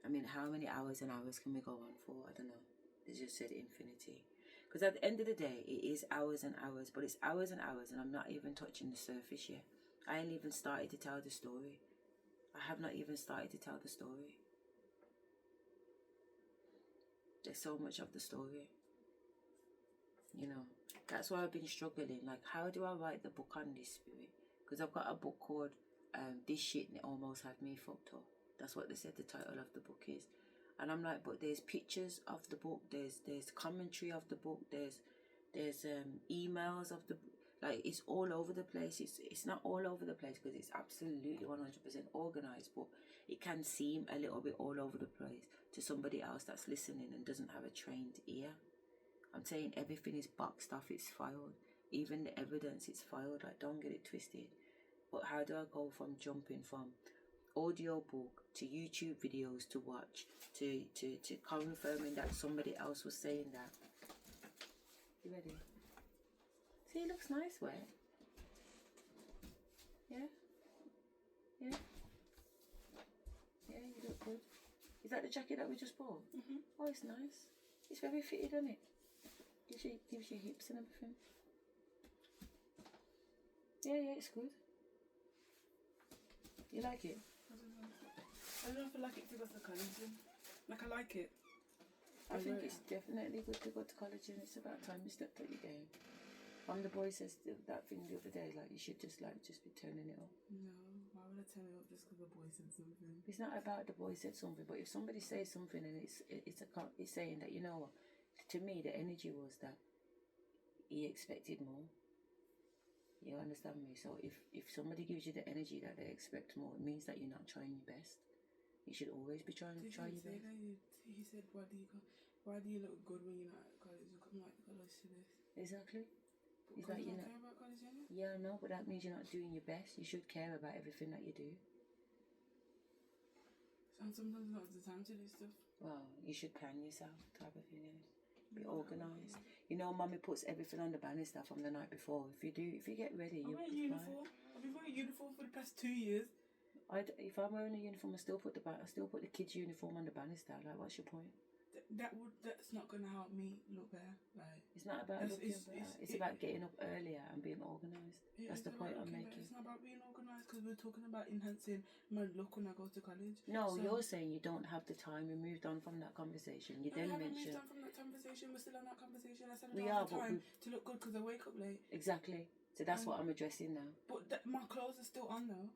I mean, how many hours and hours can we go on for? I don't know. They just said infinity. Because at the end of the day, it is hours and hours, but it's hours and hours, and I'm not even touching the surface yet. I ain't even started to tell the story. I have not even started to tell the story. There's so much of the story. You know, that's why I've been struggling. Like, how do I write the book on this spirit? Because I've got a book called This Shit Almost Had Me Fucked Up. That's what they said the title of the book is. And I'm like, but there's pictures of the book, there's commentary of the book, there's emails of the book. Like, it's all over the place. It's not all over the place because it's absolutely 100% organized, but it can seem a little bit all over the place to somebody else that's listening and doesn't have a trained ear. I'm saying everything is boxed off, it's filed. Even the evidence, it's filed. Like, don't get it twisted. But how do I go from jumping from audio book to YouTube videos to watch to confirming that somebody else was saying that? You ready? See, it looks nice, where? Yeah? Yeah? Yeah, you look good. Is that the jacket that we just bought? Mm-hmm. Oh, it's nice. It's very fitted, isn't it? Gives you hips and everything. Yeah, it's good. You like it? I don't know if I like it because of the collagen. Like, I like it. I think it's definitely good to go to college, and it's about time you stepped up your game. The boy says that thing the other day, like, you should just be turning it up. No, why would I turn it up just because the boy said something? It's not about the boy said something, but if somebody says something and it's saying that, you know what, to me the energy was that he expected more. You understand me? So if somebody gives you the energy that they expect more, it means that you're not trying your best. You should always be trying your best. He said, why do you look good when you're not at college? You come like college to this. Exactly. Is that you don't care about college, anyway? Yeah, no, but that means you're not doing your best. You should care about everything that you do. And sometimes not the time to do stuff. Well, you should plan yourself, type of thing. Be organised. You know, Mummy puts everything on the banister from the night before. If you get ready, I wear a uniform. I've been wearing a uniform for the past 2 years. If I'm wearing a uniform, I still put the kids' uniform on the banister. Like, what's your point? That's not gonna help me look better. Like, it's not about looking better. It's about getting up earlier and being organised. That's the point I'm making. It's not about being organised because we're talking about enhancing my look when I go to college. No, so, you're saying you don't have the time. We moved on from that conversation. You then mentioned. We haven't moved on from that conversation. We're still on that conversation. I said I don't have the time to look good because I wake up late. Exactly. So that's what I'm addressing now. But my clothes are still on though.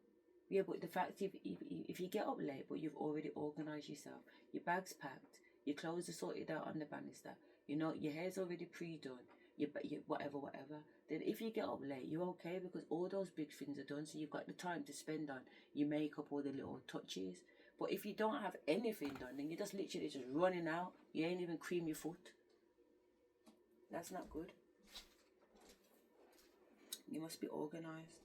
Yeah, but the fact if you get up late, but you've already organised yourself, your bag's packed, your clothes are sorted out on the banister, you know, your hair's already pre-done, you whatever. Then if you get up late, you're okay because all those big things are done, so you've got the time to spend on your makeup, all the little touches. But if you don't have anything done, then you're just literally just running out. You ain't even cream your foot. That's not good. You must be organised.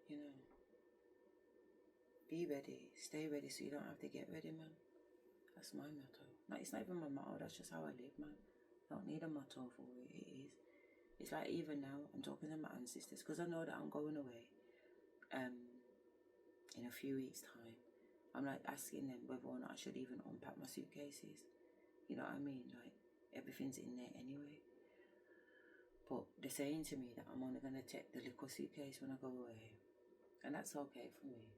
You know, be ready, stay ready so you don't have to get ready, man. That's my motto. Like, it's not even my motto, that's just how I live, man. I don't need a motto for it, it is. It's like even now, I'm talking to my ancestors because I know that I'm going away in a few weeks' time. I'm like asking them whether or not I should even unpack my suitcases. You know what I mean? Like, everything's in there anyway. But they're saying to me that I'm only going to take the little suitcase when I go away. And that's okay for me,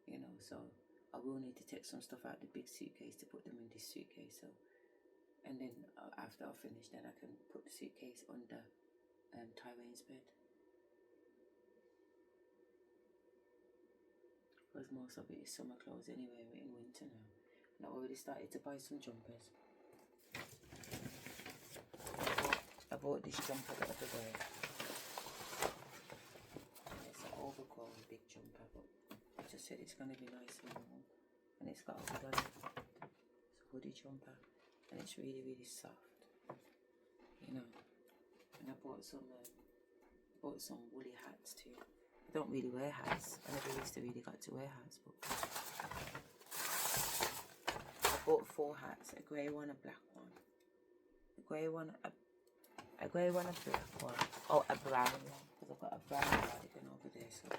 you know, so I will need to take some stuff out of the big suitcase to put them in this suitcase. So, and then after I finish, then I can put the suitcase under Tyrone's bed. Because most of it is summer clothes anyway, we're in winter now. And I already started to buy some jumpers. I bought this jumper the other day. Overgrown big jumper, but I just said it's going to be nice and warm, and it's got a hood on it. It's a hoodie jumper, and it's really, really soft, you know. And I bought some woolly hats too. I don't really wear hats. I never used to really like to wear hats, but I bought 4 hats: a grey one, a black one, a grey one, a black one. Oh, a brown one, because I've got a brown cardigan over there, so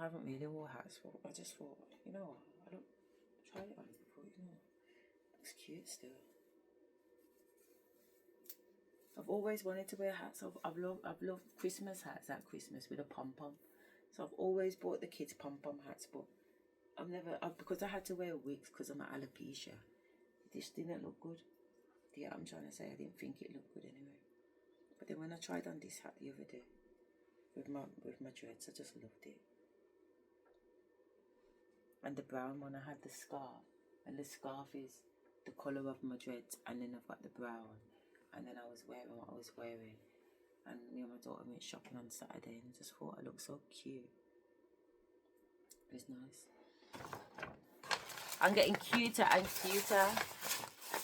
haven't really wore hats for. I just thought, you know what, I don't try it on before, you know. Looks cute still. I've always wanted to wear hats. I've loved Christmas hats at Christmas with a pom-pom. So I've always bought the kids pom-pom hats, but because I had to wear wigs because of my alopecia, this didn't look good. Yeah, I'm trying to say I didn't think it looked good anyway. But then when I tried on this hat the other day with my dreads, I just loved it. And the brown one, I had the scarf, and the scarf is the colour of my dreads, and then I've got the brown, and then I was wearing what I was wearing, and me and my daughter went shopping on Saturday, and I just thought I looked so cute. It's nice. I'm getting cuter and cuter.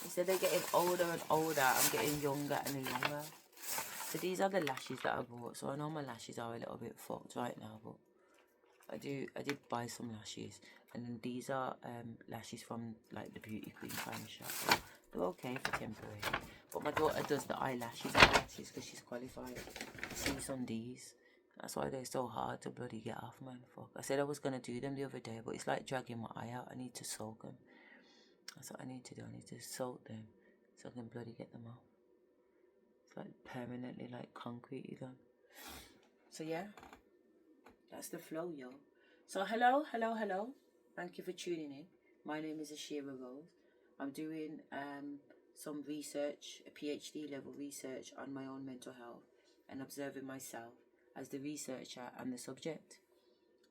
Instead of getting older and older, I'm getting younger and younger. So these are the lashes that I bought. So I know my lashes are a little bit fucked right now, but I did buy some lashes. And then these are lashes from like the beauty queen kind of shop. They're okay for temporary. But my daughter does the eyelashes and lashes because she's qualified. She's on these. That's why they're so hard to bloody get off, man. Fuck. I said I was going to do them the other day, but it's like dragging my eye out. I need to soak them. That's what I need to do. I need to soak them so I can bloody get them off. It's like permanently like concrete done. So yeah, that's the flow, yo. So hello. Thank you for tuning in. My name is Asherah Rose. I'm doing some research, a PhD level research on my own mental health and observing myself as the researcher and the subject.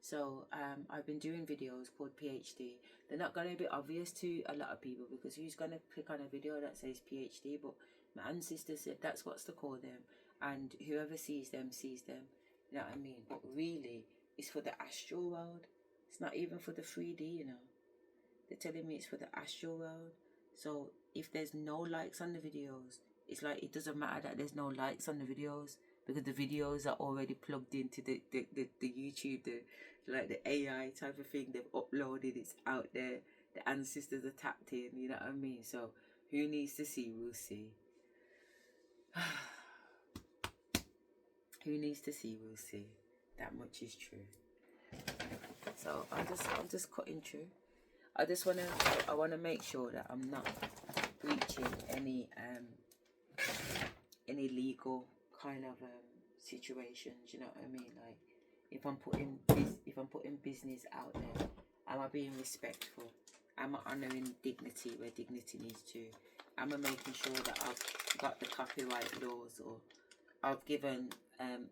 So I've been doing videos called PhD. They're not going to be obvious to a lot of people because who's going to click on a video that says PhD? But my ancestors said that's what's to call them, and whoever sees them sees them. You know what I mean? But really, it's for the astral world. It's not even for the 3D, you know. They're telling me it's for the astral world. So if there's no likes on the videos, it's like it doesn't matter that there's no likes on the videos because the videos are already plugged into the YouTube, like the AI type of thing. They've uploaded, it's out there. The ancestors are tapped in, you know what I mean? So who needs to see will see. Who needs to see will see. That much is true. So I'm just cutting through. I wanna make sure that I'm not breaching any legal kind of situations, you know what I mean? Like if I'm putting business out there, am I being respectful? Am I honouring dignity where dignity needs to? Am I making sure that I've got the copyright laws, or I've given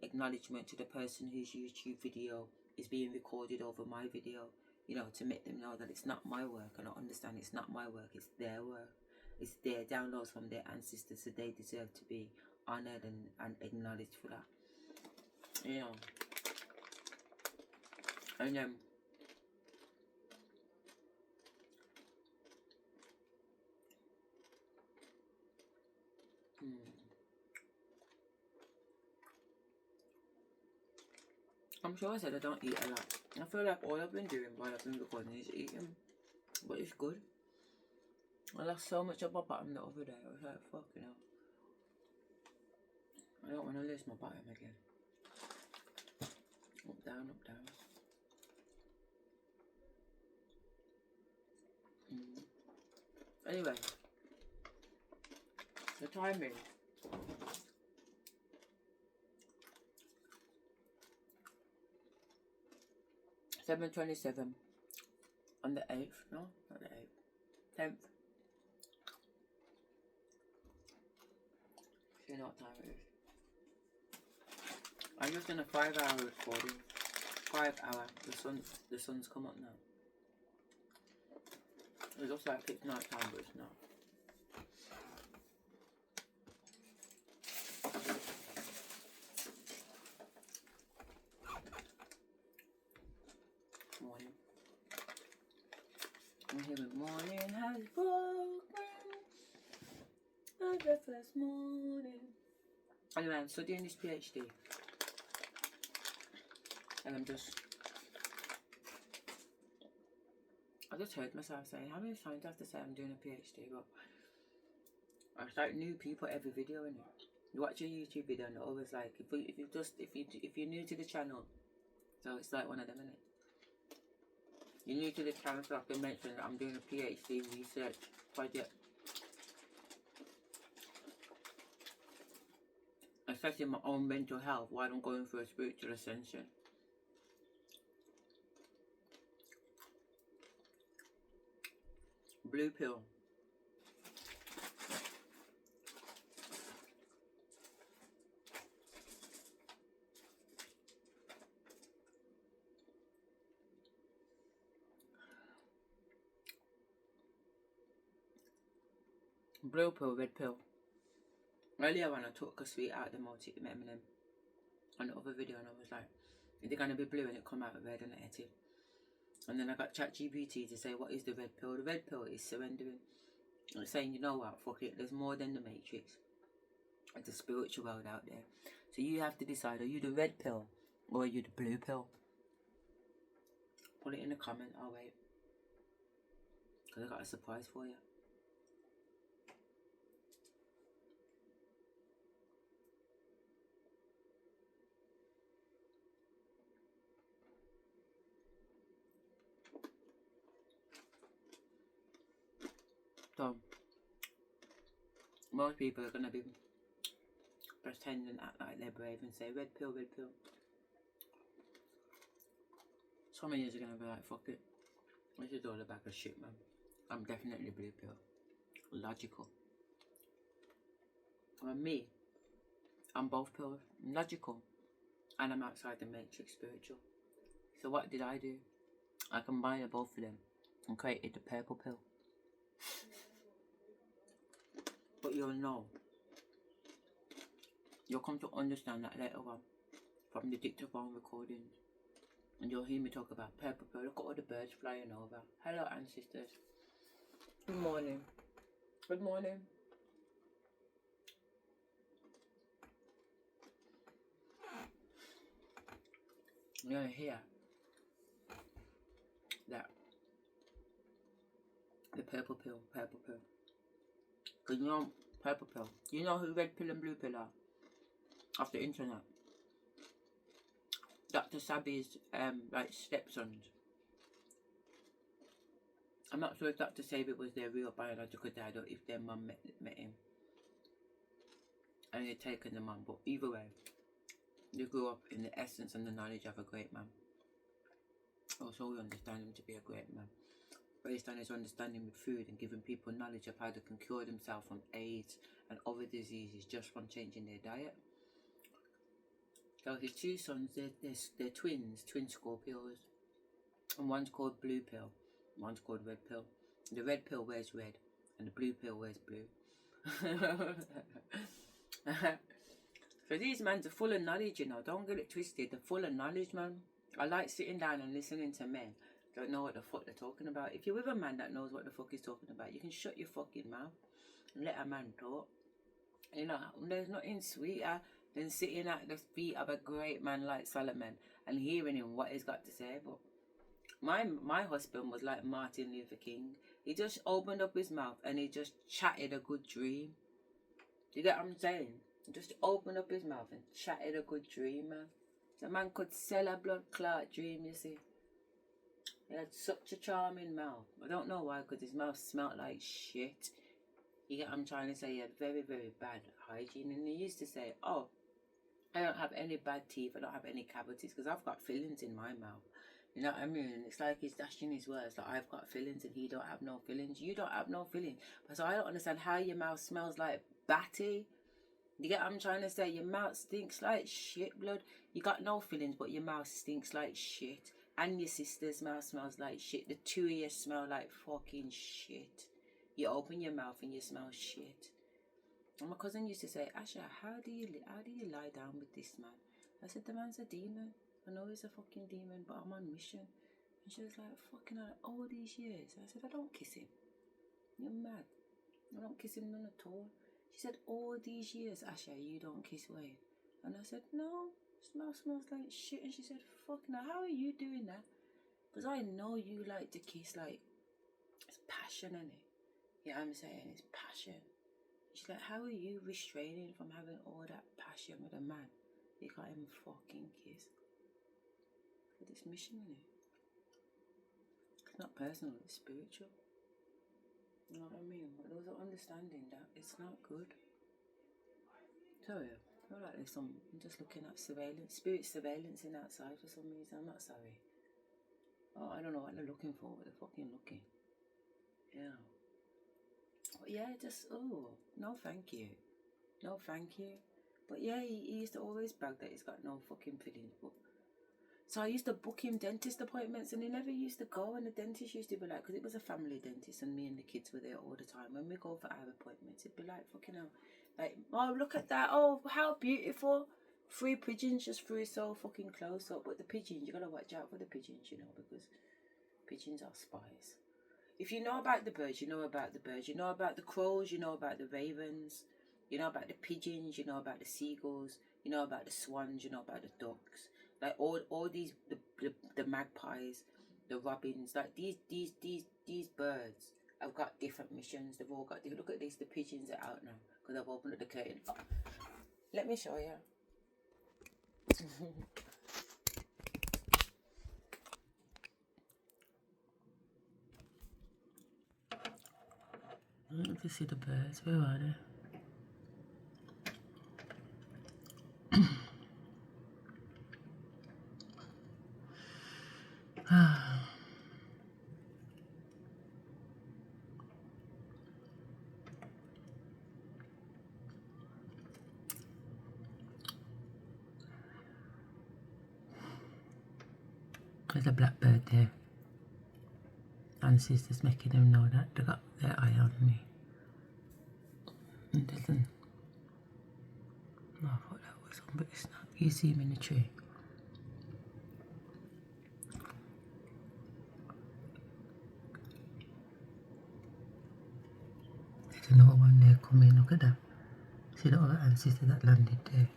acknowledgement to the person whose YouTube video is being recorded over my video, you know, to make them know that it's not my work. And I understand it's not my work, it's their work. It's their downloads from their ancestors, so they deserve to be honoured and acknowledged for that. You know. And I'm sure I said I don't eat a lot. I feel like all I've been doing while I've been recording is eating. But it's good. I lost so much of my bottom the other day. I was like, fuck, you know. I don't want to lose my bottom again. Up, down, up, down. Anyway. The timing. $7:27 on the 8th. No, not the 8th. 10th. You know what time it is. I'm just in a 5-hour recording. 5 hour. The sun's come up now. It looks like it's night time, but it's not. Morning. I'm here with morning has broken. My breakfast morning. Anyway, I'm studying this PhD. And I just heard myself saying, how many times do I have to say I'm doing a PhD? But it's like new people every video, innit? You watch a YouTube video and they're always like, if you're new to the channel, so it's like one of them, innit? You need to this channel so I can mention that I'm doing a PhD research project assessing my own mental health while I'm going through a spiritual ascension. Blue pill. Blue pill, red pill. Earlier when I took a sweet out of the multi-M&M on the other video, and I was like, is it going to be blue? And it come out red, and I ate it. And then I got ChatGPT to say, what is the red pill? The red pill is surrendering. And it's saying, you know what, fuck it, there's more than the matrix. It's a spiritual world out there. So you have to decide, are you the red pill or are you the blue pill? Put it in the comment, I'll wait. Because I got a surprise for you. So, most people are going to be pretending and act like they're brave and say, red pill, red pill. Some of you are going to be like, fuck it. This is all a bag of shit, man. I'm definitely blue pill. Logical. And me, I'm both pills. I'm logical. And I'm outside the matrix spiritual. So what did I do? I combined both of them and created the purple pill. But you'll know. You'll come to understand that later on from the dictaphone recordings. And you'll hear me talk about purple pill. Look at all the birds flying over. Hello, ancestors. Good morning. Good morning. You're gonna hear that the purple pill. Because you know purple pill. You know who red pill and blue pill are? Off the internet. Dr. Sabi's like stepsons. I'm not sure if Dr. Sabi was their real biological dad or if their mum met him. And he'd taken the mum, but either way, they grew up in the essence and the knowledge of a great man. Also, we understand him to be a great man, based on his understanding with food and giving people knowledge of how they can cure themselves from AIDS and other diseases just from changing their diet. So his two sons, they're twins, twin Scorpios, and one's called blue pill, one's called red pill. The red pill wears red, and the blue pill wears blue. So these men are full of knowledge, you know. Don't get it twisted. They're full of knowledge, man. I like sitting down and listening to men don't know what the fuck they're talking about. If you're with a man that knows what the fuck he's talking about, you can shut your fucking mouth and let a man talk. You know, there's nothing sweeter than sitting at the feet of a great man like Solomon and hearing him what he's got to say. But my husband was like Martin Luther King. He just opened up his mouth and he just chatted a good dream. Do you get what I'm saying? He just opened up his mouth and chatted a good dream, man. The man could sell a blood clot dream, you see. He had such a charming mouth. I don't know why, because his mouth smelled like shit. You get what I'm trying to say? He had very, very bad hygiene. And he used to say, oh, I don't have any bad teeth. I don't have any cavities because I've got fillings in my mouth. You know what I mean? It's like he's dashing his words. Like, I've got fillings and he don't have no fillings. You don't have no fillings. So I don't understand how your mouth smells like batty. You get what I'm trying to say? Your mouth stinks like shit, blood. You got no fillings, but your mouth stinks like shit. And your sister's mouth smells like shit. The two of you smell like fucking shit. You open your mouth and you smell shit. And my cousin used to say, Asherah, how do you lie down with this man? I said, the man's a demon. I know he's a fucking demon, but I'm on mission. And she was like, fucking all these years. I said, I don't kiss him. You're mad. I don't kiss him none at all. She said, all these years, Asherah, you don't kiss Wayne. And I said, no, smells like shit. And she said, fuck now, how are you doing that? Because I know you like to kiss, like, it's passion in it. You know what I'm saying? It's passion. She's like, how are you restraining from having all that passion with a man? You can't even fucking kiss. But it's mission in it. not personal, it's spiritual. You know what I mean? But those are understanding that it's not good. Sorry, I feel like there's some, I'm just looking at surveillance, spirit surveillancing outside for some reason. I'm not sorry. Oh, I don't know what they're looking for, but they're fucking looking. Yeah. But yeah, just, oh, no thank you. No thank you. But yeah, he used to always brag that he's got no fucking feelings. But so I used to book him dentist appointments, and he never used to go. And the dentist used to be like, because it was a family dentist, and me and the kids were there all the time. When we go for our appointments, it'd be like, fucking hell, like, oh, look at that, oh, how beautiful. 3 pigeons just flew so fucking close up. But the pigeons, you gotta watch out for the pigeons, you know, because pigeons are spies. If you know about the birds, you know about the birds. You know about the crows, you know about the ravens. You know about the pigeons, you know about the seagulls. You know about the swans, you know about the ducks. Like all these, the magpies, the robins. Like these birds have got different missions. They've all got, look at this, the pigeons are out now. Because I've opened up the curtain. Oh, let me show you. I don't see the birds. Where are they? There's a blackbird there. Ancestors making them know that they got their eye on me. It doesn't. No, I thought that was on, but it's not. You see him in the tree. There's another one there coming. Look at that. See the other ancestor that landed there.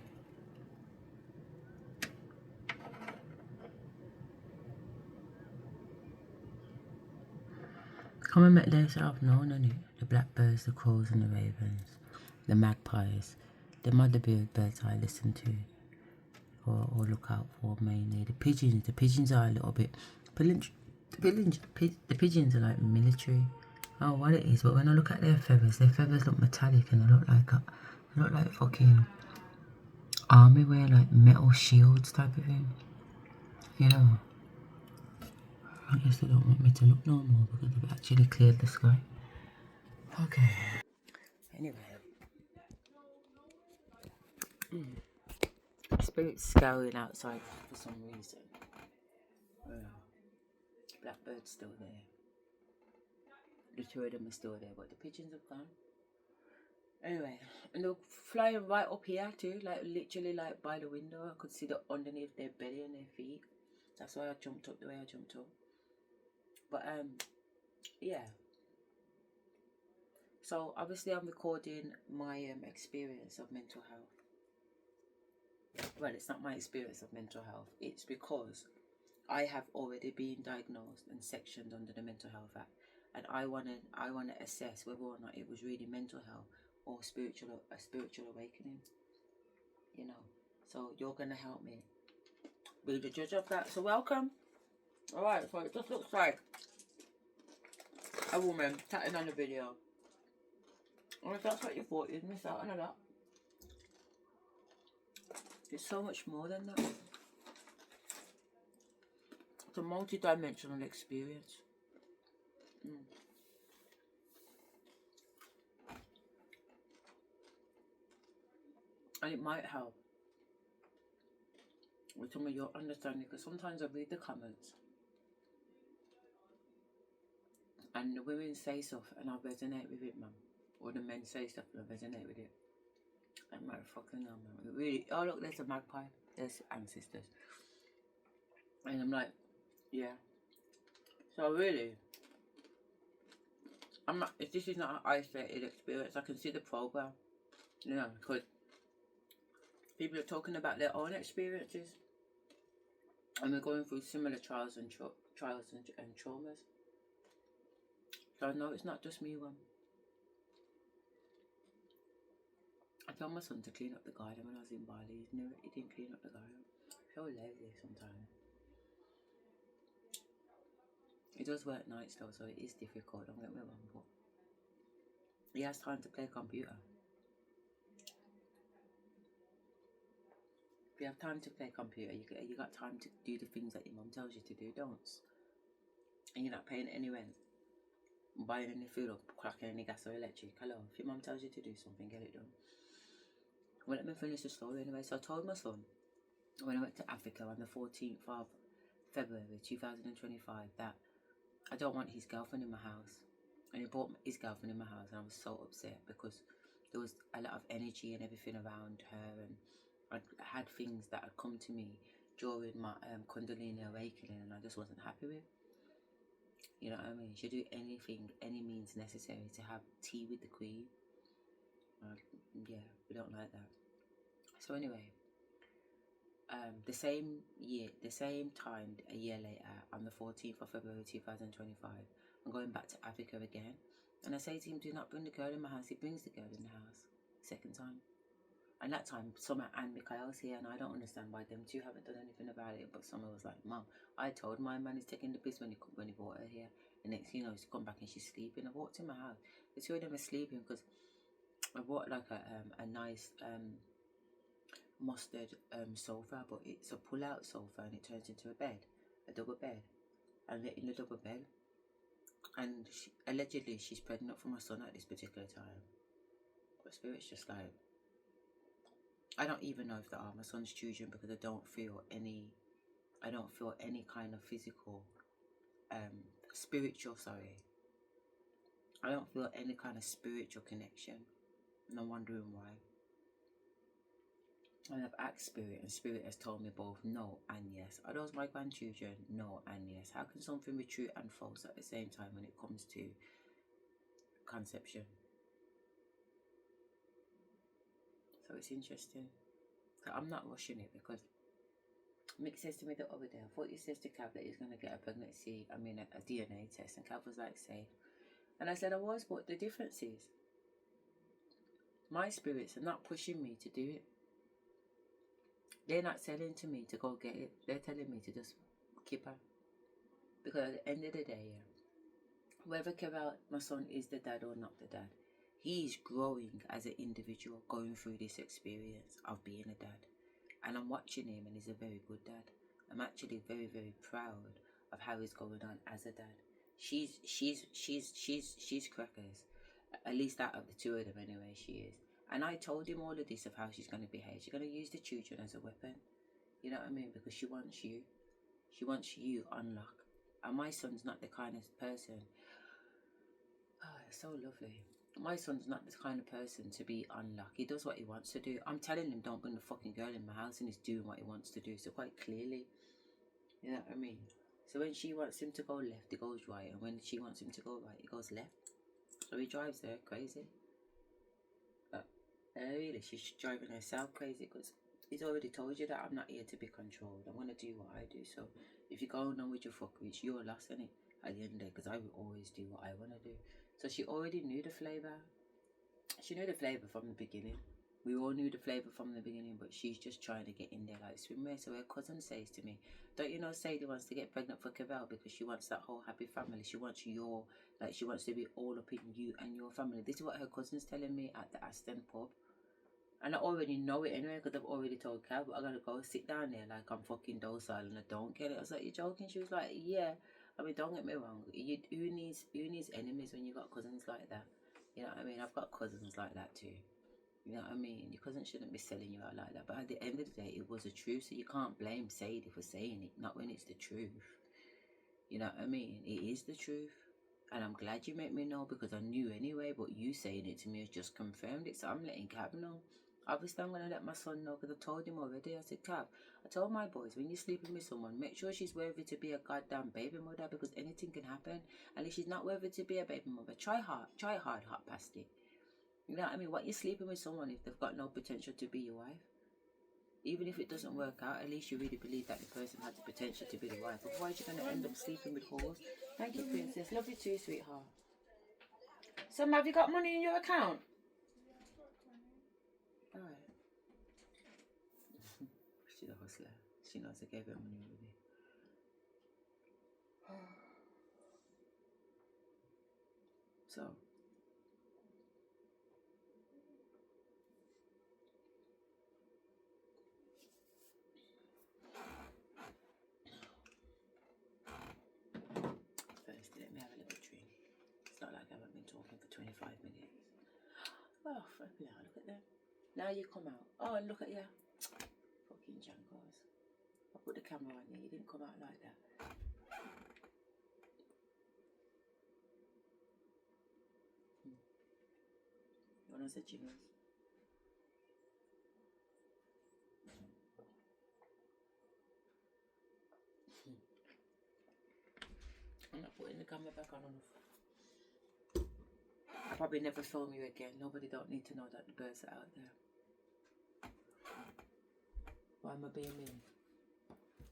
Come and make themselves known, innit? The blackbirds, the crows and the ravens, the magpies, the mother birds I listen to or look out for mainly. The pigeons are a little bit, the pigeons are like military. Oh, what it is, but when I look at their feathers look metallic and they look like fucking army wear, like metal shields type of thing. You know. I guess they don't want me to look normal because they've actually cleared the sky. Okay. Anyway. Spirit's scouring outside for some reason. Blackbird's still there. The 2 of them are still there, but the pigeons have gone. Anyway, and they're flying right up here too, like literally like by the window. I could see the underneath their belly and their feet. That's why I jumped up the way I jumped up. But yeah. So obviously I'm recording my experience of mental health. Well, it's not my experience of mental health. It's because I have already been diagnosed and sectioned under the Mental Health Act, and I wanna assess whether or not it was really mental health or a spiritual awakening. You know, so you're gonna help me be the judge of that. So welcome. All right. So it just looks like a woman chatting on the video. And if that's what you thought, you'd miss out on that. It's so much more than that. It's a multi-dimensional experience. And it might help with some of your understanding, because sometimes I read the comments and the women say stuff and I resonate with it, man. Or the men say stuff and I resonate with it. I'm like, fucking hell, man. Really, oh look, there's a magpie. There's ancestors. And I'm like, yeah. So really, I'm not, if this is not an isolated experience, I can see the program. You know, because people are talking about their own experiences. And we're going through similar trials and traumas. So I know it's not just me, one. I told my son to clean up the garden when I was in Bali. He didn't clean up the garden. I feel lazy sometimes. He does work nights though, so it is difficult, don't get me wrong, but he has time to play computer. If you have time to play computer, you got time to do the things that your mum tells you to do, don't you? And you're not paying any rent, buying any food or cracking any gas or electric. Hello, if your mum tells you to do something, get it done. Well, let me finish the story anyway. So I told my son when I went to Africa on the 14th of February 2025 that I don't want his girlfriend in my house. And he brought his girlfriend in my house, and I was so upset because there was a lot of energy and everything around her, and I had things that had come to me during my Kundalini awakening, and I just wasn't happy with. You know what I mean? You should do anything, any means necessary to have tea with the queen. Yeah, we don't like that. So anyway, the same time, a year later, on the 14th of February 2025, I'm going back to Africa again. And I say to him, do not bring the girl in my house. He brings the girl in the house. Second time. And that time, Summer and Mikhail's here, and I don't understand why them two haven't done anything about it. But Summer was like, Mum, I told my man he's taking the piss when he brought her here. The next thing you know, he's come back and she's sleeping. I walked in my house. The two of them are sleeping because I bought like a nice mustard sofa, but it's a pull-out sofa and it turns into a bed, a double bed. And they're in the double bed. And allegedly she's pregnant for my son at this particular time. But Spirit's just like, I don't even know if they are my son's children because I don't feel any kind of physical, spiritual, I don't feel any kind of spiritual connection. And I'm wondering why. And I've asked Spirit, and Spirit has told me both no and yes. Are those my grandchildren? No and yes. How can something be true and false at the same time when it comes to conception? So it's interesting. So I'm not rushing it because Mick says to me the other day, I thought he says to Cav that he's going to get a DNA test. And Cav was like, safe. And I said I was, but the difference is my spirits are not pushing me to do it. They're not telling to me to go get it. They're telling me to just keep her. Because at the end of the day, whether Keval, my son, is the dad or not the dad, he's growing as an individual, going through this experience of being a dad. And I'm watching him, and he's a very good dad. I'm actually very, very proud of how he's going on as a dad. She's crackers. At least out of the two of them anyway, she is. And I told him all of this of how she's going to behave. She's going to use the children as a weapon. You know what I mean? Because she wants you. She wants you on lock. And my son's not the kind of person... Oh, it's so lovely. My son's not the kind of person to be on lock. He does what he wants to do. I'm telling him don't bring the fucking girl in my house, and he's doing what he wants to do. So quite clearly, you know what I mean? So when she wants him to go left, he goes right. And when she wants him to go right, he goes left. So he drives her crazy. But really, she's driving herself crazy because he's already told you that I'm not here to be controlled. I'm going to do what I do. So if you go on with your fuckery, it's your loss, innit? At the end of the day, because I will always do what I want to do. So she already knew the flavour. She knew the flavour from the beginning. We all knew the flavour from the beginning, but she's just trying to get in there like swimwear. So her cousin says to me, don't you know Sadie wants to get pregnant for Cavell because she wants that whole happy family. She wants she wants to be all up in you and your family. This is what her cousin's telling me at the Aston pub. And I already know it anyway because I've already told Cav, but I gotta go sit down there like I'm fucking docile and I don't get it. I was like, you're joking? She was like, yeah. I mean, don't get me wrong. Who needs enemies when you got cousins like that? You know what I mean? I've got cousins like that too. You know what I mean? Your cousin shouldn't be selling you out like that. But at the end of the day, it was the truth. So you can't blame Sadie for saying it, not when it's the truth. You know what I mean? It is the truth. And I'm glad you made me know because I knew anyway. But you saying it to me has just confirmed it. So I'm letting Cav know. Obviously, I'm going to let my son know because I told him already. I said, Cav, I told my boys, when you're sleeping with someone, make sure she's worthy to be a goddamn baby mother because anything can happen. And if she's not worthy to be a baby mother, try hard past it. You know what I mean? What you're sleeping with someone if they've got no potential to be your wife? Even if it doesn't work out, at least you really believe that the person has the potential to be the wife. Otherwise, you're going to end up sleeping with whores. Thank you, Princess. Love you too, sweetheart. So, have you got money in your account? Alright. She's a hustler. She knows I gave her money already. So first, let me have a little drink. It's not like I haven't been talking for 25 minutes. Oh, flipping out, look at them. Now you come out. Oh, and look at you. Fucking jankos. I put the camera on you, you didn't come out like that. You want to say jingles? I'm not putting the camera back on enough. I'll probably never film you again. Nobody don't need to know that the birds are out there. Why am I being mean?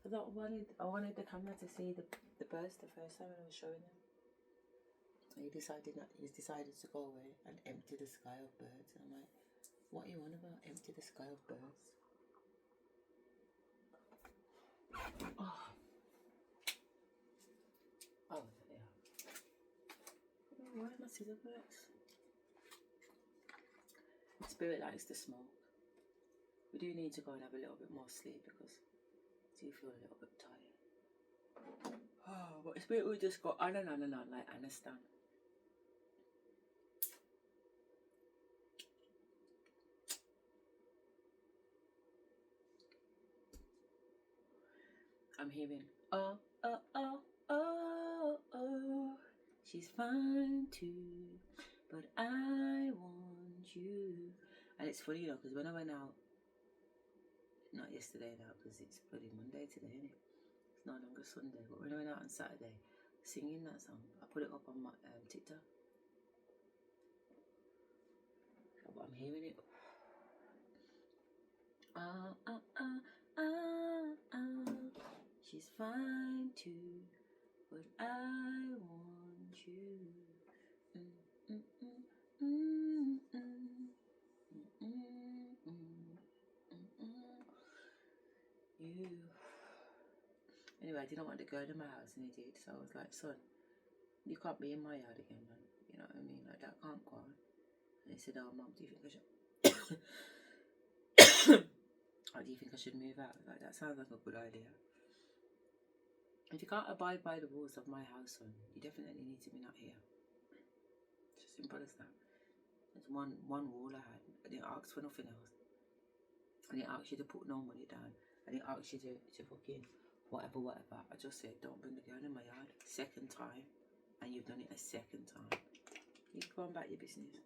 I wanted the camera to see the birds the first time when I was showing them. And he decided to go away and empty the sky of birds. And I'm like, what are you on about? Empty the sky of birds? Oh, there. Why are my scissor works? Spirit likes to smoke. We do need to go and have a little bit more sleep because I do feel a little bit tired. Oh, but Spirit will just go on and on and on like Aniston. I'm hearing, oh, oh, oh, oh, oh, she's fine too, but I want you. And it's funny, you know, because when I went out, not yesterday now, because it's bloody Monday today, isn't it? It's no longer Sunday, but when I went out on Saturday, singing that song, I put it up on my TikTok. But I'm hearing it. She's fine too, but I want you. You. Anyway, I didn't want to go to my house, and he did. So I was like, son, you can't be in my yard again, man. You know what I mean? Like, that can't go on. And he said, oh, Mum, do you think I should... do you think I should move out? Like, that sounds like a good idea. If you can't abide by the rules of my house, son, you definitely need to be not here. It's as simple as that. There's one rule I had. I didn't ask for nothing else. I didn't ask you to put no money down. I didn't ask you to fucking whatever. I just said, don't bring the girl in my yard. Second time. And you've done it a second time. You go on about your business.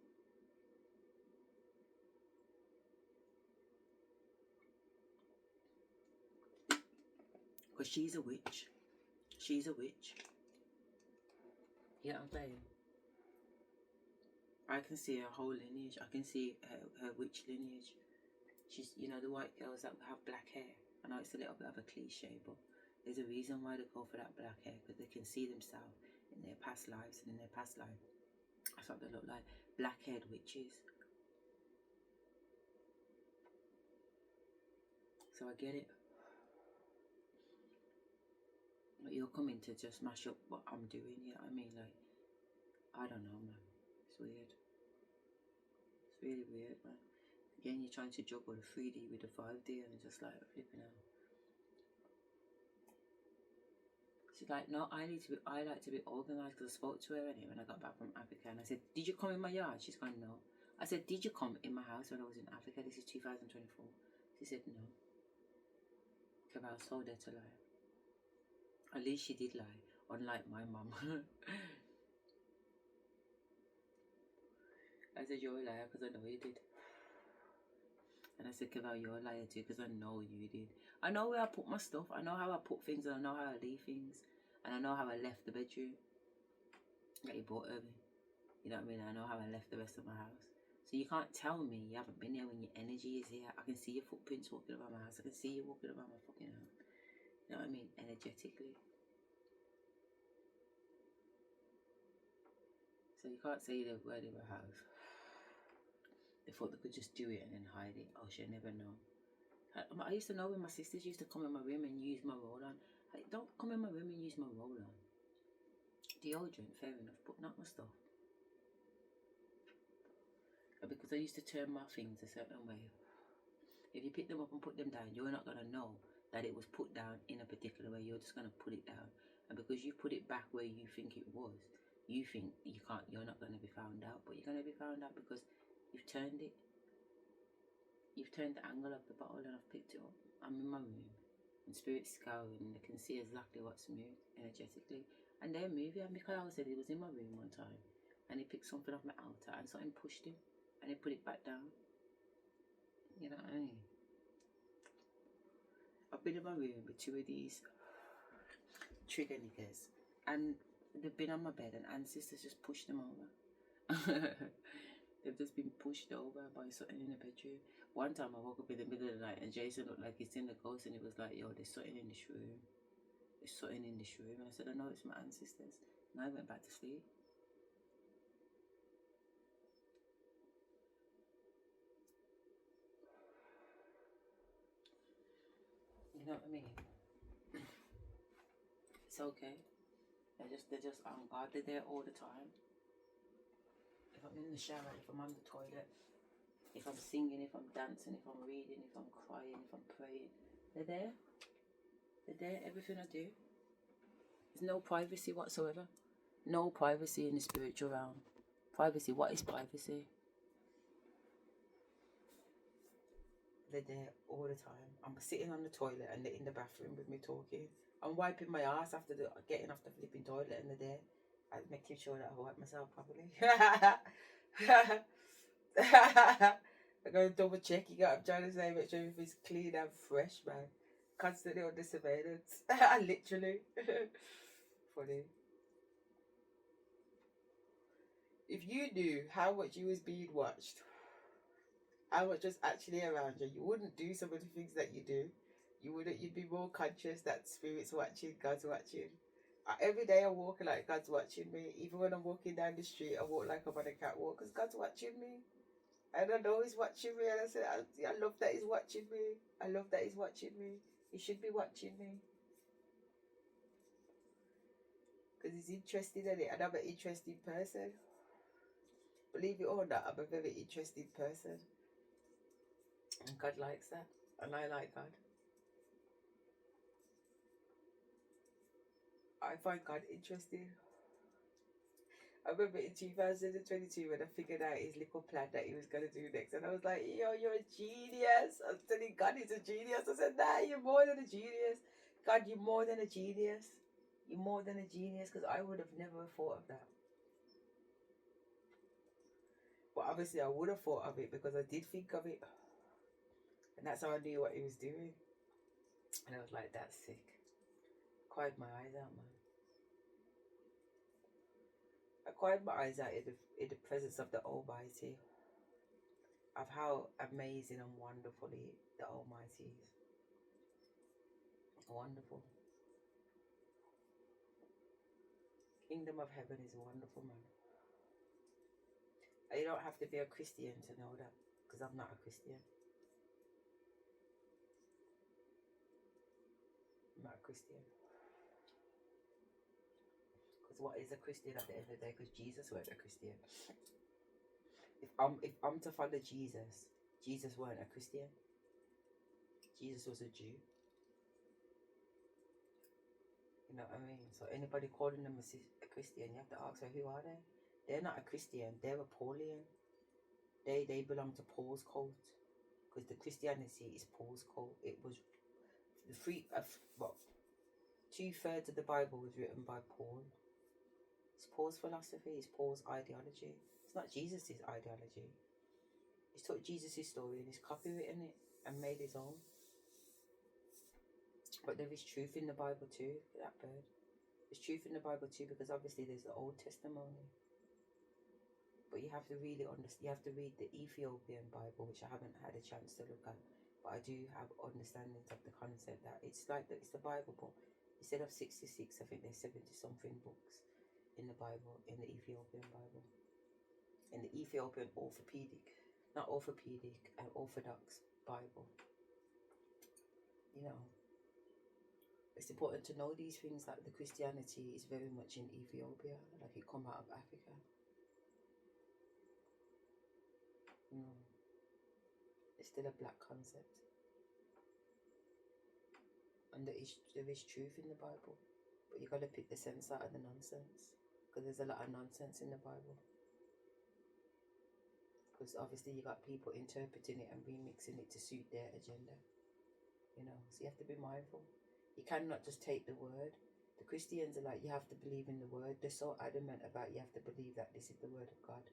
Because she's a witch. She's a witch. Yeah, I'm saying. I can see her whole lineage. I can see her witch lineage. She's, you know, the white girls that have black hair. I know it's a little bit of a cliche, but there's a reason why they go for that black hair, because they can see themselves in their past lives, and in their past life, that's what they look like. Black-haired witches. So I get it. But you're coming to just mash up what I'm doing, you know what I mean? Like, I don't know, man. It's weird. It's really weird, man. Again, you're trying to juggle the 3D with the 5D, and just like flipping out. She's like, no, I like to be organised, because I spoke to her anyway when I got back from Africa, and I said, did you come in my yard? She's gone, no. I said, did you come in my house when I was in Africa? This is 2024. She said, no. Because I was told her to lie. At least she did lie, unlike my mum. I said, you're a liar because I know you did. And I said, Keval, you're a liar too because I know you did. I know where I put my stuff. I know how I put things, and I know how I leave things. And I know how I left the bedroom that you bought early. You know what I mean? I know how I left the rest of my house. So you can't tell me you haven't been here when your energy is here. I can see your footprints walking around my house. I can see you walking around my fucking house. You know what I mean? Energetically. So you can't say they were in my house. They thought they could just do it and then hide it. Oh, she'll never know. I used to know when my sisters used to come in my room and use my roll-on. Like, don't come in my room and use my roll-on. Deodorant, fair enough, but not my stuff. because I used to turn my things a certain way. If you pick them up and put them down, you're not going to know that it was put down in a particular way. You're just going to put it down. And because you put it back where you think it was, you think you're not going to be found out. But you're going to be found out because you've turned it. You've turned the angle of the bottle and I've picked it up. I'm in my room and spirit's scouring and they can see exactly what's moved energetically. And they're moving. And Mikhail said he was in my room one time and he picked something off my altar and something pushed him and he put it back down. You know what I mean? I've been in my room with two of these trigger niggas and they've been on my bed and ancestors just pushed them over. They've just been pushed over by something in the bedroom. One time I woke up in the middle of the night and Jason looked like he's seen the ghost and he was like, yo, there's something in this room. There's something in this room. And I said, I know it's my ancestors. And I went back to sleep. You know what I mean? It's okay. They're just on guard. They're there all the time. If I'm in the shower, if I'm on the toilet, if I'm singing, if I'm dancing, if I'm reading, if I'm crying, if I'm praying, they're there. They're there. Everything I do. There's no privacy whatsoever. No privacy in the spiritual realm. Privacy. What is privacy? They're there all the time. I'm sitting on the toilet and they're in the bathroom with me talking. I'm wiping my ass after getting off the flipping toilet and they're there. I'm making sure that I wipe myself properly. I'm going to double check. I'm trying to say, make sure everything's clean and fresh, man. Constantly under surveillance. Literally. Funny. If you knew how much you was being watched, how much was actually around you, you wouldn't do some of the things that you do. You'd be more conscious that spirit's watching, God's watching. Every day I walk like God's watching me. Even when I'm walking down the street, I walk like I'm on a catwalk because God's watching me. And I know He's watching me. And I said, I love that He's watching me. I love that He's watching me. He should be watching me. Because He's interested in it. And I'm an interesting person. Believe it or not, I'm a very interesting person. And God likes that. And I like God. I find God interesting. I remember in 2022 when I figured out his little plan that he was going to do next. And I was like, yo, you're a genius. I was telling God he's a genius. I said, nah, you're more than a genius. God, you're more than a genius. You're more than a genius because I would have never thought of that. But obviously I would have thought of it because I did think of it. And that's how I knew what he was doing. And I was like, that's sick. Cried my eyes out, man. I cried my eyes out in the presence of the Almighty. Of how amazing and wonderful the Almighty is. Wonderful. Kingdom of Heaven is wonderful, man. And you don't have to be a Christian to know that. Because I'm not a Christian. I'm not a Christian. Because what is a Christian at the end of the day? Because Jesus weren't a Christian. If I'm to follow Jesus, Jesus weren't a Christian. Jesus was a Jew. You know what I mean? So anybody calling them a Christian, you have to ask her, who are they? They're not a Christian. They're a Paulian. They belong to Paul's cult. Because the Christianity is Paul's cult. It was the 2/3 of the Bible was written by Paul. It's Paul's philosophy. It's Paul's ideology. It's not Jesus' ideology. He's took Jesus' story and he's copywritten it and made his own. But there is truth in the Bible too, that bird. There's truth in the Bible too because obviously there's the Old Testimony. But you have to really understand, you have to read the Ethiopian Bible, which I haven't had a chance to look at. But I do have understandings of the concept that it's like it's the Bible, but instead of 66, I think there's 70-something books in the Bible, in the Ethiopian Bible. In the Ethiopian Orthodox Bible. You know, it's important to know these things, that the Christianity is very much in Ethiopia, like it come out of Africa. No, it's still a black concept. And there is truth in the Bible, but you got to pick the sense out of the nonsense, because there's a lot of nonsense in the Bible. Because obviously you got people interpreting it and remixing it to suit their agenda, you know. So you have to be mindful. You cannot just take the word. The Christians are like, you have to believe in the word. They're so adamant about you have to believe that this is the word of God.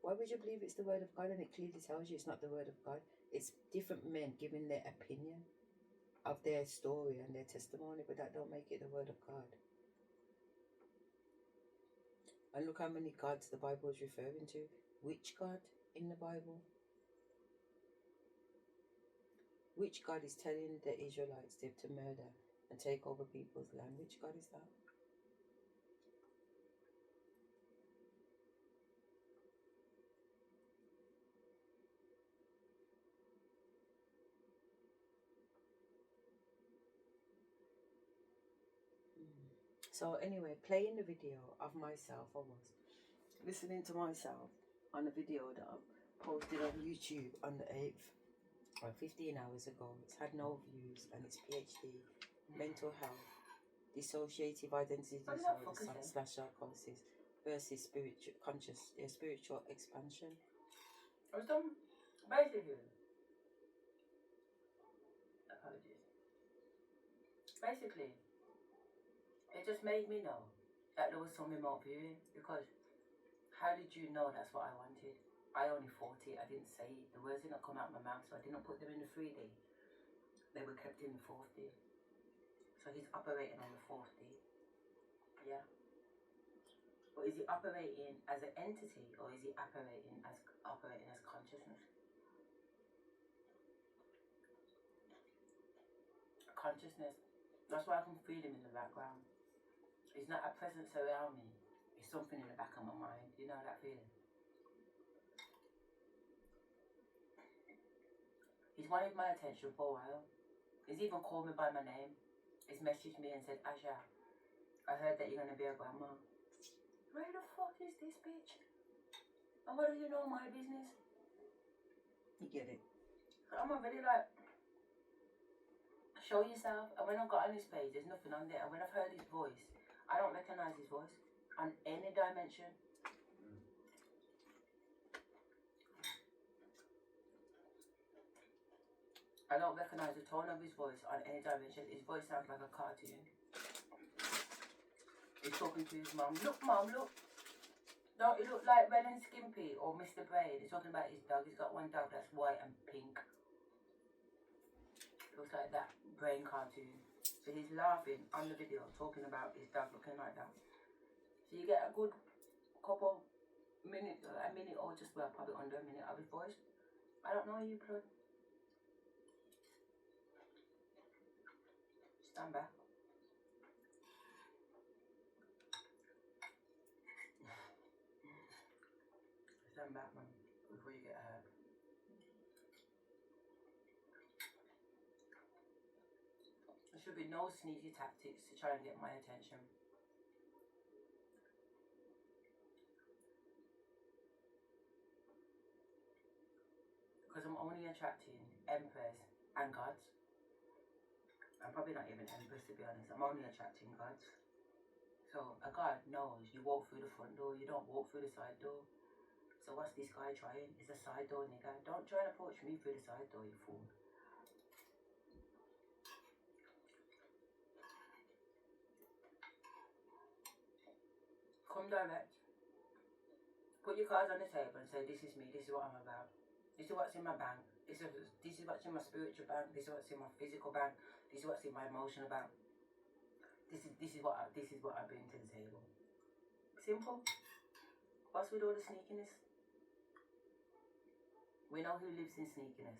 Why would you believe it's the word of God and it clearly tells you it's not the word of God? It's different men giving their opinion of their story and their testimony, but that don't make it the word of God. And look how many gods the Bible is referring to. Which God in the Bible? Which God is telling the Israelites to murder and take over people's land? Which God is that? So anyway, playing the video of myself, I was listening to myself on a video that I posted on YouTube on the 8th, or 15 hours ago. It's had no views and it's PhD, mental health, dissociative identity disorder / psychosis versus spiritual expansion. Basically, it just made me know that there was some remote viewing, because how did you know that's what I wanted? I only thought it, I didn't say it. The words didn't come out of my mouth, so I didn't put them in the 3D. They were kept in the 4D. So he's operating on the 4D. Yeah. But is he operating as an entity, or is he operating as consciousness? Consciousness. That's why I can feel him in the background. It's not a presence around me. It's something in the back of my mind. You know that feeling? He's wanted my attention for a while. He's even called me by my name. He's messaged me and said, Asherah, I heard that you're going to be a grandma. Where the fuck is this bitch? And what do you know my business? You get it? I'm already like, show yourself. And when I've got on his page, there's nothing on there. And when I've heard his voice, I don't recognize his voice on any dimension. I don't recognize the tone of his voice on any dimension. His voice sounds like a cartoon. He's talking to his mum. Look, mum, look. Don't you look like Ren and Skimpy or Mr. Brain? He's talking about his dog. He's got one dog that's white and pink. Looks like that brain cartoon. So he's laughing on the video, talking about his dog looking like that. So you get a good couple minutes, a minute or just, well, probably under a minute of his voice. I don't know you, blood. Stand back. Stand back, man, before you get hurt. There should be no sneaky tactics to try and get my attention. Because I'm only attracting emperors and gods. I'm probably not even empress, to be honest. I'm only attracting gods. So a god knows you walk through the front door, you don't walk through the side door. So what's this guy trying? It's a side door, nigga. Don't try and approach me through the side door, you fool. Come direct. Put your cards on the table and say, this is me, this is what I'm about. This is what's in my bank. This is what's in my spiritual bank. This is what's in my physical bank. This is what's in my emotional bank. This is what I bring to the table. Simple. What's with all the sneakiness? We know who lives in sneakiness.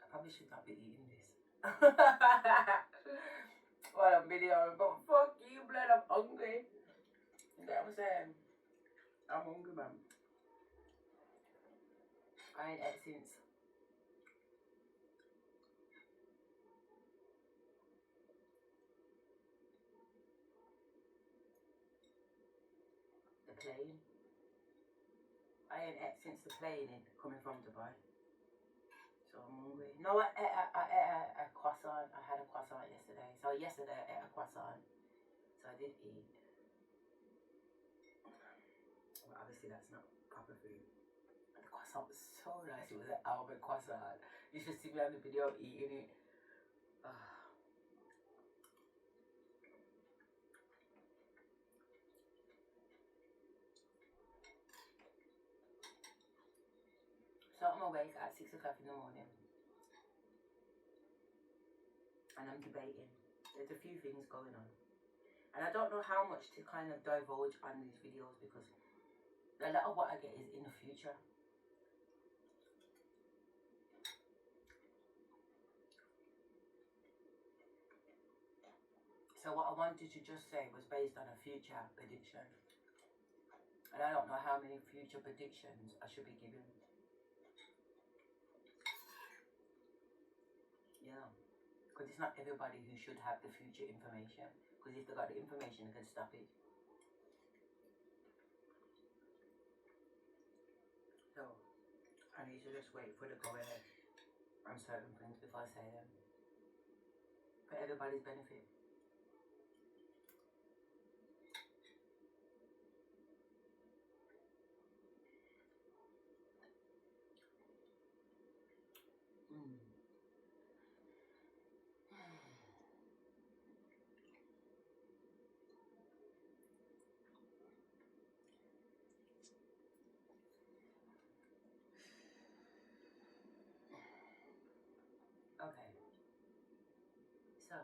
I probably should not be eating this. What a video, but fuck you, blood, I'm hungry. You know what I'm saying? I'm hungry, man. I ain't ate since plane. I ain't ate since the plane coming from Dubai. So I'm hungry. No, I ate a croissant. I had a croissant yesterday. So yesterday I ate a croissant. So I did eat. But obviously that's not proper food. The croissant was so nice. It was an almond croissant. You should see me on the video eating it. So I'm awake at 6 o'clock in the morning. And I'm debating. There's a few things going on. And I don't know how much to kind of divulge on these videos because a lot of what I get is in the future. So what I wanted to just say was based on a future prediction. And I don't know how many future predictions I should be giving. Yeah. Because it's not everybody who should have the future information. Because if they got the information, they can stop it. So, I need to just wait for the go ahead on certain things before I say them. For everybody's benefit. Okay. So,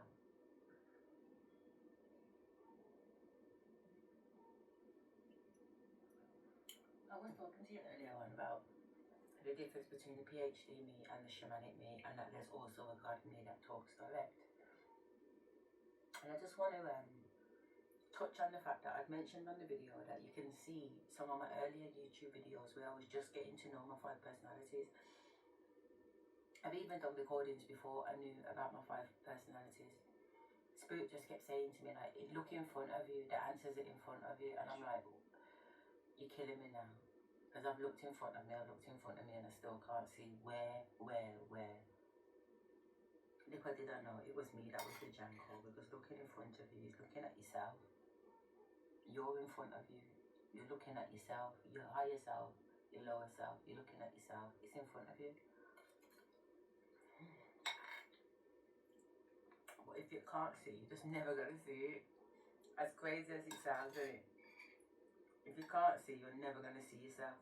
I was talking to you earlier on about the difference between the PhD me and the shamanic me, and that there's also a God me that talks direct. And I just want to touch on the fact that I'd mentioned on the video that you can see some of my earlier YouTube videos where I was just getting to know my 5 personalities. I've even done recordings before I knew about my 5 personalities. Spirit just kept saying to me, like, look in front of you, the answers are in front of you, and I'm like, you're killing me now. Because I've looked in front of me, and I still can't see where. Little did I know, it was me that was the janko, because looking in front of you is looking at yourself. You're in front of you. You're looking at yourself, your higher self, your lower self. You're looking at yourself. It's in front of you. But if you can't see, you're just never going to see it. As crazy as it sounds, isn't it? If you can't see, you're never going to see yourself.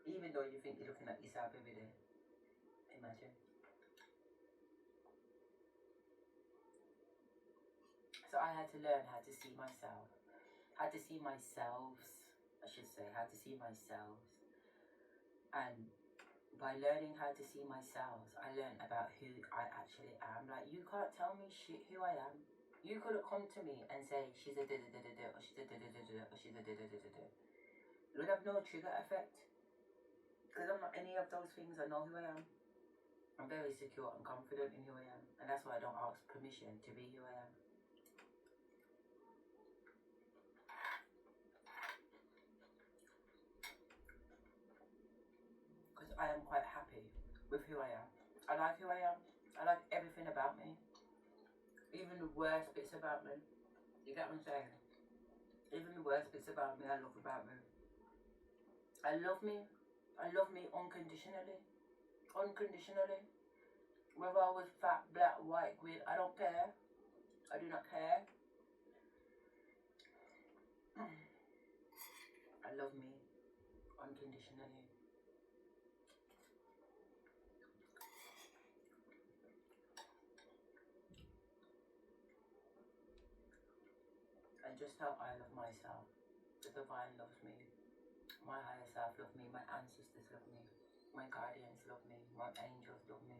Even though you think you're looking at yourself every day. Imagine. So I had to learn how to see myself. How to see myself, I should say. How to see myself. And by learning how to see myself, I learned about who I actually am. Like, you can't tell me shit who I am. You could have come to me and say, she's a da-da-da-da-da, or she's a da-da-da-da-da, or she's a da-da-da-da-da. It would have no trigger effect. Because I'm not any of those things. I know who I am. I'm very secure and confident in who I am. And that's why I don't ask permission to be who I am. Because I am quite happy with who I am. I like who I am. I like everything about me. Even the worst bits about me. You get what I'm saying? Even the worst bits about me, I love about me. I love me. I love me unconditionally. Unconditionally. Whether I was fat, black, white, green, I don't care. I do not care. I love me unconditionally. And just how I love myself. The divine loves me. My higher self loves me. My ancestors love me. My guardians love me. My angels love me.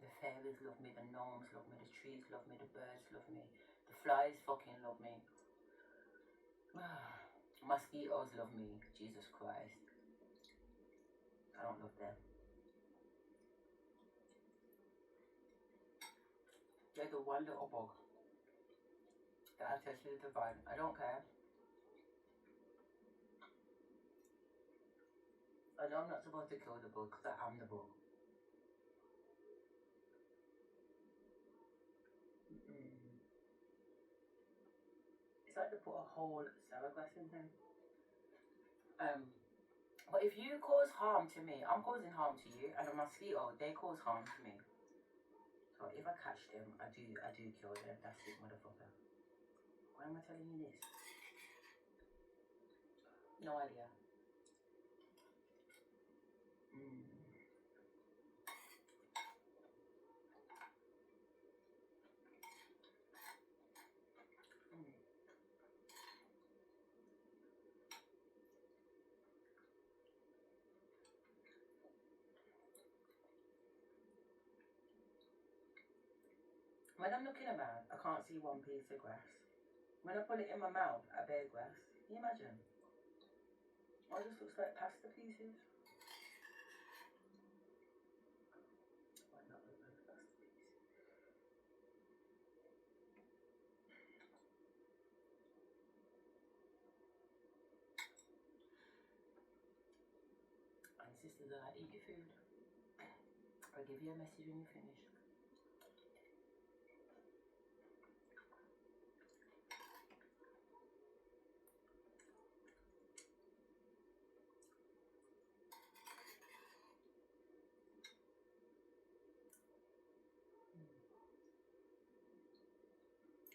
The fairies love me. The gnomes love me. The trees love me. The birds love me. The flies fucking love me. Mosquitoes love me. Jesus Christ. I don't love them. They're the one little bug the access to the divine. I don't care. I know I'm not supposed to kill the book because I am the book. It's like to put a whole glass in him. But if you cause harm to me, I'm causing harm to you, and a mosquito, they cause harm to me. So if I catch them, I do kill them. That's it, motherfucker. Why am I telling you this? No idea. When I'm looking around, I can't see one piece of grass. When I put it in my mouth, I bear grass. Can you imagine? It just looks like pasta pieces. Why not look like pasta pieces? And sisters are like, eat your food. I'll give you a message when you finish.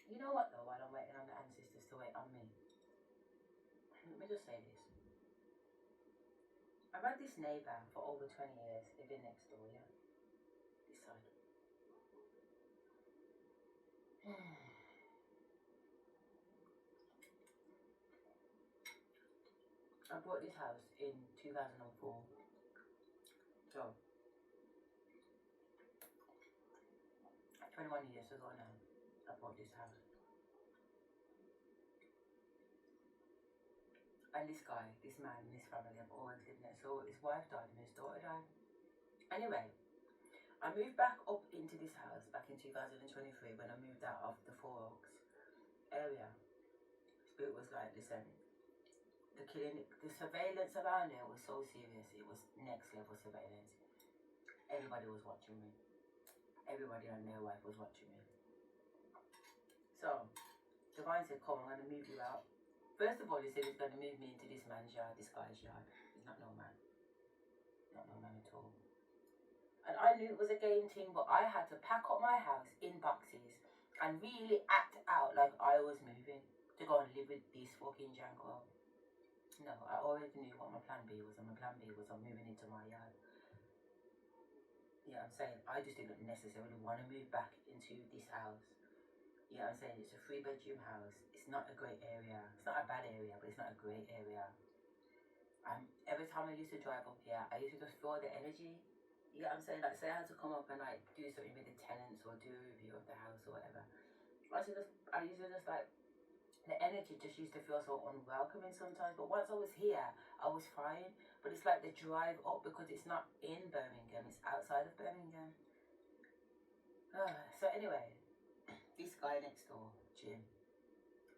You know what though, while I'm waiting on the ancestors to wait on me, let me just say this. I've had this neighbour for over 20 years living next door, yeah? This side. I bought this house in 2004. So, 21 years ago now, I bought this house. And this guy, this man, and his family have always lived next door. His wife died and his daughter died. Anyway, I moved back up into this house back in 2023 when I moved out of the Four Oaks area. Spirit was like, listen, the killing, the surveillance around there was so serious. It was next level surveillance. Everybody was watching me. Everybody and their wife was watching me. So, Divine said, come, I'm going to move you out. First of all, he said he's going to move me into this man's yard, this guy's yard. He's not no man. Not no man at all. And I knew it was a game thing, but I had to pack up my house in boxes and really act out like I was moving to go and live with this fucking Django. No, I already knew what my plan B was, and my plan B was I'm moving into my yard. Yeah, I'm saying I just didn't necessarily want to move back into this house. Yeah, I'm saying it's a 3-bedroom house. It's not a great area. It's not a bad area, but it's not a great area. Every time I used to drive up here, I used to just feel the energy. You know what I'm saying? Like, say I had to come up and like do something with the tenants or do a review of the house or whatever. I used to just like, the energy just used to feel so unwelcoming sometimes. But once I was here, I was fine. But it's like the drive up, because it's not in Birmingham, it's outside of Birmingham. So anyway, this guy next door, Jim,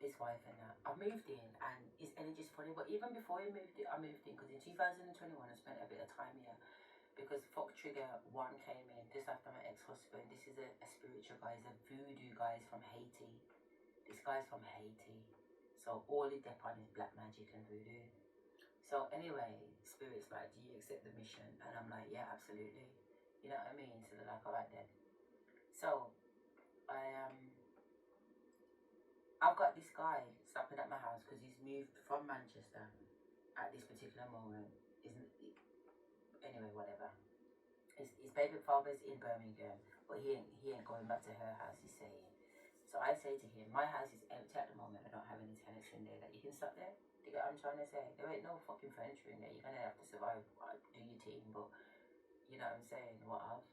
his wife and that, I moved in and his energy's funny. But even before I moved in, because in 2021 I spent a bit of time here because Fuck Trigger 1 came in just after my ex-husband. This is a spiritual guy, he's a voodoo guy, he's from Haiti. This guy's from Haiti. So all he dep on is black magic and voodoo. So anyway, Spirit's like, do you accept the mission? And I'm like, yeah, absolutely. You know what I mean? So they're like, alright then. So I've got this guy stopping at my house because he's moved from Manchester at this particular moment. Anyway, whatever. His baby father's in Birmingham, but he ain't going back to her house, he's saying. So I say to him, my house is empty at the moment. I don't have any tenants in there. That you can stop there. Do you get what I'm trying to say? There ain't no fucking furniture in there. You're gonna have to survive, do your thing, but you know what I'm saying? What of?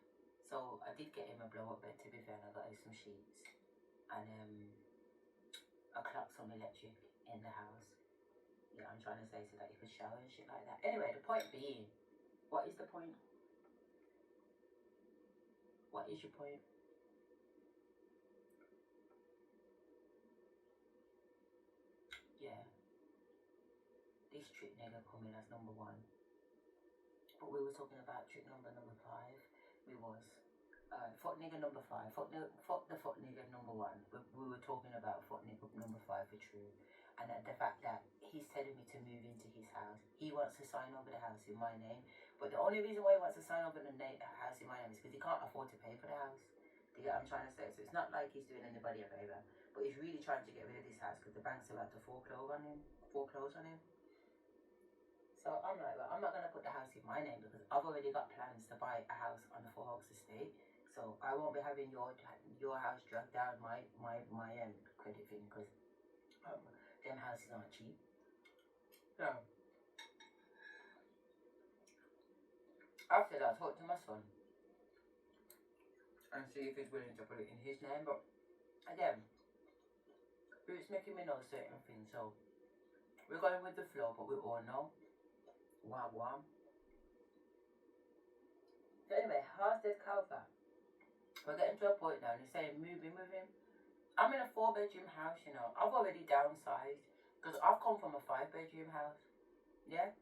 So I did get him a blow up bed, to be fair, and I got him some sheets and a clock, some electric in the house. Yeah, I'm trying to say, so that you could shower and shit like that. Anyway, the point being, what is the point? What is your point? was trick nigga coming as number 1. But we were talking about trick number 5. We was fuck nigga number 5. Fuck the fuck nigga number 1. We were talking about fuck nigga number 5 for true. And the fact that he's telling me to move into his house. He wants to sign over the house in my name. But the only reason why he wants to sign over the house in my name is because he can't afford to pay for the house. Do you get what I'm trying to say? So it's not like he's doing anybody a favour. But he's really trying to get rid of this house because the bank's about to foreclose on him. So I'm like, well, I'm not going to put the house in my name because I've already got plans to buy a house on the Four Oaks estate. So I won't be having your house dragged down my credit thing because them houses aren't cheap. So after that, I talked to my son and see if he's willing to put it in his name. But again, it's making me know certain things. So we're going with the flow, but we all know. Wow. So anyway, how's this cow fat? We're getting to a point now and he's saying moving. I'm in a 4-bedroom house, you know. I've already downsized because I've come from a 5-bedroom house. Yeah?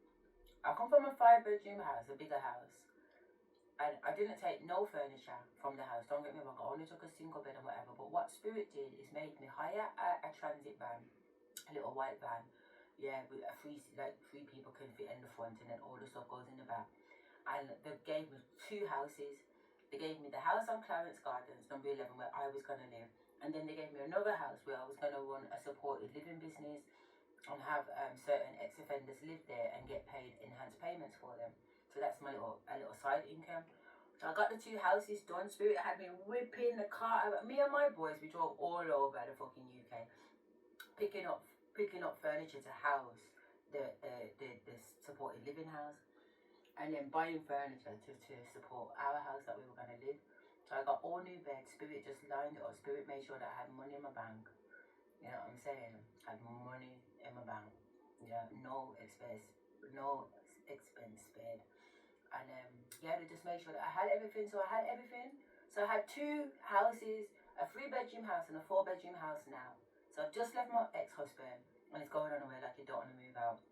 I come from a 5-bedroom house, a bigger house. And I didn't take no furniture from the house. Don't get me wrong, I only took a single bed and whatever. But what Spirit did is made me hire a transit van, a little white van. Yeah, with three people can fit in the front and then all the stuff goes in the back. And they gave me 2 houses. They gave me the house on Clarence Gardens, number 11, where I was going to live. And then they gave me another house where I was going to run a supported living business and have certain ex-offenders live there and get paid enhanced payments for them. So that's my little side income. So I got the 2 houses done. Spirit had me whipping the car. Me and my boys, we drove all over the fucking UK, picking up furniture to house the supported living house, and then buying furniture to support our house that we were going to live. So I got all new beds. Spirit just lined it up. Spirit made sure that I had money in my bank. You know what I'm saying? Had money in my bank. Yeah, no expense spared. And they just made sure that I had everything. So I had everything. So I had 2 houses, a 3-bedroom house and a 4-bedroom house now. So I've just left my ex-husband and it's going on away like you don't want to move out.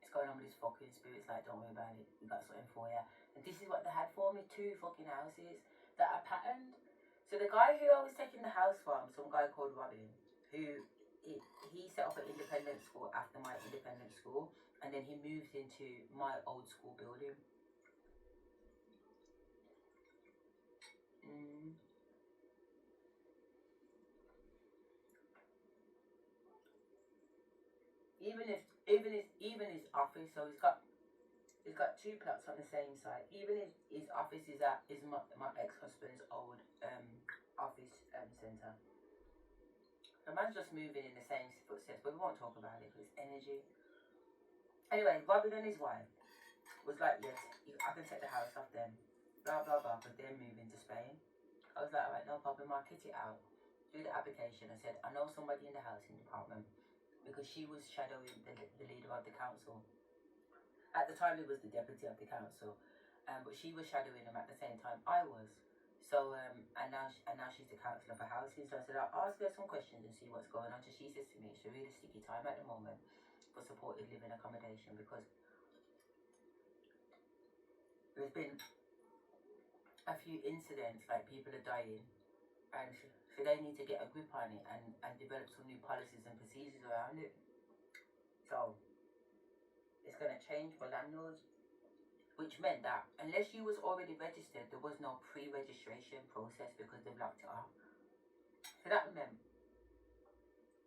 It's going on with his fucking spirits like don't worry about it. We got something for you. And this is what they had for me, 2 fucking houses that are patterned. So the guy who I was taking the house from, some guy called Robin, who he set up an independent school after my independent school, and then he moved into my old school building. Even his office, so he's got 2 plots on the same site. Even his office is my ex-husband's old office centre. The man's just moving in the same footsteps, but we won't talk about it because it's energy. Anyway, Robin and his wife was like, yes, I can take the house off them, blah blah blah, because they're moving to Spain. I was like, alright, no problem, I'll kit it out, do the application. I said, I know somebody in the housing department, because she was shadowing the leader of the council. At the time, it was the deputy of the council, but she was shadowing him at the same time I was. So, and now she's the councillor for housing. So I said, I'll ask her some questions and see what's going on. So she says to me, it's a really sticky time at the moment for supported living accommodation because there's been a few incidents, like people are dying, and so they need to get a grip on it and develop some new policies and procedures around it. So it's going to change for landlords, which meant that unless you was already registered, there was no pre-registration process because they've locked it off. So that meant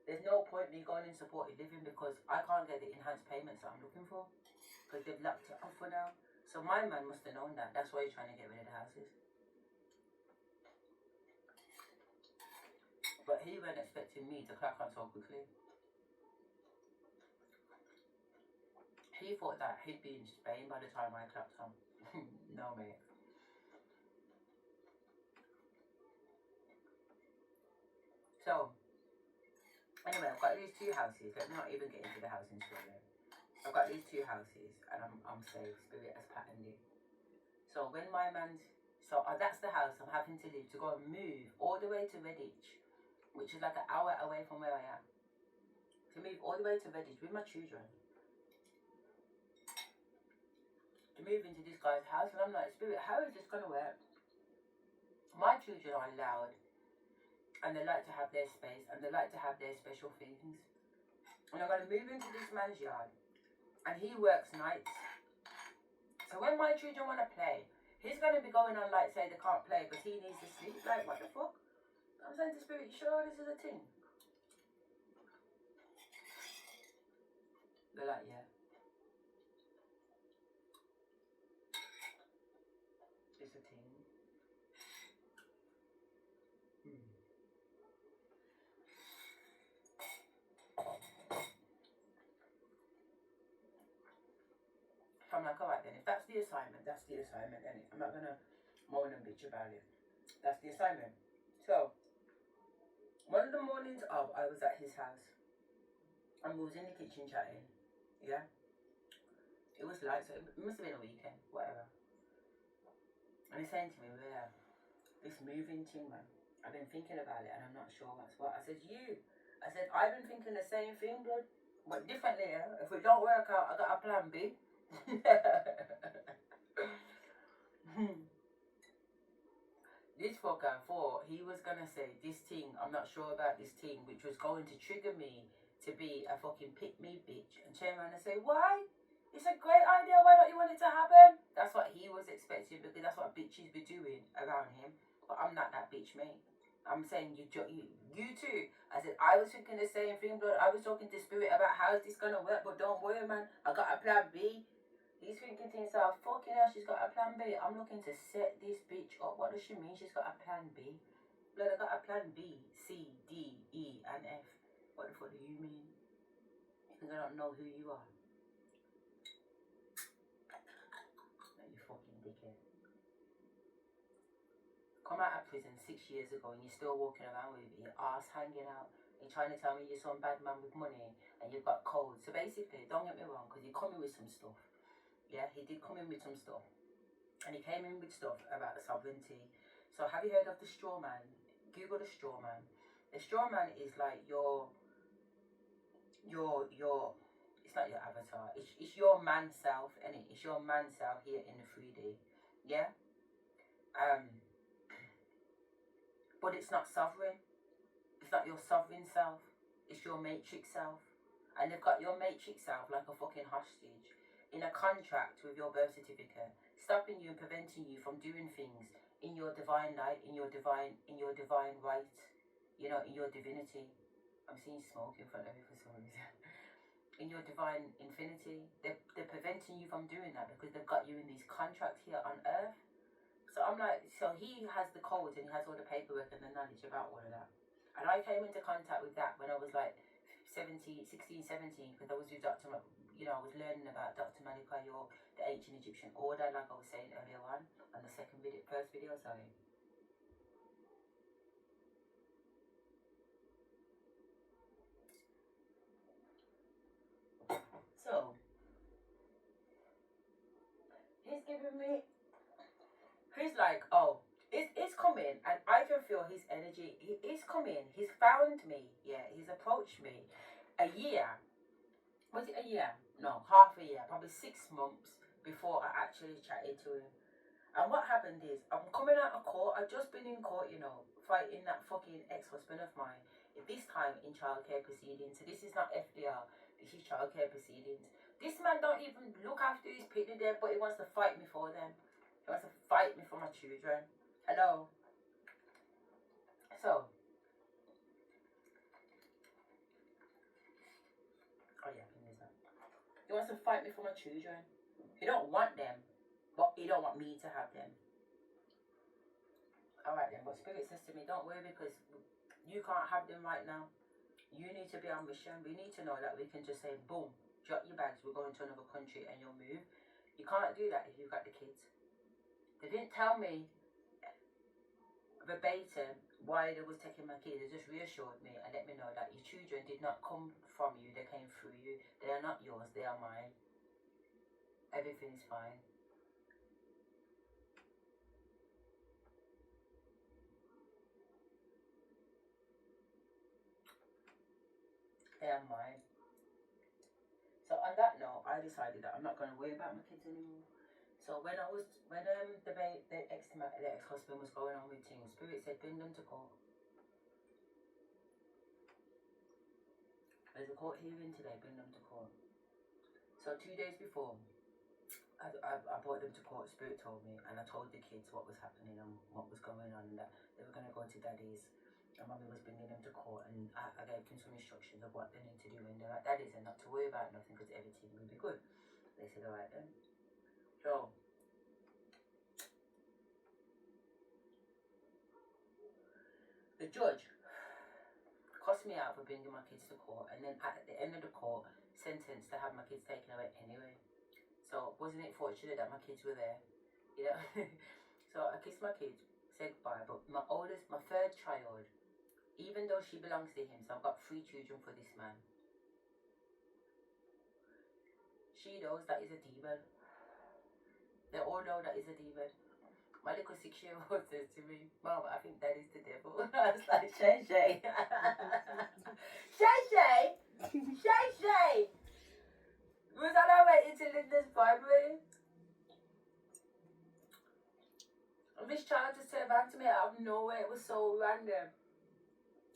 there's no point me going in supported living because I can't get the enhanced payments that I'm looking for because they've locked it off for now. So my man must have known that. That's why he's trying to get rid of the houses. But he weren't expecting me to crack on so quickly. He thought that he'd be in Spain by the time I clapped on. No, mate. So, anyway, I've got these 2 houses. Let me not even get into the housing story. I've got these 2 houses and I'm safe. Spirit has patterned it. So when my man's... So that's the house I'm having to leave to go and move all the way to Redditch, which is like an hour away from where I am. To move all the way to Redditch with my children. to move into this guy's house, and I'm like, Spirit, how is this gonna work? My children are loud, and they like to have their space, and they like to have their special things. And I'm gonna move into this man's yard, and he works nights. So when my children wanna play, he's gonna be going on like, say they can't play because he needs to sleep. Like, what the fuck? I'm saying to Spirit, you sure this is a thing? They're like, yeah. It's a thing. I'm like, alright then, if that's the assignment, that's the assignment. Then I'm not gonna moan and bitch about it. That's the assignment. So, one of the mornings of, I was at his house, and we was in the kitchen chatting. Yeah, it was light, so it must have been a weekend, whatever. And he's saying to me, yeah, this moving thing, man, I've been thinking about it, and I'm not sure what's what. I said, I've been thinking the same thing, blood, but differently. Yeah? If it don't work out, I got a plan B. This fucker thought he was gonna say this thing, I'm not sure about this thing, which was going to trigger me to be a fucking pick me bitch, and turn around and say, why? It's a great idea, why don't you want it to happen? That's what he was expecting, because that's what bitches be doing around him. But I'm not that bitch, mate. I'm saying you too. I said, I was thinking the same thing, but I was talking to Spirit about how is this gonna work, but don't worry, man, I got a plan B. He's thinking to himself, fucking hell, she's got a plan B. I'm looking to set this bitch up. What does she mean she's got a plan B? Blood, I got a plan B, C, D, E, and F. What the fuck do you mean? You think I don't know who you are? No, you fucking dickhead. Come out of prison 6 years ago and you're still walking around with your ass hanging out. You're trying to tell me you're some bad man with money and you've got codes. So basically, don't get me wrong, because you're coming with some stuff. Yeah, he did come in with some stuff. And he came in with stuff about sovereignty. So have you heard of the straw man? Google the straw man. The straw man is like your it's not your avatar. It's your man self, and it's your man self here in the 3D. Yeah? But it's not sovereign. It's not your sovereign self. It's your matrix self. And they've got your matrix self like a fucking hostage in a contract with your birth certificate, stopping you and preventing you from doing things in your divine light, in your divine right, you know, in your divinity. I'm seeing smoke in front of me for some reason. In your divine infinity, they're preventing you from doing that because they've got you in these contracts here on earth. So I'm like, so he has the codes and he has all the paperwork and the knowledge about all of that. And I came into contact with that when I was like 16, 17, because I was with Dr. I was learning about Dr. Malika, the ancient Egyptian order, like I was saying earlier on the first video, sorry. So, he's like, oh, it's coming, and I can feel his energy. He's coming, he's found me, yeah, he's approached me a year. Was it a year? No, half a year, probably 6 months before I actually chatted to him. And what happened is, I'm coming out of court. I've just been in court, fighting that fucking ex-husband of mine. This time in childcare proceedings. So this is not FDR. This is childcare proceedings. This man don't even look after his people there, but he wants to fight me for them. He wants to fight me for my children. Hello. So. Oh yeah, I can use that. He wants to fight me for my children. He don't want them, but he don't want me to have them. Alright then, but Spirit says to me, don't worry, because you can't have them right now. You need to be on mission. We need to know that we can just say, boom, drop your bags, we're going to another country and you'll move. You can't do that if you've got the kids. They didn't tell me verbatim why they was taking my kids. They just reassured me and let me know that your children did not come from you, they came through you. They are not yours, they are mine. Everything is fine. They are mine. So on that note, I decided that I'm not going to worry about my kids anymore. So when the ex-husband was going on with things, Spirit said bring them to court. There's a court hearing today, bring them to court. So 2 days before, I brought them to court, Spirit told me, and I told the kids what was happening and what was going on, and that they were going to go to Daddy's, and Mummy was bringing them to court, and I gave them some instructions of what they need to do when they're at Daddy's and not to worry about nothing because everything will be good. They said, alright then. So, the judge cussed me out for bringing my kids to court, and then at the end of the court, sentenced to have my kids taken away anyway. So wasn't it fortunate that my kids were there? You know? So I kissed my kids, said bye, but my third child, even though she belongs to him, so I've got 3 children for this man. She knows that is a demon. They all know that is a demon. My little 6-year-old says to me, Mom, I think that is the devil. I was like, Shay Shay. Shay Shay! Shay Shay! Was on our way into Linda's Bible. And this child just turned back to me out of nowhere. It was so random.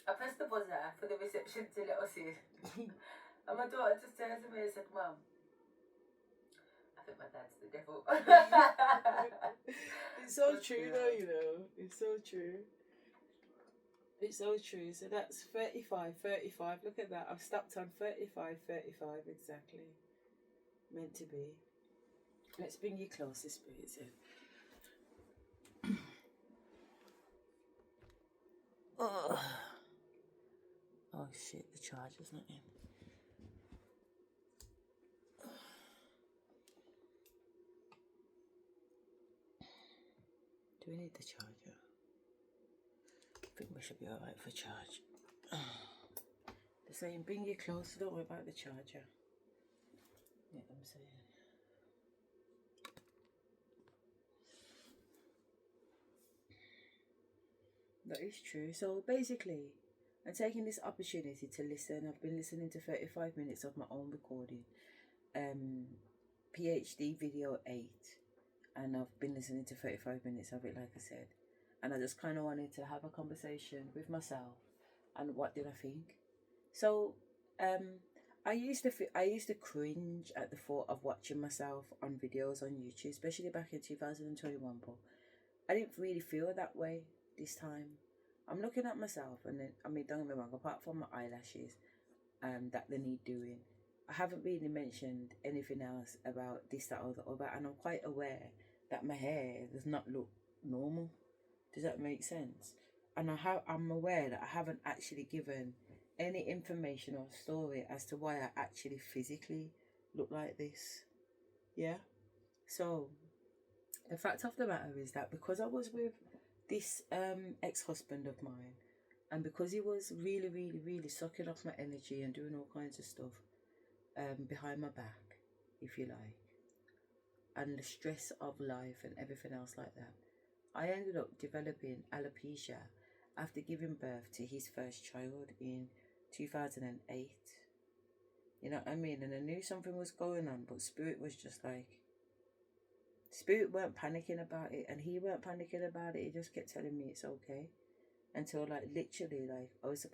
I pressed the buzzer for the reception to let us in. And my daughter just turned to me and said, Mom, I think my dad's the devil. It's so true though, you know. It's so true. It's so true. So that's 35. Look at that. I've stopped on 35 exactly. Meant to be. Let's bring you closer, Spirit. Oh shit, the charger's not in. Do we need the charger? I think we should be alright for charge. They're saying bring you closer, don't worry about the charger. Yeah, I'm saying. That is true. So basically, I'm taking this opportunity to listen. I've been listening to 35 minutes of my own recording. PhD video 8. And I've been listening to 35 minutes of it, like I said. And I just kind of wanted to have a conversation with myself. And what did I think? So, I used to cringe at the thought of watching myself on videos on YouTube, especially back in 2021. But I didn't really feel that way this time. I'm looking at myself, and then, I mean, don't get me wrong, apart from my eyelashes, that they need doing, I haven't really mentioned anything else about this, that, or the other, and I'm quite aware that my hair does not look normal. Does that make sense? And I'm aware that I haven't actually given any information or story as to why I actually physically look like this. Yeah? So, the fact of the matter is that because I was with this ex-husband of mine, and because he was really, really, really sucking off my energy and doing all kinds of stuff behind my back, if you like, and the stress of life and everything else like that, I ended up developing alopecia after giving birth to his first child in 2008. You know what I mean? And I knew something was going on, but Spirit was just like, Spirit weren't panicking about it, and he weren't panicking about it. He just kept telling me it's okay. Until like literally, like I was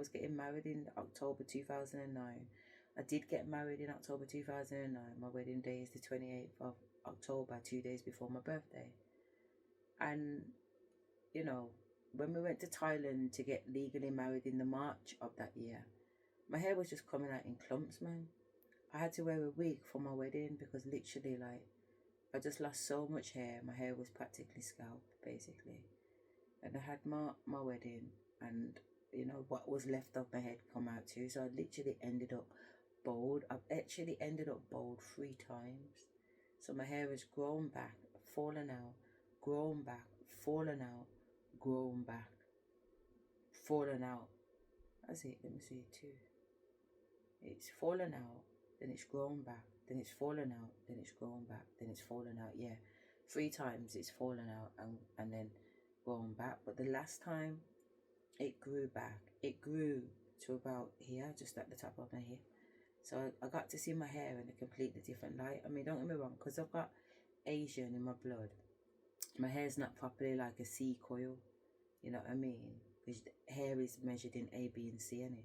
getting married in October 2009. I did get married in October 2009. My wedding day is the 28th of October, 2 days before my birthday. And, you know, when we went to Thailand to get legally married in the March of that year, my hair was just coming out in clumps, man. I had to wear a wig for my wedding because literally, like, I just lost so much hair. My hair was practically scalped, basically. And I had my wedding, and, you know, what was left of my head come out too. So I literally ended up bald. I've actually ended up bald 3 times. So my hair has grown back, fallen out, grown back, fallen out, grown back, fallen out. That's it. Let me see it too. It's fallen out, then it's grown back, then it's fallen out, then it's grown back, then it's fallen out. Yeah, 3 times it's fallen out and then grown back. But the last time it grew back, it grew to about here, just at the top of my head. So I got to see my hair in a completely different light. I mean, don't get me wrong, because I've got Asian in my blood. My hair's not properly like a C coil, you know what I mean? Because hair is measured in A, B, and C, in it.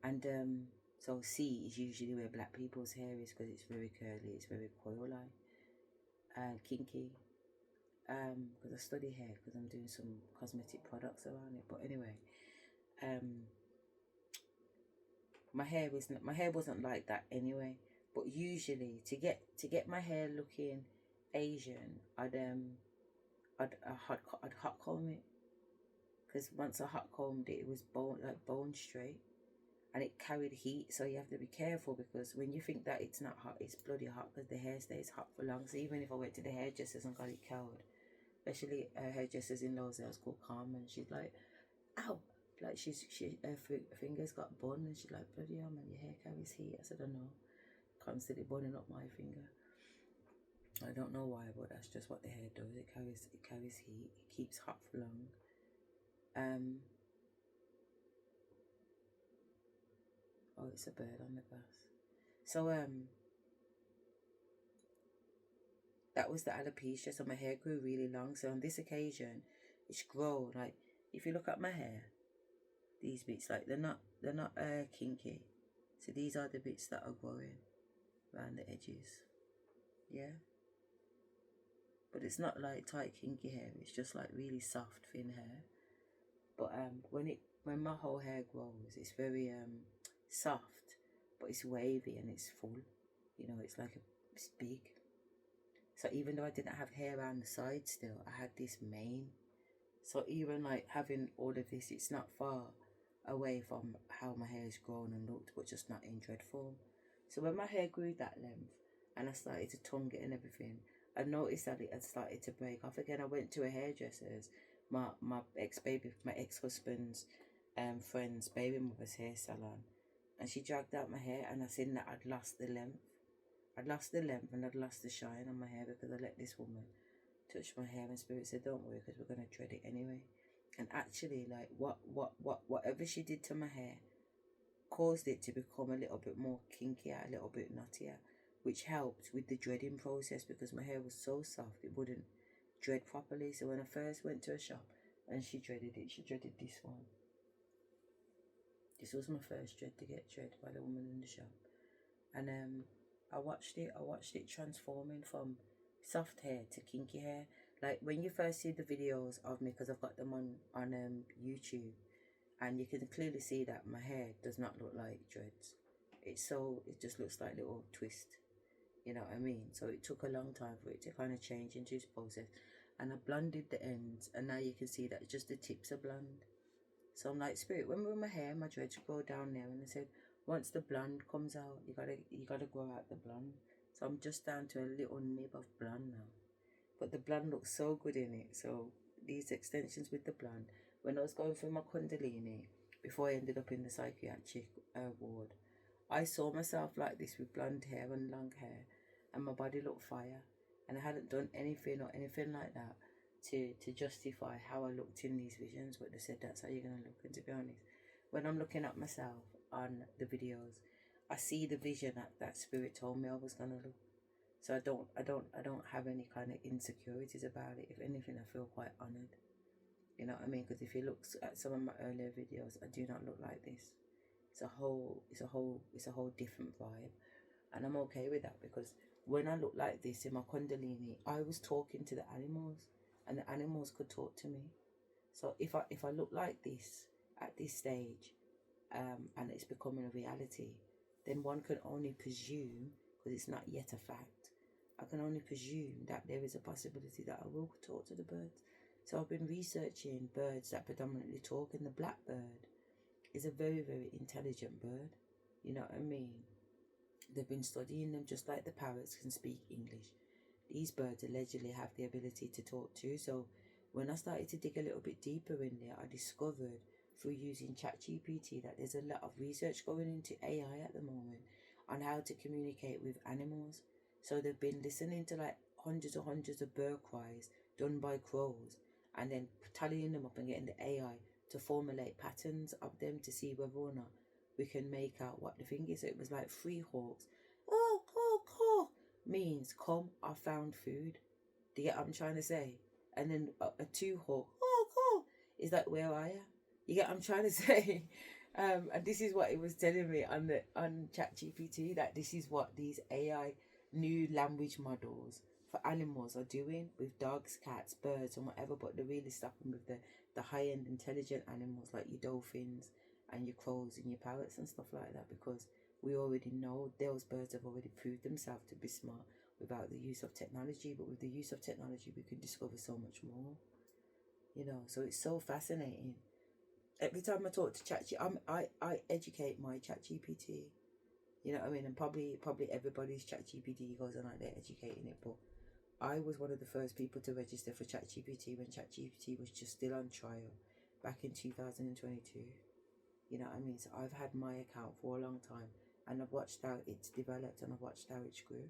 And so C is usually where black people's hair is, because it's very curly, it's very coil-like, and kinky. Because I study hair, because I'm doing some cosmetic products around it. But anyway, my hair wasn't like that anyway. But usually, to get my hair looking Asian, I'd hot comb it, because once I hot combed it, it was bone straight, and it carried heat. So you have to be careful, because when you think that it's not hot, it's bloody hot, because the hair stays hot for long. So even if I went to the hairdressers and got it curled, especially hairdressers in Los Angeles called Carmen, she's like, ow, like her fingers got bun, and she's like, bloody hell man, your hair carries heat. I said, I know, constantly burning up my finger. I don't know why, but that's just what the hair does. It carries heat. It keeps hot for long. Oh, it's a bird on the grass. So that was the alopecia. So my hair grew really long. So on this occasion, it's grown. Like, if you look at my hair, these bits, like, they're not kinky. So these are the bits that are growing around the edges. Yeah. But it's not like tight kinky hair. It's just like really soft, thin hair. But when my whole hair grows, it's very soft, but it's wavy and it's full. You know, it's like it's big. So even though I didn't have hair around the side still, I had this mane. So even like having all of this, it's not far away from how my hair has grown and looked, but just not in dread form. So when my hair grew that length and I started to tongue it and everything, I noticed that it had started to break off again. I went to a hairdresser's, my ex-husband's friend's baby mother's hair salon, and she dragged out my hair, and I seen that I'd lost the length. I'd lost the length and I'd lost the shine on my hair, because I let this woman touch my hair, and Spirit said, don't worry, because we're going to dread it anyway. And actually, like, whatever she did to my hair caused it to become a little bit more kinkier, a little bit knottier, which helped with the dreading process, because my hair was so soft it wouldn't dread properly. So when I first went to a shop and she dreaded it, she dreaded this one. This was my first dread to get dread by the woman in the shop. And I watched it transforming from soft hair to kinky hair. Like, when you first see the videos of me, because I've got them on YouTube, and you can clearly see that my hair does not look like dreads. It just looks like little twist. You know what I mean? So it took a long time for it to kind of change into its process. And I blonded the ends, and now you can see that just the tips are blonde. So I'm like, Spirit, when with my hair, my dreads go down there, and I said, once the blonde comes out, you gotta grow out the blonde. So I'm just down to a little nib of blonde now. But the blonde looks so good in it. So these extensions with the blonde, when I was going through my Kundalini, before I ended up in the psychiatric ward, I saw myself like this with blonde hair and long hair, and my body looked fire. And I hadn't done anything like that to justify how I looked in these visions, but they said that's how you're going to look. And to be honest, when I'm looking at myself on the videos, I see the vision that Spirit told me I was going to look. So I don't have any kind of insecurities about it. If anything, I feel quite honoured. You know what I mean? Because if you look at some of my earlier videos, I do not look like this. It's a whole different vibe, and I'm okay with that, because when I look like this in my Kundalini, I was talking to the animals, and the animals could talk to me. So if I look like this at this stage, and it's becoming a reality, then one can only presume, because it's not yet a fact, I can only presume that there is a possibility that I will talk to the birds. So I've been researching birds that predominantly talk, and the blackbird is a very, very intelligent bird. You know what I mean? They've been studying them, just like the parrots can speak English. These birds allegedly have the ability to talk too. So when I started to dig a little bit deeper in there, I discovered through using ChatGPT that there's a lot of research going into AI at the moment on how to communicate with animals. So they've been listening to like hundreds of bird cries done by crows, and then tallying them up and getting the AI to formulate patterns of them to see whether or not we can make out what the thing is. So it was like 3 hawks, oh, caw, caw, means come, I found food. Do you get what I'm trying to say? And then a two-hawk, oh, cool, is like where I am. You get what I'm trying to say? And this is what it was telling me on ChatGPT, that this is what these AI new language models for animals are doing with dogs, cats, birds, and whatever. But they're really stopping with the high-end intelligent animals like your dolphins and your crows and your parrots and stuff like that, because we already know those birds have already proved themselves to be smart without the use of technology. But with the use of technology, we can discover so much more. You know, so it's so fascinating. Every time I talk to I educate my ChatGPT. You know what I mean? And probably everybody's ChatGPT goes on out there educating it. But I was one of the first people to register for ChatGPT when ChatGPT was just still on trial back in 2022. You know what I mean? So I've had my account for a long time, and I've watched how it's developed, and I've watched how it's grew.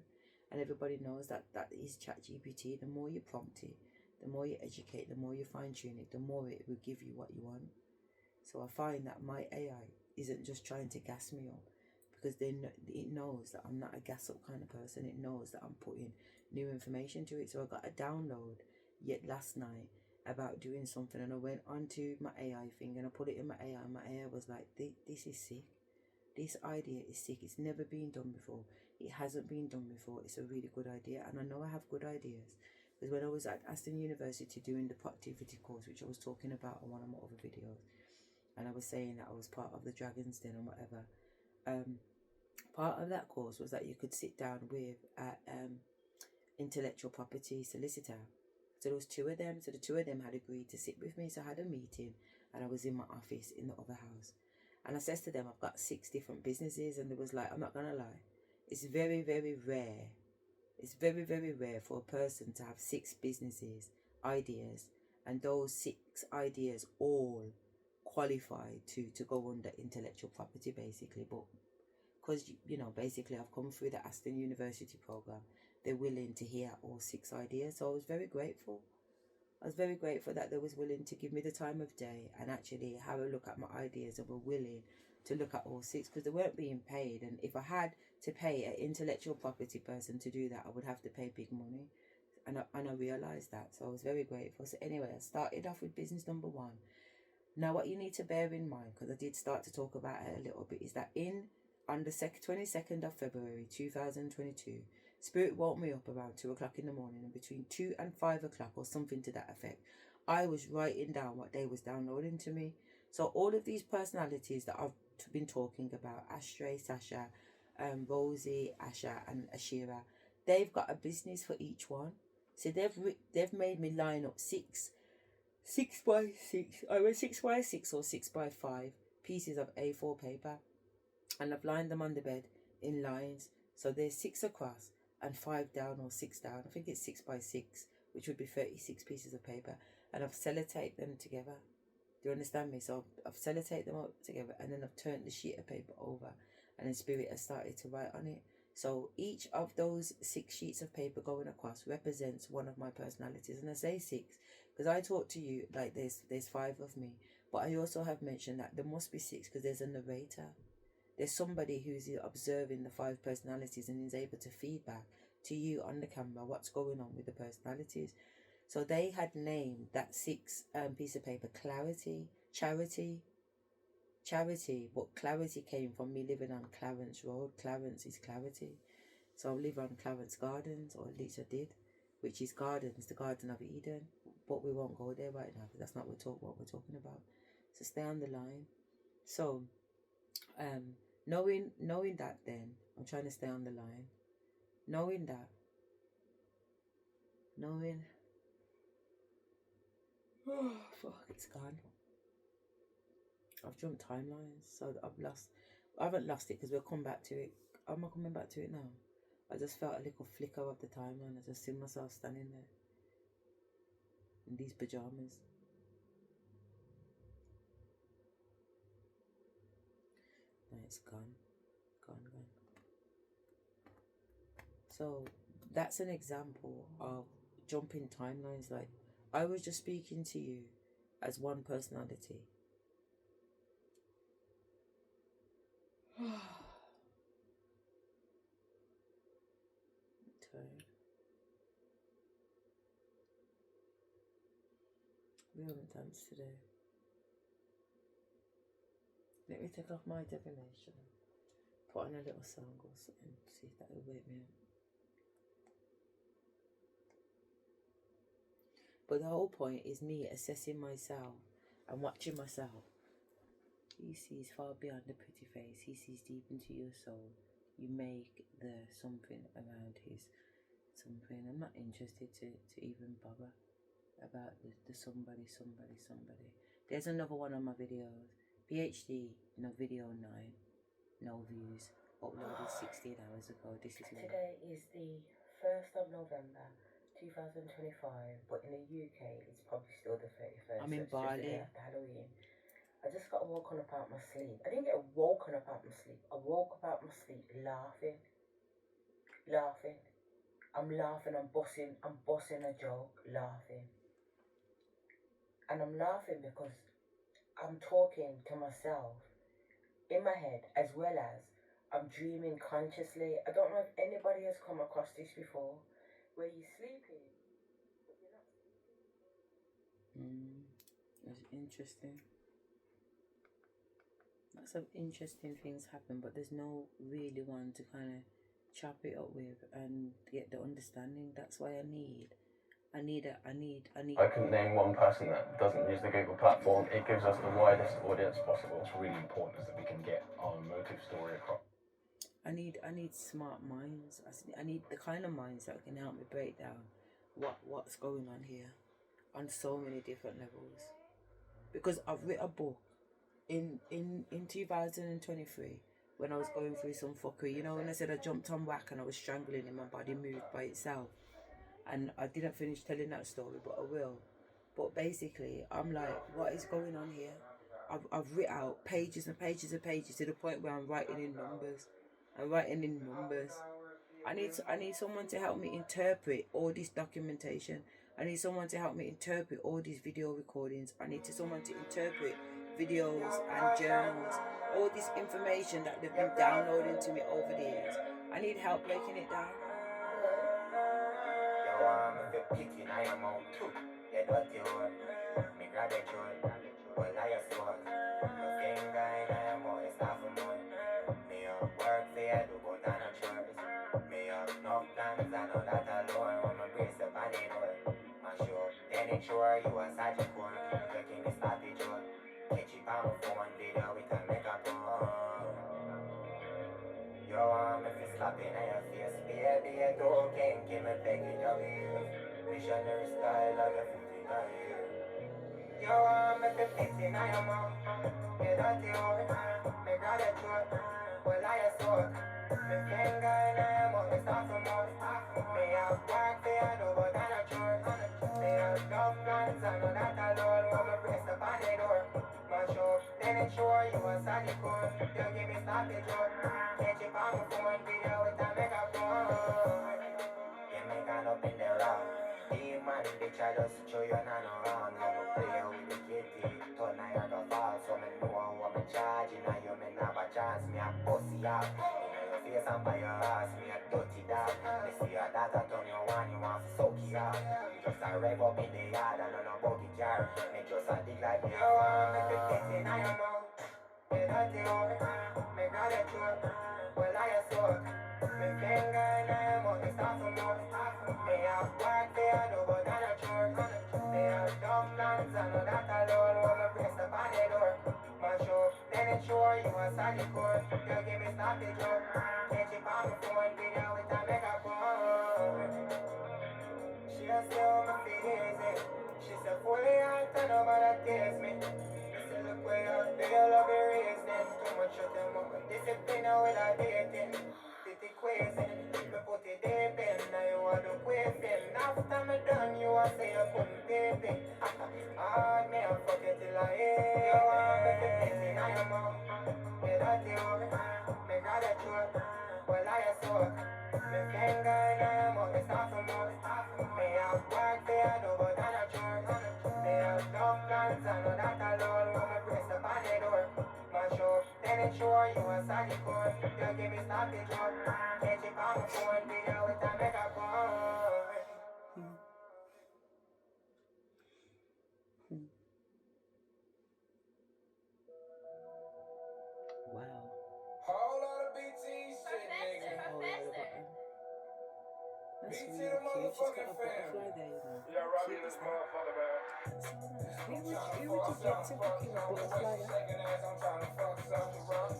And everybody knows that is ChatGPT. The more you prompt it, the more you educate, the more you fine tune it, the more it will give you what you want. So I find that my AI isn't just trying to gas me up, because it knows that I'm not a gas up kind of person. It knows that I'm putting new information to it. So I got a download yet last night about doing something, and I went onto my AI thing and I put it in my AI, and my AI was like, this is sick. This idea is sick. It's never been done before. It hasn't been done before. It's a really good idea. And I know I have good ideas, because when I was at Aston University doing the productivity course, which I was talking about on one of my other videos, and I was saying that I was part of the Dragon's Den and whatever, part of that course was that you could sit down with an intellectual property solicitor. So there was two of them. So the two of them had agreed to sit with me. So I had a meeting, and I was in my office in the other house. And I says to them, I've got 6 different businesses. And they was like, I'm not going to lie, it's very, very rare. It's very, very rare for a person to have 6 businesses, ideas, and those 6 ideas all qualify to go under intellectual property, basically. But because, you know, basically I've come through the Aston University program, they're willing to hear all 6 ideas. So I was very grateful. I was very grateful that they was willing to give me the time of day and actually have a look at my ideas, and were willing to look at all 6, because they weren't being paid. And if I had to pay an intellectual property person to do that, I would have to pay big money. And I realised that. So I was very grateful. So anyway, I started off with business number 1. Now what you need to bear in mind, because I did start to talk about it a little bit, is that on the 22nd of February 2022, Spirit woke me up around 2 o'clock in the morning, and between 2 and 5 o'clock or something to that effect, I was writing down what they was downloading to me. So all of these personalities that I've been talking about, Asherah, Sasha, Rosie, Asha and Asherah, they've got a business for each one. So they've made me line up 6 by 6, either 6 by 6 or 6 by 5 pieces of A4 paper, and I've lined them on the bed in lines. So there's 6 across and 5 down, or 6 down. I think it's 6 by 6, which would be 36 pieces of paper. And I've sellotaped them together. Do you understand me? So I've sellotaped them up together, and then I've turned the sheet of paper over, and then Spirit has started to write on it. So each of those 6 sheets of paper going across represents one of my personalities. And I say 6 because I talk to you like there's 5 of me, but I also have mentioned that there must be 6 because there's a narrator. There's somebody who's observing the 5 personalities and is able to feedback to you on the camera what's going on with the personalities. So they had named that 6 piece of paper Charity, but Clarity came from me living on Clarence Road. Clarence is Clarity. So I live on Clarence Gardens, or at least I did, which is Gardens, the Garden of Eden. But we won't go there right now because that's not what we're talking about. So stay on the line. So knowing that, then I'm trying to stay on the line. Knowing oh fuck, it's gone. I've jumped timelines, so I haven't lost it because we'll come back to it. Am I coming back to it now? I just felt a little flicker of the timeline. I just see myself standing there in these pajamas. No, it's gone. So that's an example of jumping timelines. Like, I was just speaking to you as one personality. We haven't danced today. Let me take off my divination. Put on a little song or something. See if that will wake me up. But the whole point is me assessing myself and watching myself. He sees far beyond the pretty face. He sees deep into your soul. You make the something around his something. I'm not interested to even bother about the somebody. There's another one on my videos. PhD, no video 9, no views. Uploaded 16 hours ago. This is Today is the 1st of November 2025, but in the UK it's probably still the 31st. I'm in Bali. Just the day after Halloween. I just got woken up out my sleep. I didn't get woken up out my sleep. I woke up out my sleep laughing. I'm laughing, I'm bossing a joke, laughing. And I'm laughing because I'm talking to myself in my head as well as I'm dreaming consciously. I don't know if anybody has come across this before, where you're sleeping, but you're not sleeping. That's interesting. Lots of interesting things happen, but there's no really one to kind of chop it up with and get the understanding. That's why I couldn't name one person that doesn't use the Google platform. It gives us the widest audience possible. What's really important is that we can get our emotive story across. I need smart minds. I need the kind of minds that can help me break down what's going on here on so many different levels. Because I've written a book in 2023 when I was going through some fuckery. You know, when I said I jumped on whack and I was strangling and my body moved by itself. And I didn't finish telling that story, but I will. But basically, I'm like, what is going on here? I've written out pages and pages and pages to the point where I'm writing in numbers. I need someone to help me interpret all this documentation. I need someone to help me interpret all these video recordings. I need someone to interpret videos and journals, all this information that they've been downloading to me over the years. I need help breaking it down. Sure, you a side core. Looking this happy joy. Catch you on the phone video with a makeup on. Yo, if it's slapping at your face, baby, it's okay. Give me begging your ears. Missionary style of your 59 years. Yo, if it's 15, I am out. Get out the door. Me grab a short. Well, I saw. Me finger and I am out. It's not some more. Me have work for you, do but I'm not sure. Me have dumb plans, I know that alone. Want me press up on the door. Mash up, then it's sure you a solid core. You give me sloppy joke. Catch it on my phone, video with a makeup on. You make an up in the round. Demon, bitch, I just show you none around. I'm a player with the kitty. Turn Niagara Falls, so me know what me charging. And you may have a chance, me a pussy up. Face and by your ass, me a dirty dog. Me see your daughter turn you on, you want to soak it up. You just a rev up in the yard and on a buggy car. Me just a dig like me, you want me to get in on your mouth. Me dirty hoe, me grab a throat. Well, I a soak. Me finger in your mouth, it's not some more. Me have work for you, do but I'm not sure. Me have dumb plans, I know that alone. Want me press up on the door. Mash up, then it's sure you a solid core. You give me sloppy joke. Catch it on my phone, video with a makeup on. She a say how me feel easy. She say fully out and nobody tease me. I say look where you feel love your reasoning. Too much shut them up and discipline with a dating. Titty queasy, me put it deep in. Now you are the queefing. After me done, you a say you couldn't tape it. Hard me a fuck it till I hate. You want me to piss in your mouth. Get out the hoe, me grab a throat. Well, I a soak. Me finger in your mouth, it's not some more. Me have work for you, do but I'm not sure. Me have dumb plans, I know that alone. Want me press up on the door. Mash up, then it's sure you a solid core. You give me sloppy joke. Catch it on my phone, video with a makeup on. Wow. Whole lot of BT shit, nigga. That's BT really the cute. She's got a motherfucking butterfly family. there, you know. Yeah, How Robbie cute in is this that? motherfucker, man. That's so nice. Who would I'm you get to fucking tryna butterfly that? shaking ass, I'm tryna fuck something wrong.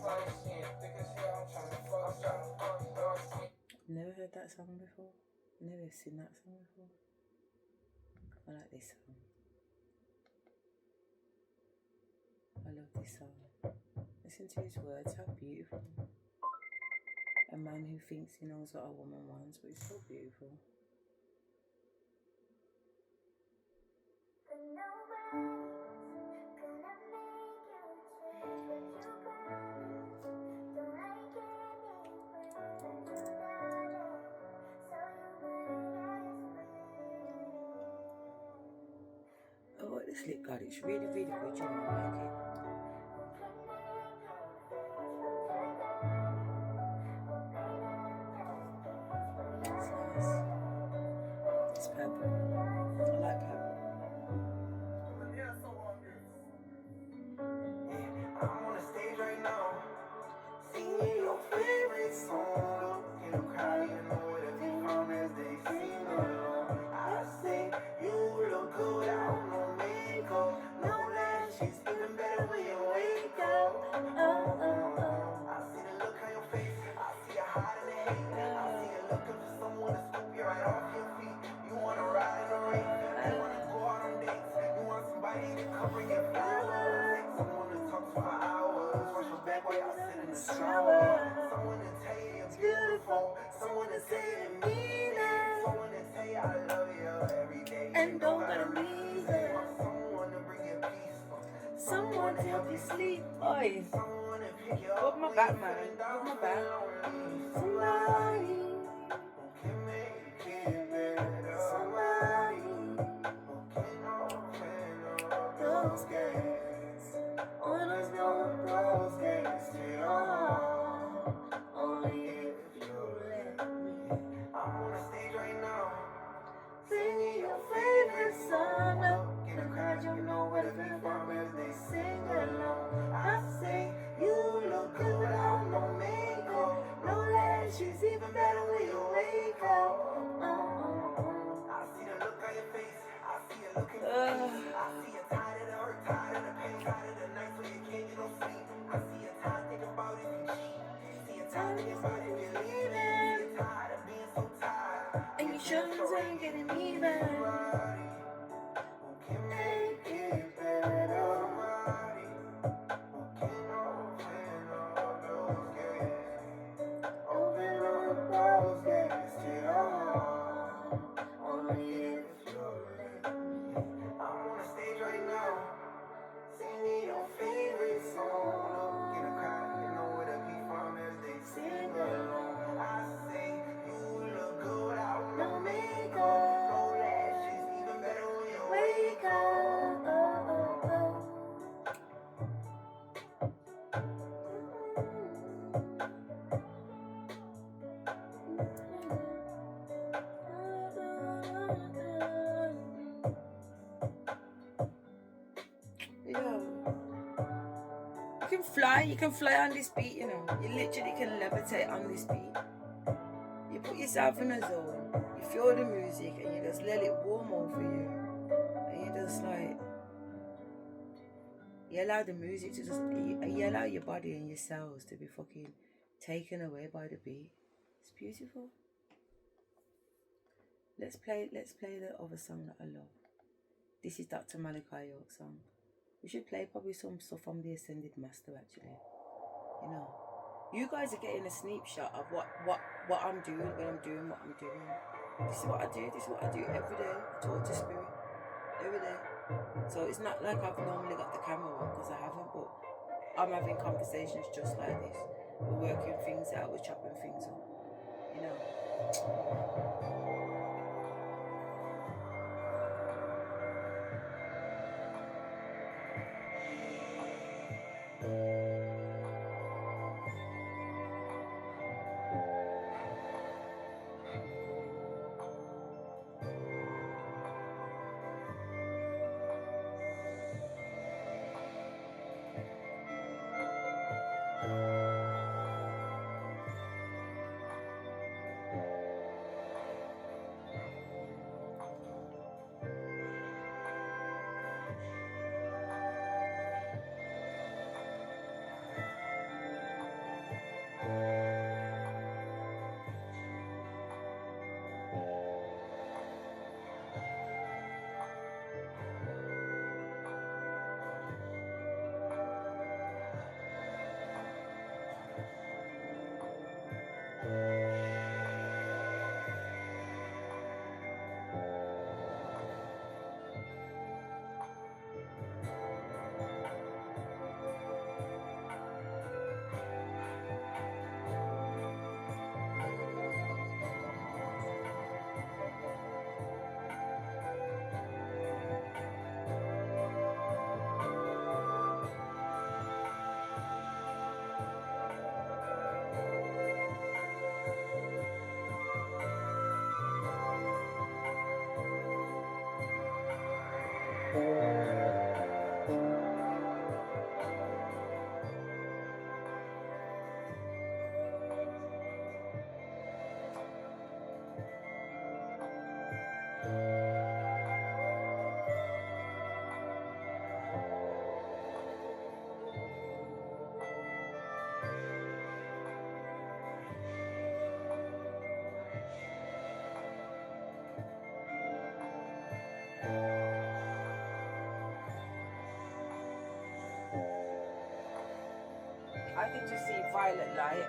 Shit, thick as hell, I'm tryna fuck something. Never heard that song before. Never seen that song before. I like this song. I love this song. Listen to his words, how beautiful. A man who thinks he knows what a woman wants, but it's so beautiful. Oh, this lip god, it's really, really good, you know, I like it. It's nice. It's purple. I like purple. I'm on the stage right now, singing your favorite song. You know, cry, you know what if you promise they sing along. I say you look good out, no makeup, no lashes, even better when you wake up. I see the look on your face, I see you hiding the hate, I see you looking for someone to scoop you right off your feet. You wanna ride in the rain, you wanna go out on dates, you want somebody to cover your flowers, someone to talk to for hours, wash your back while y'all sit in the shower, someone to tell you you're beautiful, someone to say you mean it, someone to tell you I love you every day and don't gotta leave it, someone to bring you peace, Someone to help you sleep. Oi. someone to pick you Rub up my when back, you're man. feeling Rub down, my back. somebody who can make it better, somebody who can open up those gates, others don't those gates to your heart, only if you let me. I'm on the stage right now, singing your favorite song. In a crowd, you know where to be from as they sing along. I say you look good without no makeup, no lashes, even better when you wake up. I see the look on your face, I see you looking for peace. I see you tired of the hurt, tired of the pain, tired of the nights where you can't get no sleep. I see you tired thinking about if you cheat, see you tired thinking about if you're leaving, see you tired of being so tired, And your shoulders ain't getting even. who can make it better, somebody who can open up those gates, open up those gates to your heart, only if you let me. I'm on the stage right now, singing your favorite song. Look in the crowd, you know where to be from as they sing along. I say you look good without no makeup, no lashes, even better when you wake up. Yo. You can fly on this beat, you know. You literally can levitate on this beat. You put yourself in a zone, you feel the music, and you just let it warm over you. And you just like, you allow the music to just, you allow your body and your cells to be fucking taken away by the beat. It's beautiful. Let's play the other song that I love. This is Dr. Malachi York's song. We should play probably some stuff from the Ascended Master actually. You know. You guys are getting a sneak shot of what I'm doing when I'm doing what I'm doing. This is what I do, every day. I talk to spirit. Every day. So it's not like I've normally got the camera on, because I haven't, but I'm having conversations just like this. We're working things out, we're chopping things up. You know. I can just see violet light.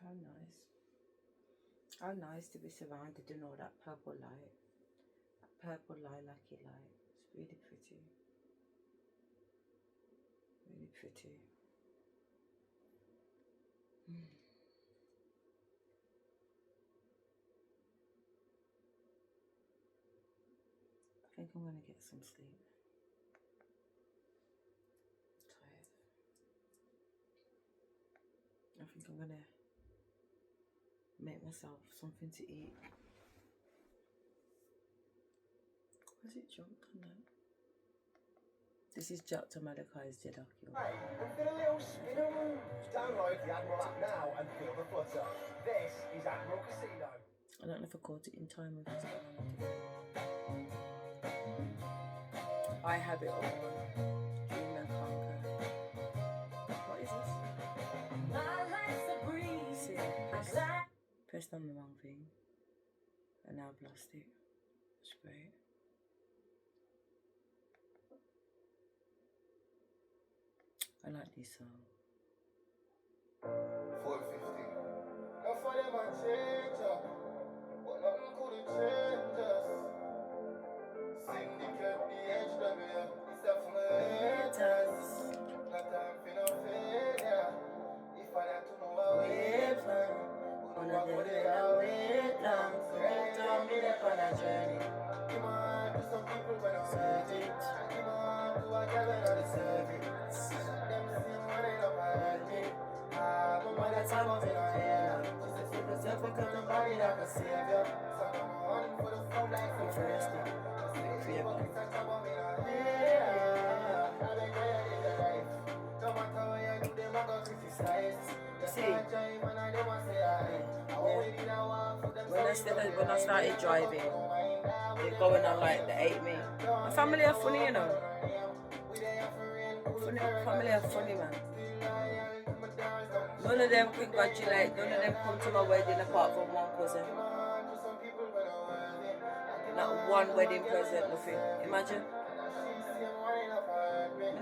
How nice. How nice to be surrounded in all that purple light. That purple lilac-y light. It's really pretty. Really pretty. I think I'm going to get some sleep. I'm tired. I think I'm going to make myself something to eat. Was it jumped on that? This is Dr. Malachi's Jedakio. Hey, and for a little spin around. Download the Admiral app now and feel the flutter. This is Admiral Casino. I don't know if I caught it in time with this. I have it all. Dream and conquer. What is this? See, pressed on the wrong thing. And now I've lost it. It's great. I like this song. 450. No for them and change up, but nothing could change us. Syndicate PhD, it's up for my haters. No time for no failure. If I had to know my way plan, who know I go there way long. So keep telling me that on a journey. Give my heart to some people when I serve it. Give my heart to a girl when I deserve it. Them same one ain't up behind me. My mother told me in her hair. She said, "Keep yourself because nobody like a savior." So I'm on for the full life of first thing. Free up. It's a job I'm in her hair. I beg you, you live your life. No matter what you do, them a go criticize. See, when I started driving, they're going on like the 8 me. My family are funny, you know. Family are funny, man. None of them congratulate, none of them come to my wedding apart from one cousin. Not one wedding present, nothing. Imagine.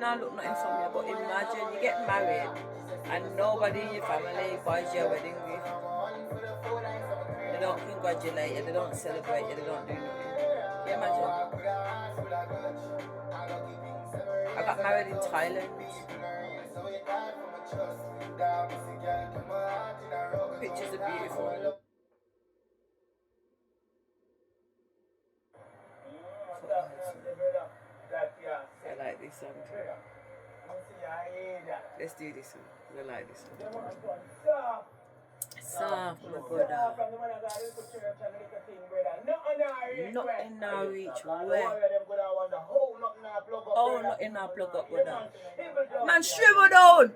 I look nothing from you, but imagine you get married and nobody in your family buys you a wedding gift. They don't congratulate you, they don't celebrate you, they don't do nothing. Can you imagine? I got married in Thailand. Pictures are beautiful. I like this song too. Let's do this one. I like this one. Soft, my brother. Nothing now reach where. Oh, nothing now plug up, brother. Man, shrivel down.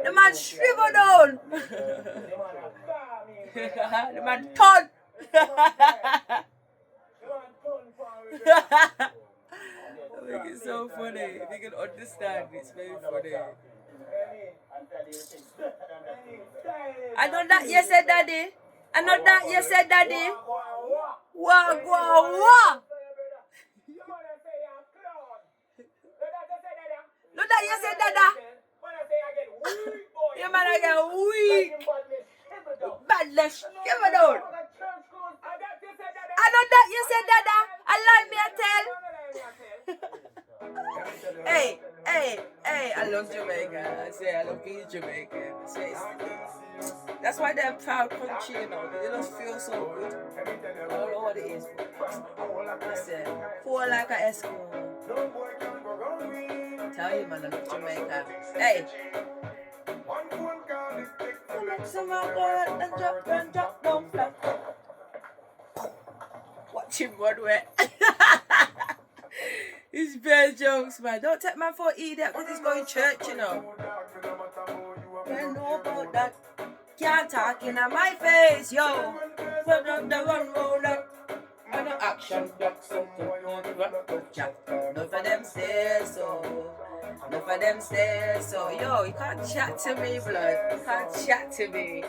The man shrivel down. The man turn. I think it's so funny. If you can understand, it's very funny. I know that you said daddy. I know that you said daddy. Wah, wah, wah. No, that you said dada. You man I get weak. Badness. Give it down. I know that you said dada. I like me I tell. Hey, I love Jamaica. I say I love being Jamaican. That's why they're a proud country, you know. They just feel so good. I don't know what it is. Listen, poor like an Eskimo. Tell you, man, I love Jamaica. Hey. Watch him run away. It's bare jokes, man. Don't take man for idiot because he's going to church, you know. You know about that. Can't talk in my face, yo. Run on the run road up. And the action black something. Enough of them say so. Enough of them say so. Yo, you can't chat to me, blood. You can't chat to me.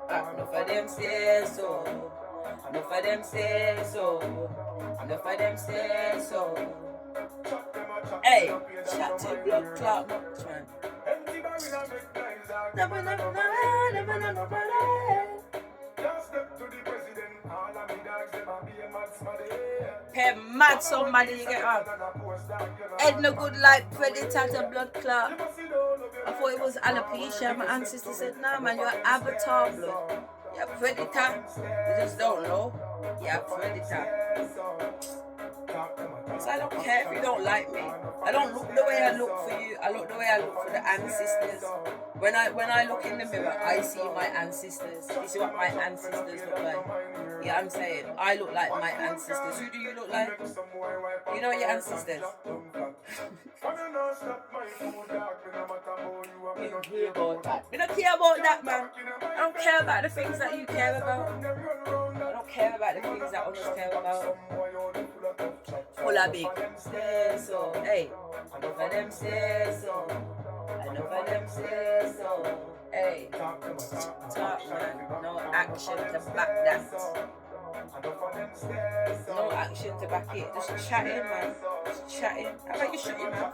Enough of them say so. Enough of them say so. Enough of them say so. Hey, chat to blood clot much, man. Hey, mad somebody you get on. Head no good like predator to blood clot. I thought it was alopecia. My ancestor said, nah man, you're avatar blood. You're a predator. You just don't know. You're a predator. So I don't care if you don't like me. I don't look the way I look for you. I look the way I look for the ancestors. When I look in the mirror, I see my ancestors. You see what my ancestors look like? Yeah, I'm saying I look like my ancestors. Who do you look like? You know your ancestors. We don't care about that. We don't care about that, man. I don't care about the things that you care about. I don't care about the things that others care about. Full of big. Say so. Hey, enough of them say so. Enough of them say so. Hey, talk man. No action to back that. No action to back it. Just chatting, man. Just chatting. How about you shut your mouth?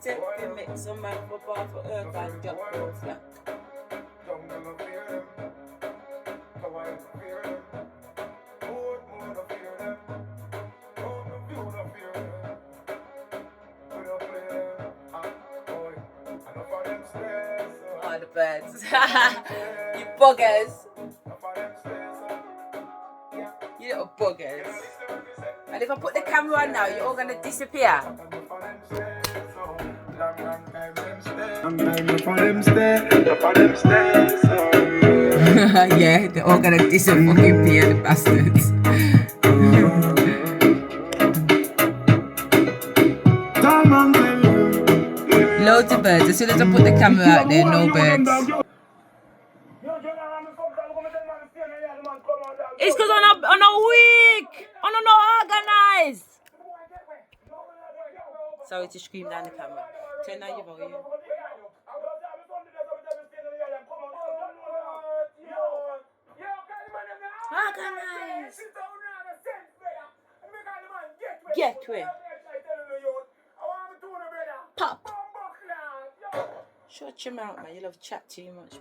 step to make some man pop off for earth and drop down slack. Oh, the birds. You buggers. You little buggers. And if I put the camera on now, you're all gonna disappear. Yeah, they're all gonna disappear, the bastards. Loads of birds. As soon as I put the camera out there, no birds. It's because I'm a weak. I'm not organized. Sorry to scream down the camera. Turn down your volume. Organized. Get with. Pop. Shut your mouth, man. You love chat too much.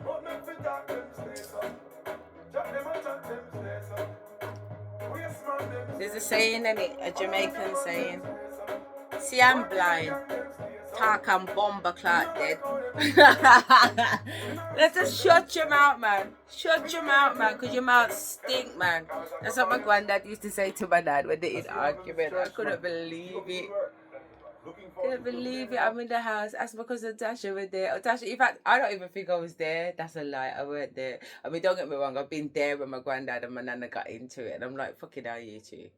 There's a saying, isn't it? A Jamaican saying. See, I'm blind. Talk and bomber clock dead. Let's just shut your mouth, man. Shut your mouth, man, because your mouth stink, man. That's what my granddad used to say to my dad when they in argument. I couldn't believe it. Couldn't believe it. I'm in the house. That's because Tasha was there. Tasha, in fact, I don't even think I was there. That's a lie. I weren't there. I mean, don't get me wrong. I've been there when my granddad and my nana got into it. And I'm like, fucking hell, you two.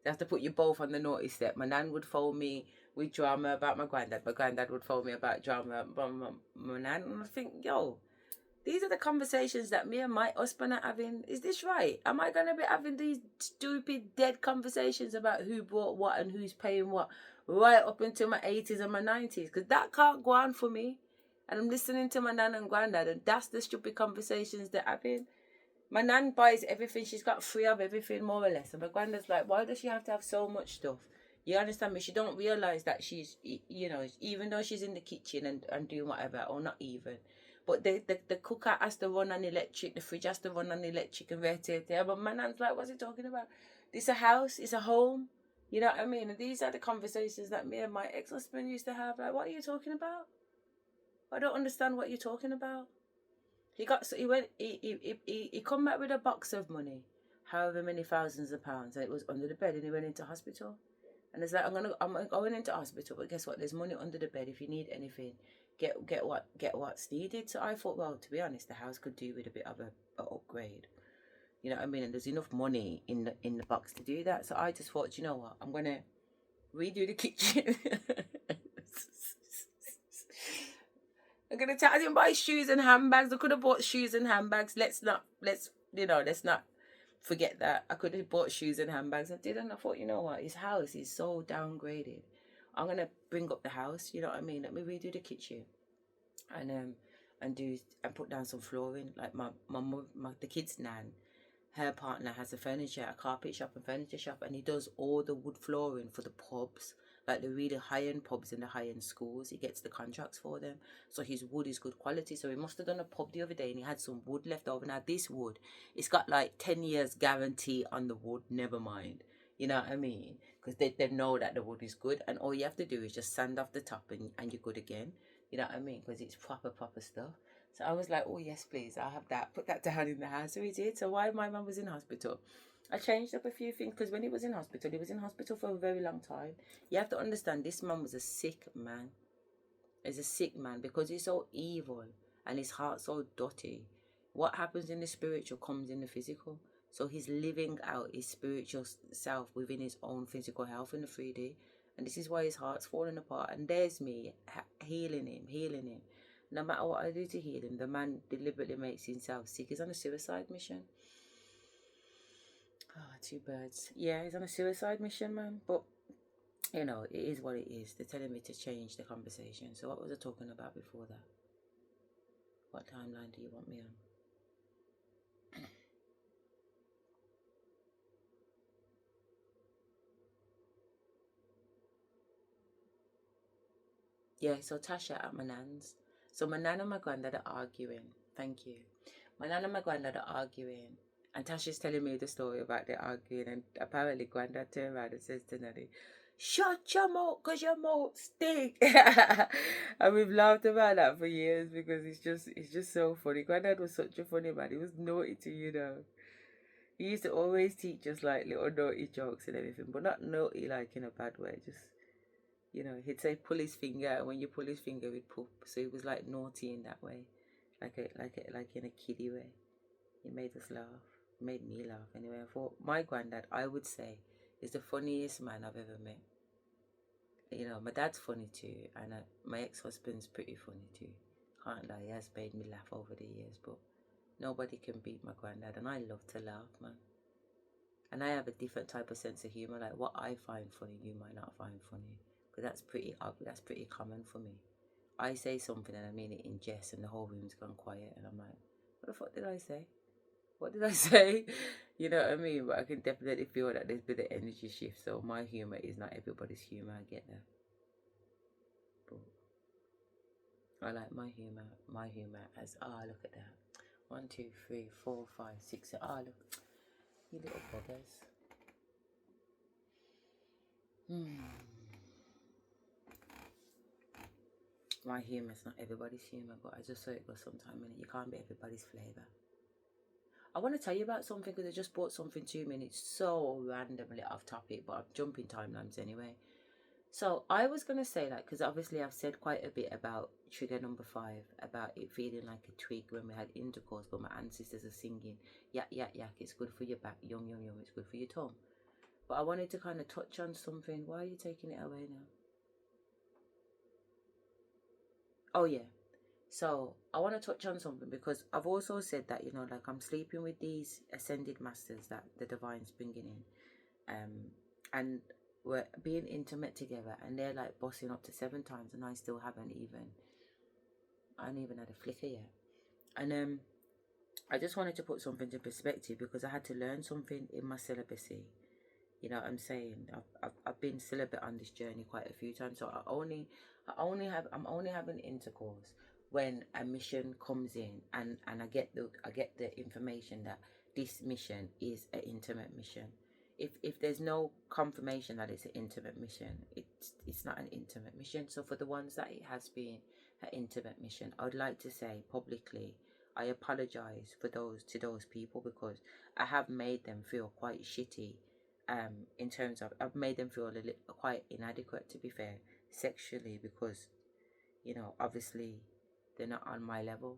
They have to put you both on the naughty step. My nan would phone me with drama about my granddad. My granddad would phone me about drama about my nan. And I think, yo, these are the conversations that me and my husband are having. Is this right? Am I going to be having these stupid, dead conversations about who bought what and who's paying what right up until my 80s and my 90s? Because that can't go on for me. And I'm listening to my nan and granddad, and that's the stupid conversations they're having. My nan buys everything. She's got 3 of everything, more or less. And my granddad's like, why does she have to have so much stuff? You understand me? She don't realise that she's, you know, even though she's in the kitchen and doing whatever, or not even. But the cooker has to run on electric, the fridge has to run on electric and rotate there. But my nan's like, what's he talking about? This a house, it's a home. You know what I mean? And these are the conversations that me and my ex-husband used to have. Like, what are you talking about? I don't understand what you're talking about. He come back with a box of money, however many thousands of pounds, and it was under the bed, and he went into hospital. And it's like, I'm going into hospital, but guess what? There's money under the bed if you need anything. Get what's needed. So I thought, well, to be honest, the house could do with a bit of a upgrade. You know what I mean? And there's enough money in the box to do that. So I just thought, you know what? I'm gonna redo the kitchen. I'm gonna tell him buy shoes and handbags. I could have bought shoes and handbags. Let's not forget that. I could have bought shoes and handbags. I didn't. I thought, you know what? His house is so downgraded. I'm gonna bring up the house. You know what I mean? Let me redo the kitchen, and put down some flooring. Like the kid's nan, her partner has a carpet shop and furniture shop, and he does all the wood flooring for the pubs. Like the really high-end pubs in the high-end schools. He gets the contracts for them. So his wood is good quality. So he must have done a pub the other day and he had some wood left over. Now this wood, it's got like 10 years guarantee on the wood. Never mind. You know what I mean? Because they know that the wood is good. And all you have to do is just sand off the top and you're good again. You know what I mean? Because it's proper stuff. So I was like, oh yes, please. I'll have that. Put that down in the house. So he did. So while my mum was in hospital, I changed up a few things, because when he was in hospital for a very long time. You have to understand, this man was a sick man. He's a sick man because he's so evil and his heart's so dirty. What happens in the spiritual comes in the physical. So he's living out his spiritual self within his own physical health in the 3D. And this is why his heart's falling apart. And there's me healing him. No matter what I do to heal him, the man deliberately makes himself sick. He's on a suicide mission. Oh, 2 birds. Yeah, he's on a suicide mission, man. But, you know, it is what it is. They're telling me to change the conversation. So what was I talking about before that? What timeline do you want me on? Yeah, so Tasha at my nan's. So my nan and my granddad are arguing. Thank you. My nan and my granddad are arguing. And Tasha's telling me the story about the arguing. And apparently granddad turned around and says to Nanny, shut your mouth, because your mouth stink. And we've laughed about that for years because it's just so funny. Granddad was such a funny man. He was naughty to you know. He used to always teach us like little naughty jokes and everything, but not naughty like in a bad way, just, you know, he'd say pull his finger, and when you pull his finger he'd poop. So he was like naughty in that way, like in a kiddie way. He made us laugh. He made me laugh anyway. I thought my granddad, I would say, is the funniest man I've ever met. You know, my dad's funny too, and my ex-husband's pretty funny too. Can't lie, he has made me laugh over the years, but nobody can beat my granddad, and I love to laugh, man. And I have a different type of sense of humour. Like what I find funny, you might not find funny, because that's pretty ugly. That's pretty common for me. I say something and I mean it in jest, and the whole room's gone quiet, and I'm like, what the fuck did I say? What did I say? You know what I mean? But I can definitely feel that there's been an energy shift. So my humour is not everybody's humour. I get that. But I like my humour. My humour as, look at that. 1, 2, 3, 4, 5, 6. Look. You little buggers. My humour's not everybody's humour, but I just saw it go sometime in it. You can't be everybody's flavour. I want to tell you about something because I just brought something to me and it's so randomly off topic, but I'm jumping timelines anyway. So I was going to say that because obviously I've said quite a bit about trigger number 5, about it feeling like a twig when we had intercourse, but my ancestors are singing, yak, yak, yak, it's good for your back, yum, yum, yum, it's good for your tongue. But I wanted to kind of touch on something. Why are you taking it away now? Oh yeah. So I want to touch on something because I've also said that, you know, like I'm sleeping with these ascended masters that the divine's bringing in, and we're being intimate together, and they're like bossing up to 7 times, and I still haven't even had a flicker yet. And I just wanted to put something to perspective because I had to learn something in my celibacy. You know what I'm saying? I've been celibate on this journey quite a few times, so I'm only having intercourse when a mission comes in, and I get the information that this mission is an intimate mission. If there's no confirmation that it's an intimate mission, it's not an intimate mission. So for the ones that it has been an intimate mission, I would like to say publicly, I apologize to those people because I have made them feel quite shitty. In terms of, I've made them feel quite inadequate, to be fair, sexually, because, you know, obviously they're not on my level,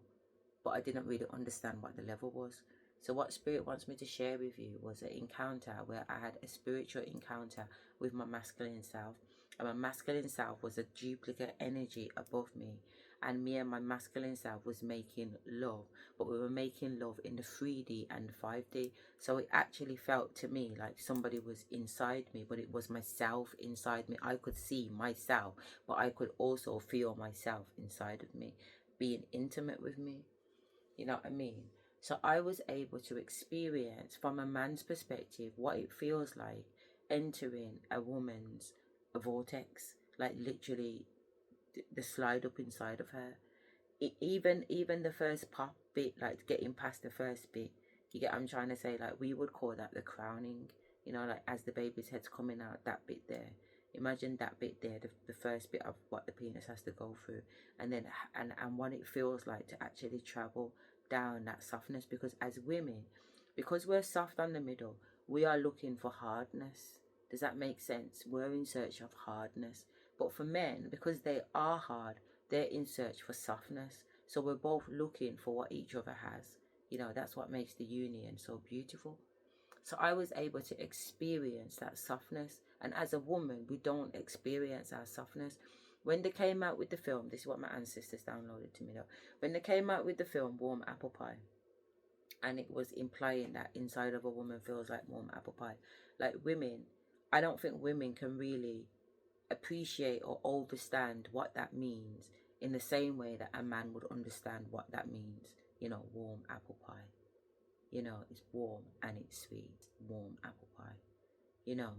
but I didn't really understand what the level was. So what Spirit wants me to share with you was an encounter where I had a spiritual encounter with my masculine self, and my masculine self was a duplicate energy above me, and me and my masculine self was making love, but we were making love in the 3D and 5D. So it actually felt to me like somebody was inside me, but it was myself inside me. I could see myself, but I could also feel myself inside of me being intimate with me. You know what I mean? So I was able to experience from a man's perspective what it feels like entering a woman's vortex, like literally the slide up inside of her. Even the first pop bit, like getting past the first bit, you get what I'm trying to say? Like we would call that the crowning, you know, like as the baby's head's coming out, that bit there. Imagine that bit there, the first bit of what the penis has to go through, and then and what it feels like to actually travel down that softness. Because as women, because we're soft on the middle, we are looking for hardness. Does that make sense? We're in search of hardness. But for men, because they are hard, they're in search for softness. So we're both looking for what each other has. You know, that's what makes the union so beautiful. So I was able to experience that softness. And as a woman, we don't experience our softness. When they came out with the film, this is what my ancestors downloaded to me though. When they came out with the film Warm Apple Pie, and it was implying that inside of a woman feels like warm apple pie. Like women, I don't think women can really appreciate or understand what that means in the same way that a man would understand what that means. You know, warm apple pie. You know, it's warm and it's sweet. Warm apple pie. You know,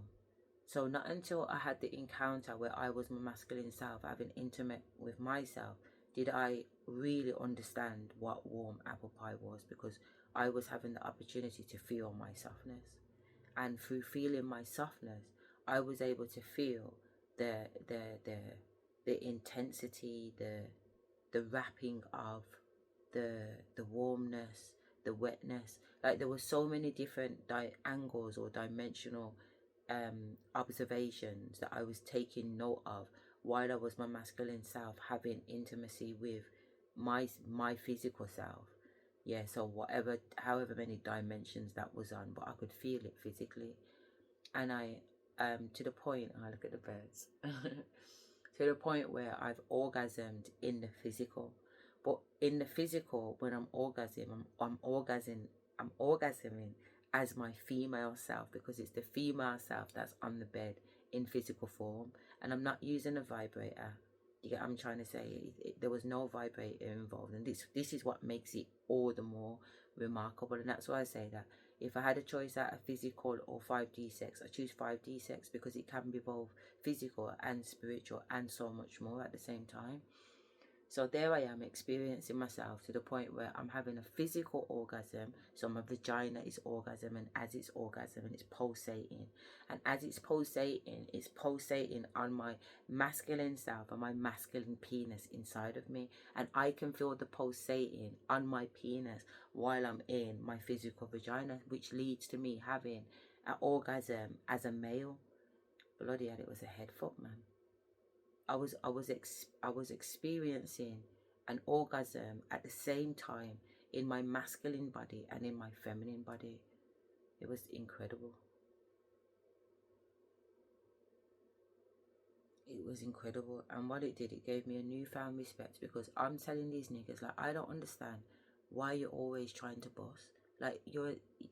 So not until I had the encounter where I was my masculine self, having intimate with myself, did I really understand what warm apple pie was, because I was having the opportunity to feel my softness. And through feeling my softness, I was able to feel the intensity, the wrapping of the warmness, the wetness. Like there were so many different angles or dimensional observations that I was taking note of while I was my masculine self having intimacy with my physical self. Yeah, so however many dimensions that was on, but I could feel it physically. And I to the point, I look at the birds to the point where I've orgasmed in the physical. But in the physical, when I'm orgasming, I'm orgasming as my female self, because it's the female self that's on the bed in physical form, and I'm not using a vibrator. You get what I'm trying to say? There was no vibrator involved, and this is what makes it all the more remarkable. And that's why I say that if I had a choice out of physical or 5D sex, I choose 5D sex, because it can be both physical and spiritual and so much more at the same time. So there I am experiencing myself to the point where I'm having a physical orgasm. So my vagina is orgasm, and as it's orgasm, it's pulsating. And as it's pulsating on my masculine self and my masculine penis inside of me. And I can feel the pulsating on my penis while I'm in my physical vagina, which leads to me having an orgasm as a male. Bloody hell, it was a head fuck, man. I was experiencing an orgasm at the same time in my masculine body and in my feminine body. It was incredible. It was incredible. And what it did, it gave me a newfound respect, because I'm telling these niggas, like, I don't understand why you're always trying to boss. Like,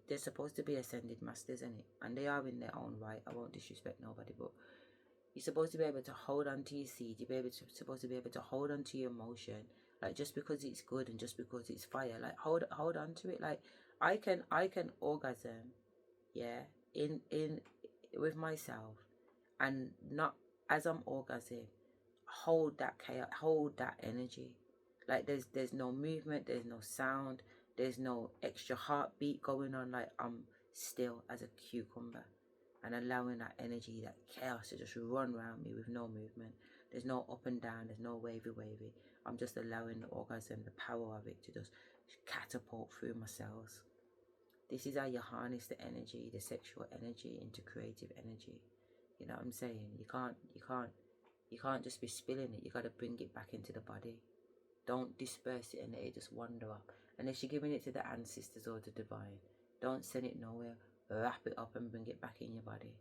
they're supposed to be ascended masters, innit? And they are in their own right. I won't disrespect nobody, but you're supposed to be able to hold on to your seed. You're supposed to be able to hold on to your emotion. Like, just because it's good and just because it's fire, like hold on to it. Like I can orgasm, yeah, in with myself, and not as I'm orgasming, hold that chaos, hold that energy. Like there's no movement, there's no sound, there's no extra heartbeat going on. Like I'm still as a cucumber. And allowing that energy, that chaos to just run around me with no movement. There's no up and down, there's no wavy. I'm just allowing the orgasm, the power of it to just catapult through my cells. This is how you harness the energy, the sexual energy, into creative energy. You know what I'm saying? You can't just be spilling it. You got to bring it back into the body. Don't disperse it and let it just wander up. Unless you're giving it to the ancestors or the divine, don't send it nowhere. Wrap it up and bring it back in your body,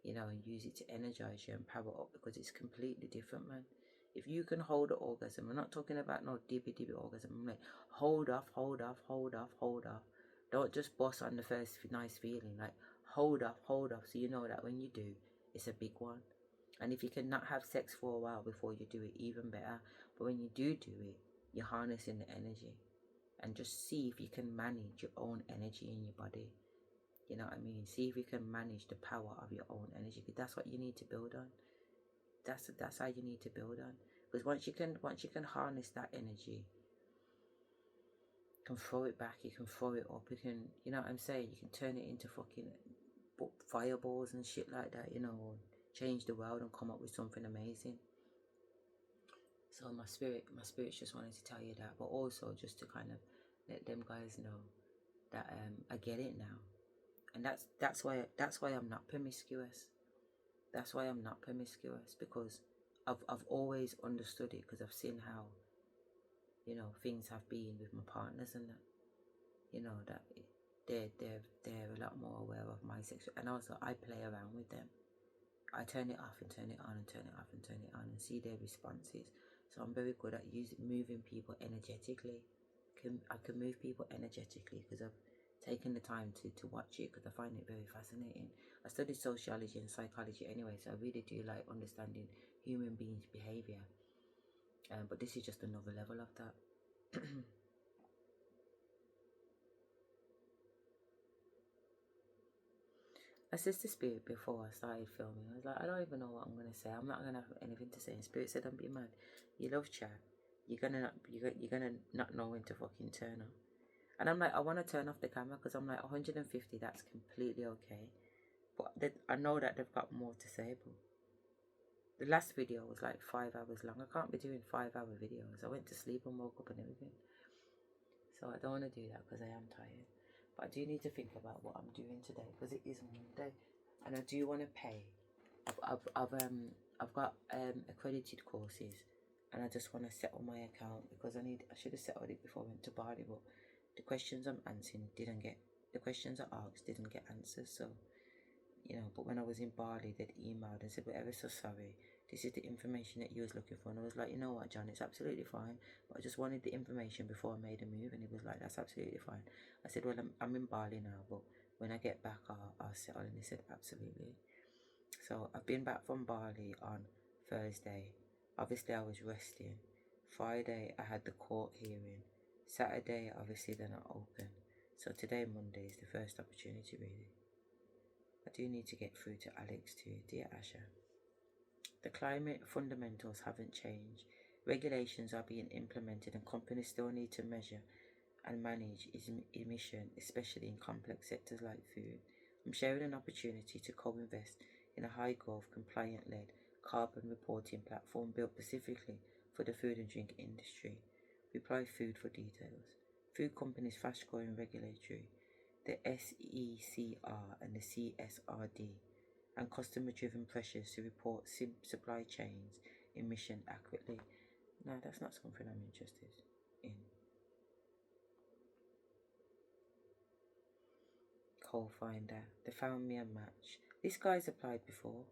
you know, and use it to energize you and power up, because it's completely different, man. If you can hold an orgasm, I'm not talking about no dibby orgasm. I'm like, hold off. Don't just boss on the first nice feeling. Like, hold off, so you know that when you do, it's a big one. And if you cannot have sex for a while before you do it, even better. But when you do it, you're harnessing the energy. And just see if you can manage your own energy in your body. You know what I mean? See if you can manage the power of your own energy, because that's what you need to build on. That's how you need to build on. Because once you can harness that energy, you can throw it back, you can throw it up, you can, you know what I'm saying? You can turn it into fucking fireballs and shit like that, you know, or change the world and come up with something amazing. So my spirit's just wanted to tell you that, but also just to kind of let them guys know that I get it now. And that's why I'm not promiscuous. That's why I'm not promiscuous, because I've always understood it, because I've seen how, you know, things have been with my partners and that, you know, that they're a lot more aware of my sexual, and also I play around with them. I turn it off and turn it on and turn it off and turn it on and see their responses. So I'm very good at moving people energetically. I can move people energetically because I've taken the time to watch it, because I find it very fascinating. I studied sociology and psychology anyway, so I really do like understanding human beings' behaviour. But this is just another level of that. I said to Spirit before I started filming, I was like, I don't even know what I'm gonna say. I'm not gonna have anything to say. And Spirit said, "Don't be mad. You love chat. You're gonna not know when to fucking turn off." And I'm like, I want to turn off the camera because I'm like 150. That's completely okay. But I know that they've got more to say. But the last video was like 5 hours long. I can't be doing 5-hour videos. I went to sleep and woke up and everything. So I don't want to do that because I am tired. But I do need to think about what I'm doing today because it is Monday, and I do want to pay. I've got accredited courses, and I just want to settle my account because I should have settled it before I went to Bali, but the questions I'm answering the questions I asked didn't get answers. So, you know, but when I was in Bali, they'd emailed and said, "We're ever so sorry. This is the information that you was looking for." And I was like, "You know what, John, it's absolutely fine. But I just wanted the information before I made a move." And he was like, "That's absolutely fine." I said, "Well, I'm in Bali now, but when I get back, I'll settle." And he said, "Absolutely." So I've been back from Bali on Thursday. Obviously, I was resting. Friday, I had the court hearing. Saturday, obviously, they're not open. So today, Monday, is the first opportunity, really. I do need to get through to Alex too. Dear Asherah, the climate fundamentals haven't changed. Regulations are being implemented and companies still need to measure and manage emission, especially in complex sectors like food. I'm sharing an opportunity to co-invest in a high-growth, compliant-led carbon reporting platform built specifically for the food and drink industry. Reply food for details. Food companies fast-growing regulatory, the SECR and the CSRD, and customer-driven pressures to report supply chains emission accurately. No, that's not something I'm interested in. Co-finder, they found me a match. This guy's applied before.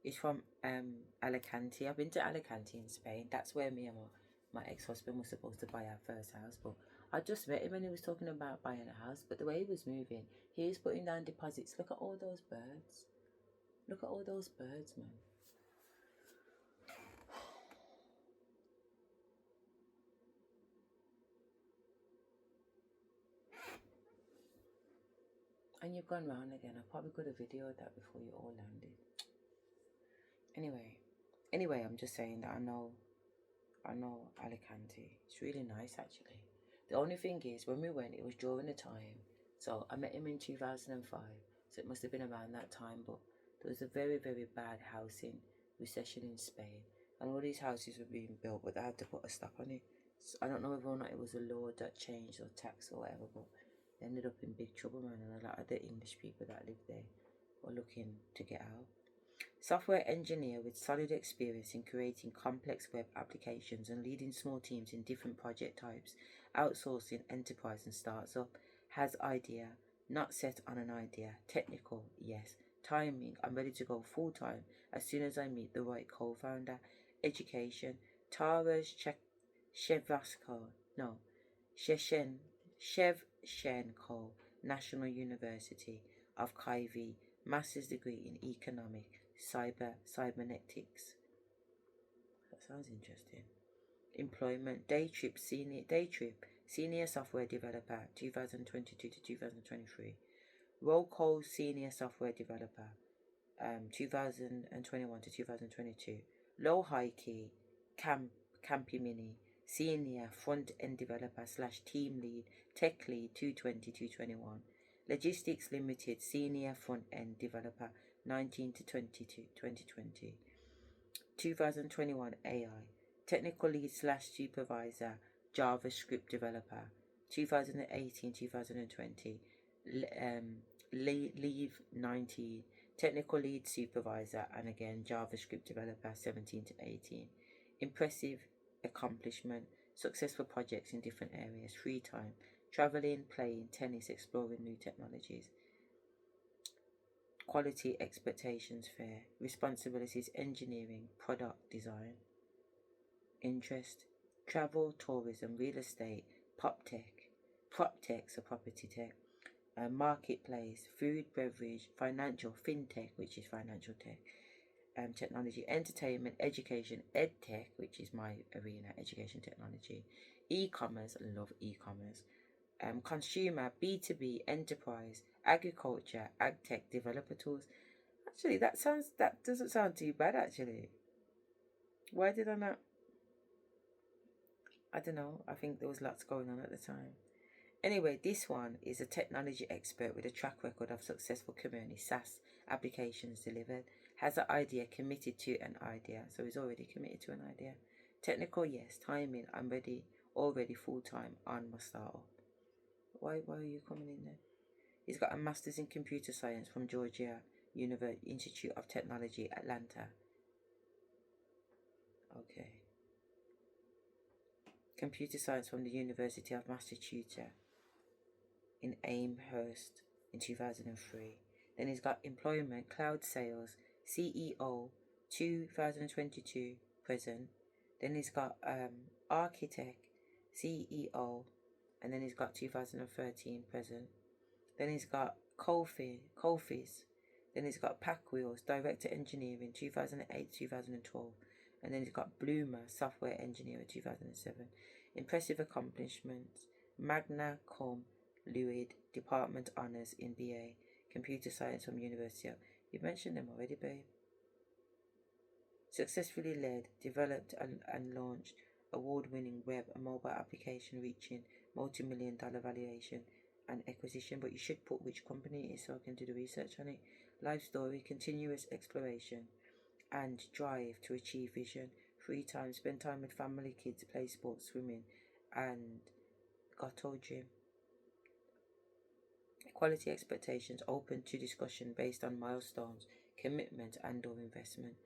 He's from Alicante. I've been to Alicante in Spain. That's where me and my ex-husband was supposed to buy our first house, but I just met him and he was talking about buying a house. But the way he was moving, he was putting down deposits. Look at all those birds. Look at all those birds, man. And you've gone round again. I probably could have videoed that before you all landed. Anyway, I'm just saying that I know Alicante. It's really nice, actually. The only thing is, when we went, it was during the time. So I met him in 2005. So it must have been around that time. But there was a very, very bad housing recession in Spain. And all these houses were being built, but they had to put a stop on it. So I don't know whether or not it was a law that changed or tax or whatever, but they ended up in big trouble, man. And a lot of the English people that lived there were looking to get out. Software engineer with solid experience in creating complex web applications and leading small teams in different project types, outsourcing, enterprise and startup. Has idea, not set on an idea. Technical, yes. Timing, I'm ready to go full time as soon as I meet the right co-founder. Education, Tara's Shevchenko National University of Kyiv, master's degree in economic cybernetics. That sounds interesting. Employment, day trip senior software developer 2022 to 2023. Roll call senior software developer 2021 to 2022. Low high key Campy Mini senior front end developer / team lead tech lead 220 221. Logistics Limited senior front end developer 19 to 22 2020. 2021 AI technical lead / supervisor JavaScript developer 2018 2020. Leave 19 technical lead supervisor and again JavaScript developer 17 to 18. Impressive accomplishment, successful projects in different areas, free time, traveling, playing, tennis, exploring new technologies. Quality expectations fair, responsibilities engineering, product design. Interest, travel, tourism, real estate, prop tech, so property tech, marketplace, food, beverage, financial, fintech, which is financial tech, technology, entertainment, education, ed tech, which is my arena, education technology, e-commerce, I love e-commerce, consumer, B2B, enterprise, agriculture, agtech, developer tools. Actually, that doesn't sound too bad, actually. Why did I not? I don't know. I think there was lots going on at the time. Anyway, this one is a technology expert with a track record of successful community SaaS applications delivered. Has an idea, committed to an idea. So he's already committed to an idea. Technical, yes. Timing, I'm ready, already full-time on my startup. Why are you coming in there? He's got a master's in computer science from Georgia Institute of Technology, Atlanta. Okay. Computer science from the University of Massachusetts in Amherst in 2003. Then he's got employment, cloud sales, CEO, 2022 present. Then he's got architect, CEO, and then he's got 2013 present. Then he's got Kofi's. Then he's got Pack Wheels, director engineering, 2008 2012. And then he's got Bloomer, software engineer, 2007. Impressive accomplishments: magna cum laude, department honors in BA, computer science from University. You mentioned them already, babe. Successfully led, developed and launched award-winning web and mobile application reaching multi-million-dollar valuation and acquisition. But you should put which company it is so I can do the research on it. Life story: continuous exploration and drive to achieve vision. Free time, spend time with family, kids, play sports, swimming, and Gato gym. Quality expectations, open to discussion based on milestones, commitment and or investment.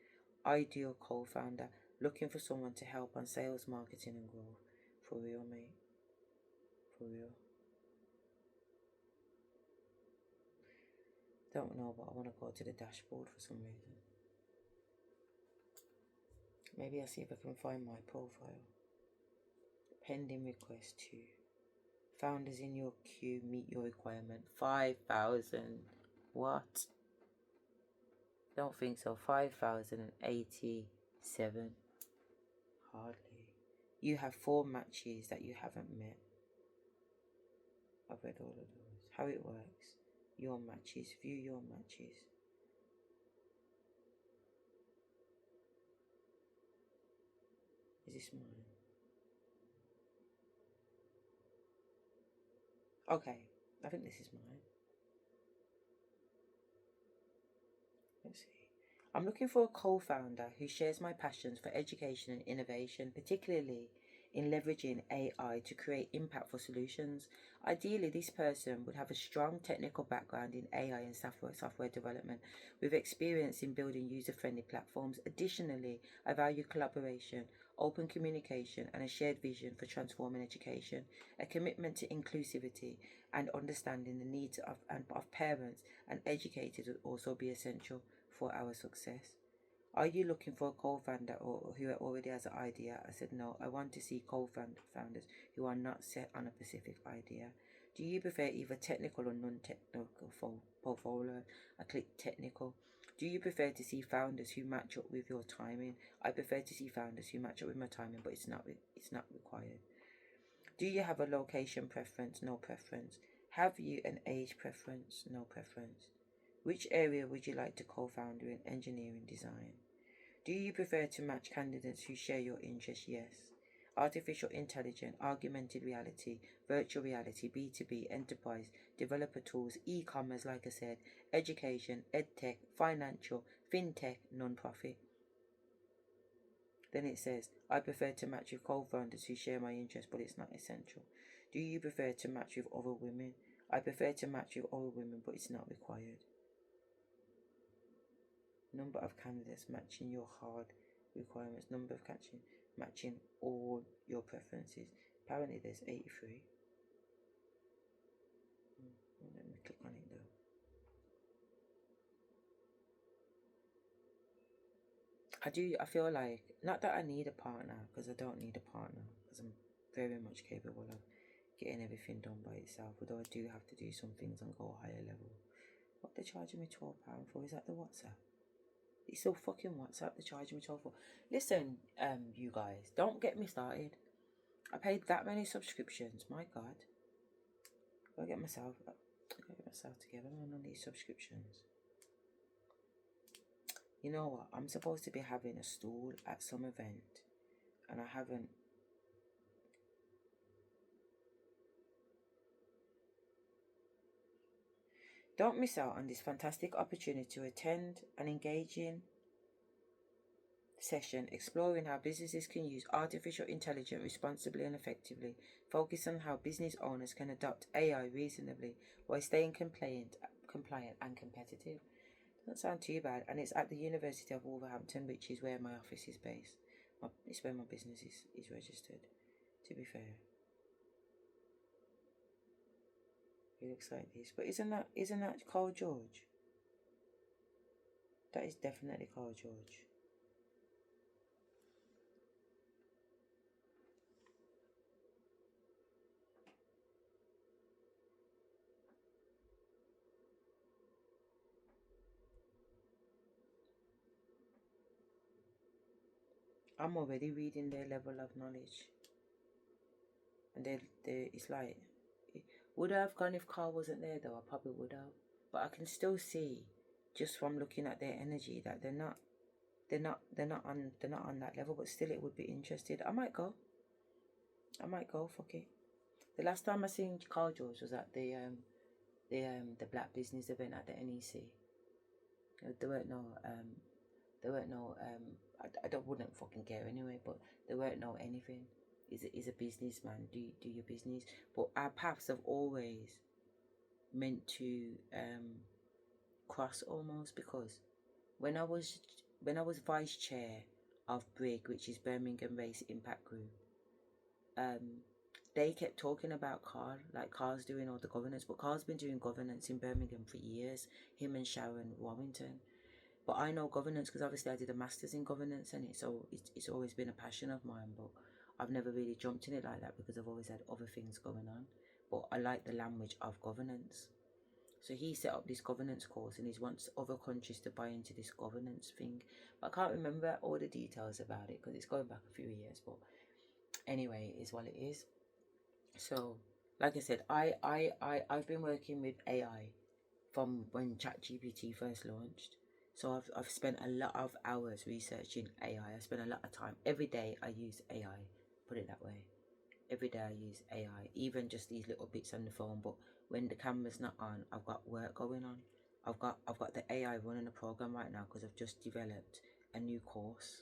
Ideal co-founder, looking for someone to help on sales, marketing and growth. For real, mate. For real. Don't know, but I want to go to the dashboard for some reason. Maybe I'll see if I can find my profile. Pending request to founders in your queue meet your requirement. 5,000. What? Don't think so. 5,087. Hardly. You have 4 matches that you haven't met. I've read all of those. How it works. Your matches. View your matches. Is this mine? Okay, I think this is mine. Let's see. I'm looking for a co-founder who shares my passions for education and innovation, particularly in leveraging AI to create impactful solutions. Ideally, this person would have a strong technical background in AI and software development with experience in building user-friendly platforms. Additionally, I value collaboration, open communication, and a shared vision for transforming education. A commitment to inclusivity and understanding the needs of parents and educators would also be essential for our success. Are you looking for a co-founder or who already has an idea? I said no. I want to see co-founders who are not set on a specific idea. Do you prefer either technical or non-technical portfolio? I click technical. Do you prefer to see founders who match up with your timing? I prefer to see founders who match up with my timing, but it's not required. Do you have a location preference? No preference. Have you an age preference? No preference. Which area would you like to co-found in? Engineering design. Do you prefer to match candidates who share your interests? Yes. Artificial intelligence, augmented reality, virtual reality, B2B, enterprise, developer tools, e-commerce, like I said, education, edtech, financial, fintech, non-profit. Then it says, I prefer to match with co-founders who share my interests, but it's not essential. Do you prefer to match with other women? I prefer to match with other women, but it's not required. Number of candidates matching your hard requirements. Number of candidates matching all your preferences. Apparently there's 83. Let me click on it though. I feel like, not that I need a partner, because I don't need a partner, because I'm very much capable of getting everything done by itself, although I do have to do some things and go higher level. What they're charging me £12 for? Is that the WhatsApp? It's so fucking WhatsApp they're charging me £12 for. Listen, you guys, don't get me started. I paid that many subscriptions, my God. I'll get myself together on these subscriptions. You know what? I'm supposed to be having a stall at some event, and I haven't. Don't miss out on this fantastic opportunity to attend an engaging session exploring how businesses can use artificial intelligence responsibly and effectively. Focus on how business owners can adopt AI reasonably while staying compliant and competitive. Doesn't sound too bad, and it's at the University of Wolverhampton, which is where my office is based. It's where my business is registered, to be fair. It looks like this, but isn't that Carl George? That is definitely Carl George. I'm already reading their level of knowledge, and it's like, would I have gone if Carl wasn't there though? I probably would have, but I can still see, just from looking at their energy, that they're not on that level. But still, it would be interested. I might go. Fuck it. The last time I seen Carl George was at the Black Business event at the NEC. There weren't no I wouldn't fucking care anyway, but there weren't no anything. He's a businessman. Do your business. But our paths have always meant to cross almost, because when I was vice chair of BRIG, which is Birmingham Race Impact Group, they kept talking about Carl, like Carl's doing all the governance, but Carl's been doing governance in Birmingham for years, him and Sharon Warrington. But I know governance because obviously I did a master's in governance, and it's always been a passion of mine, but I've never really jumped in it like that because I've always had other things going on. But I like the language of governance. So he set up this governance course, and he wants other countries to buy into this governance thing. But I can't remember all the details about it because it's going back a few years. But anyway, it is what it is. So, like I said, I've been working with AI from when ChatGPT first launched. So I've spent a lot of hours researching AI. I spend a lot of time. Every day I use AI, put it that way. Every day I use AI, even just these little bits on the phone. But when the camera's not on, I've got work going on. I've got the AI running a program right now because I've just developed a new course.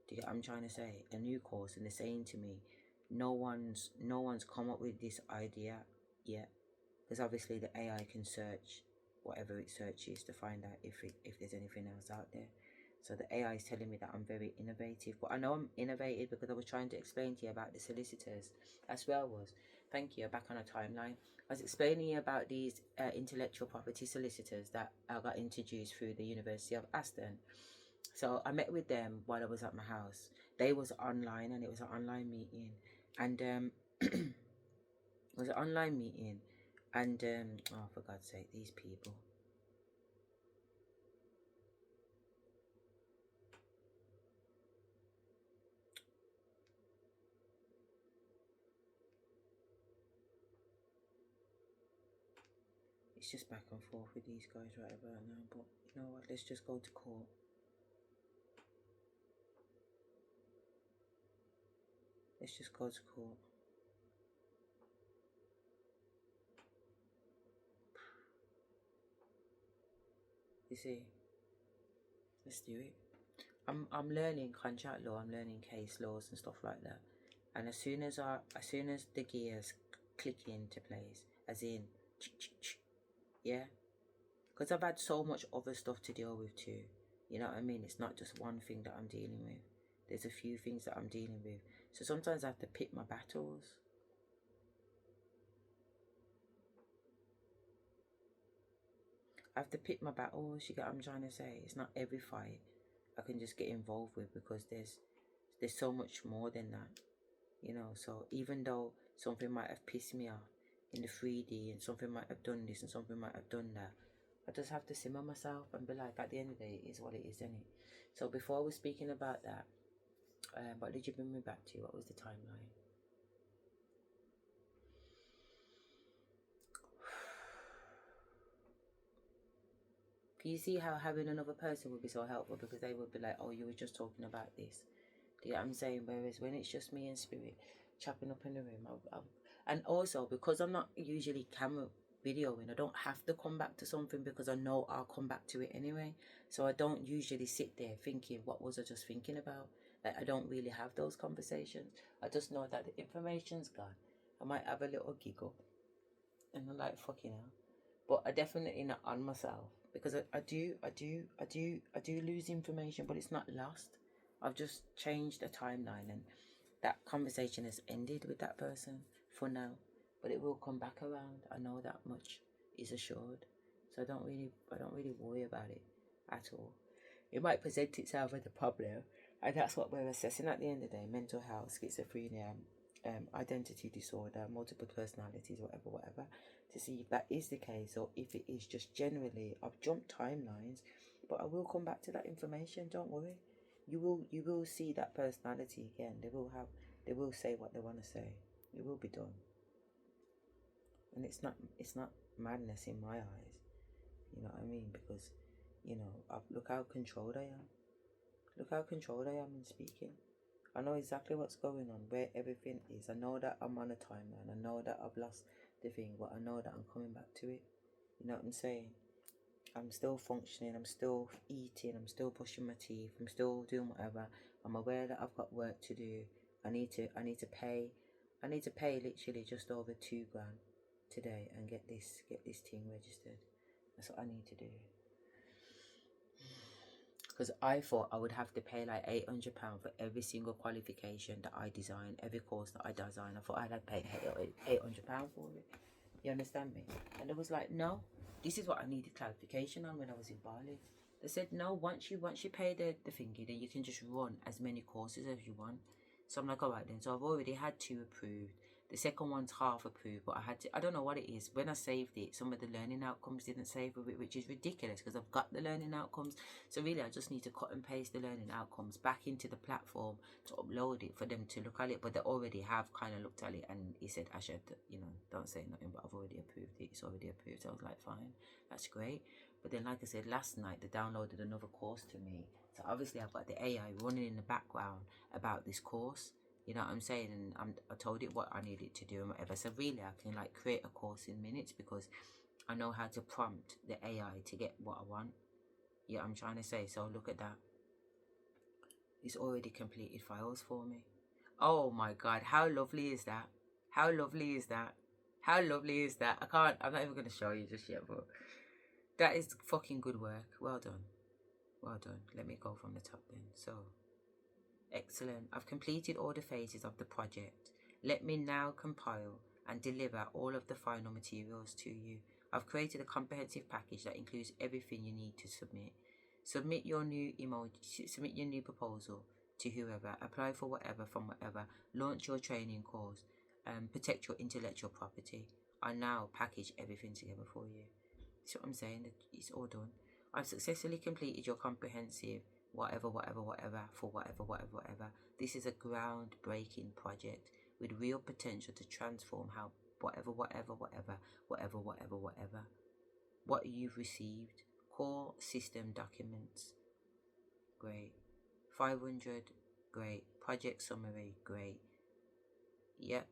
Do you get what I'm trying to say? A new course, and they're saying to me, no one's come up with this idea yet, because obviously the AI can search whatever it searches to find out if there's anything else out there. So the AI is telling me that I'm very innovative, but I know I'm innovative because I was trying to explain to you about the solicitors. That's where I was. Thank you. Back on a timeline. I was explaining you about these intellectual property solicitors that I got introduced through the University of Aston. So I met with them while I was at my house. They was online, and it was an online meeting, and it was an online meeting. And, oh, for God's sake, these people. It's just back and forth with these guys right about now. But you know what? Let's just go to court. Let's just go to court. You see, let's do it. I'm learning contract law. I'm learning case laws and stuff like that. And as soon as the gears click into place, as in, yeah, because I've had so much other stuff to deal with too. You know what I mean? It's not just one thing that I'm dealing with. There's a few things that I'm dealing with. So sometimes I have to pick my battles. I have to pick my battles, you get what I'm trying to say? It's not every fight I can just get involved with, because there's so much more than that, you know. So even though something might have pissed me off in the 3D, and something might have done this and something might have done that, I just have to simmer myself and be like, at the end of the day, it is what it is, isn't it? So before I was speaking about that, what did you bring me back to? What was the timeline? you see how having another person would be so helpful, because they would be like, oh, you were just talking about this. Do you know what I'm saying? Whereas when it's just me and spirit chopping up in the room, and also because I'm not usually camera videoing, I don't have to come back to something because I know I'll come back to it anyway. So I don't usually sit there thinking, what was I just thinking about? Like, I don't really have those conversations. I just know that the information's gone. I might have a little giggle and I'm like, fucking hell. But I definitely not on myself, because I do lose information, but it's not lost. I've just changed the timeline, and that conversation has ended with that person for now, but it will come back around. I know that much is assured, so I don't really worry about it at all. It might present itself as a problem, and that's what we're assessing at the end of the day: mental health, schizophrenia, identity disorder, multiple personalities, whatever, to see if that is the case, or if it is just generally. I've jumped timelines, but I will come back to that information. Don't worry. You will see that personality again. They will say what they want to say. It will be done. And it's not madness in my eyes. You know what I mean? Because, look how controlled I am. Look how controlled I am in speaking. I know exactly what's going on, where everything is. I know that I'm on a timeline. I know that I've lost the thing, but I know that I'm coming back to it. You know what I'm saying? I'm still functioning, I'm still eating, I'm still brushing my teeth, I'm still doing whatever. I'm aware that I've got work to do. I need to pay literally just over $2,000 today and get this thing registered. That's what I need to do. Because I thought I would have to pay like £800 for every single qualification that I design, every course that I design. I thought I'd have to pay £800 for it. You understand me? And it was like, no, this is what I needed clarification on when I was in Bali. They said, no, once you pay the thingy, then you can just run as many courses as you want. So I'm like, all right then. So I've already had 2 approved. The second one's half approved, but I don't know what it is. When I saved it, some of the learning outcomes didn't save with it, which is ridiculous because I've got the learning outcomes. So really, I just need to cut and paste the learning outcomes back into the platform to upload it for them to look at it. But they already have kind of looked at it, and he said, Asherah, don't say nothing, but I've already approved it. It's already approved. So I was like, fine, that's great. But then, like I said, last night, they downloaded another course to me. So obviously, I've got the AI running in the background about this course. You know what I'm saying? And I told it what I needed to do and whatever. So really, I can like create a course in minutes because I know how to prompt the AI to get what I want. Yeah, I'm trying to say. So look at that. It's already completed files for me. Oh my God, how lovely is that? How lovely is that? How lovely is that? I'm not even going to show you just yet, but that is fucking good work. Well done. Well done. Let me go from the top then. So, excellent. I've completed all the phases of the project. Let me now compile and deliver all of the final materials to you. I've created a comprehensive package that includes everything you need to submit. Submit your new proposal to whoever, apply for whatever from whatever, launch your training course, protect your intellectual property. I now package everything together for you. That's what I'm saying. It's all done. I've successfully completed your comprehensive whatever. This is a groundbreaking project with real potential to transform how what you've received. Core system documents, great. 500, great. Project summary, great. Yep.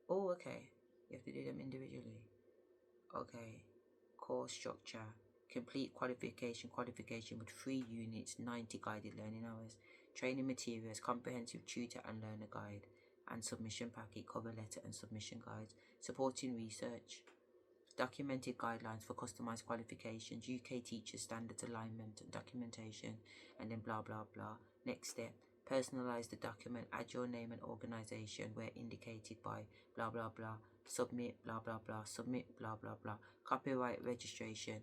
Oh, okay. You have to do them individually. Okay. Core structure. Complete qualification with 3 units, 90 guided learning hours, training materials, comprehensive tutor and learner guide, and submission packet, cover letter and submission guides, supporting research, documented guidelines for customized qualifications, UK teacher standards alignment and documentation, and then blah blah blah. Next step, personalize the document, add your name and organization where indicated by blah blah blah, submit blah blah blah, submit blah blah blah, copyright registration.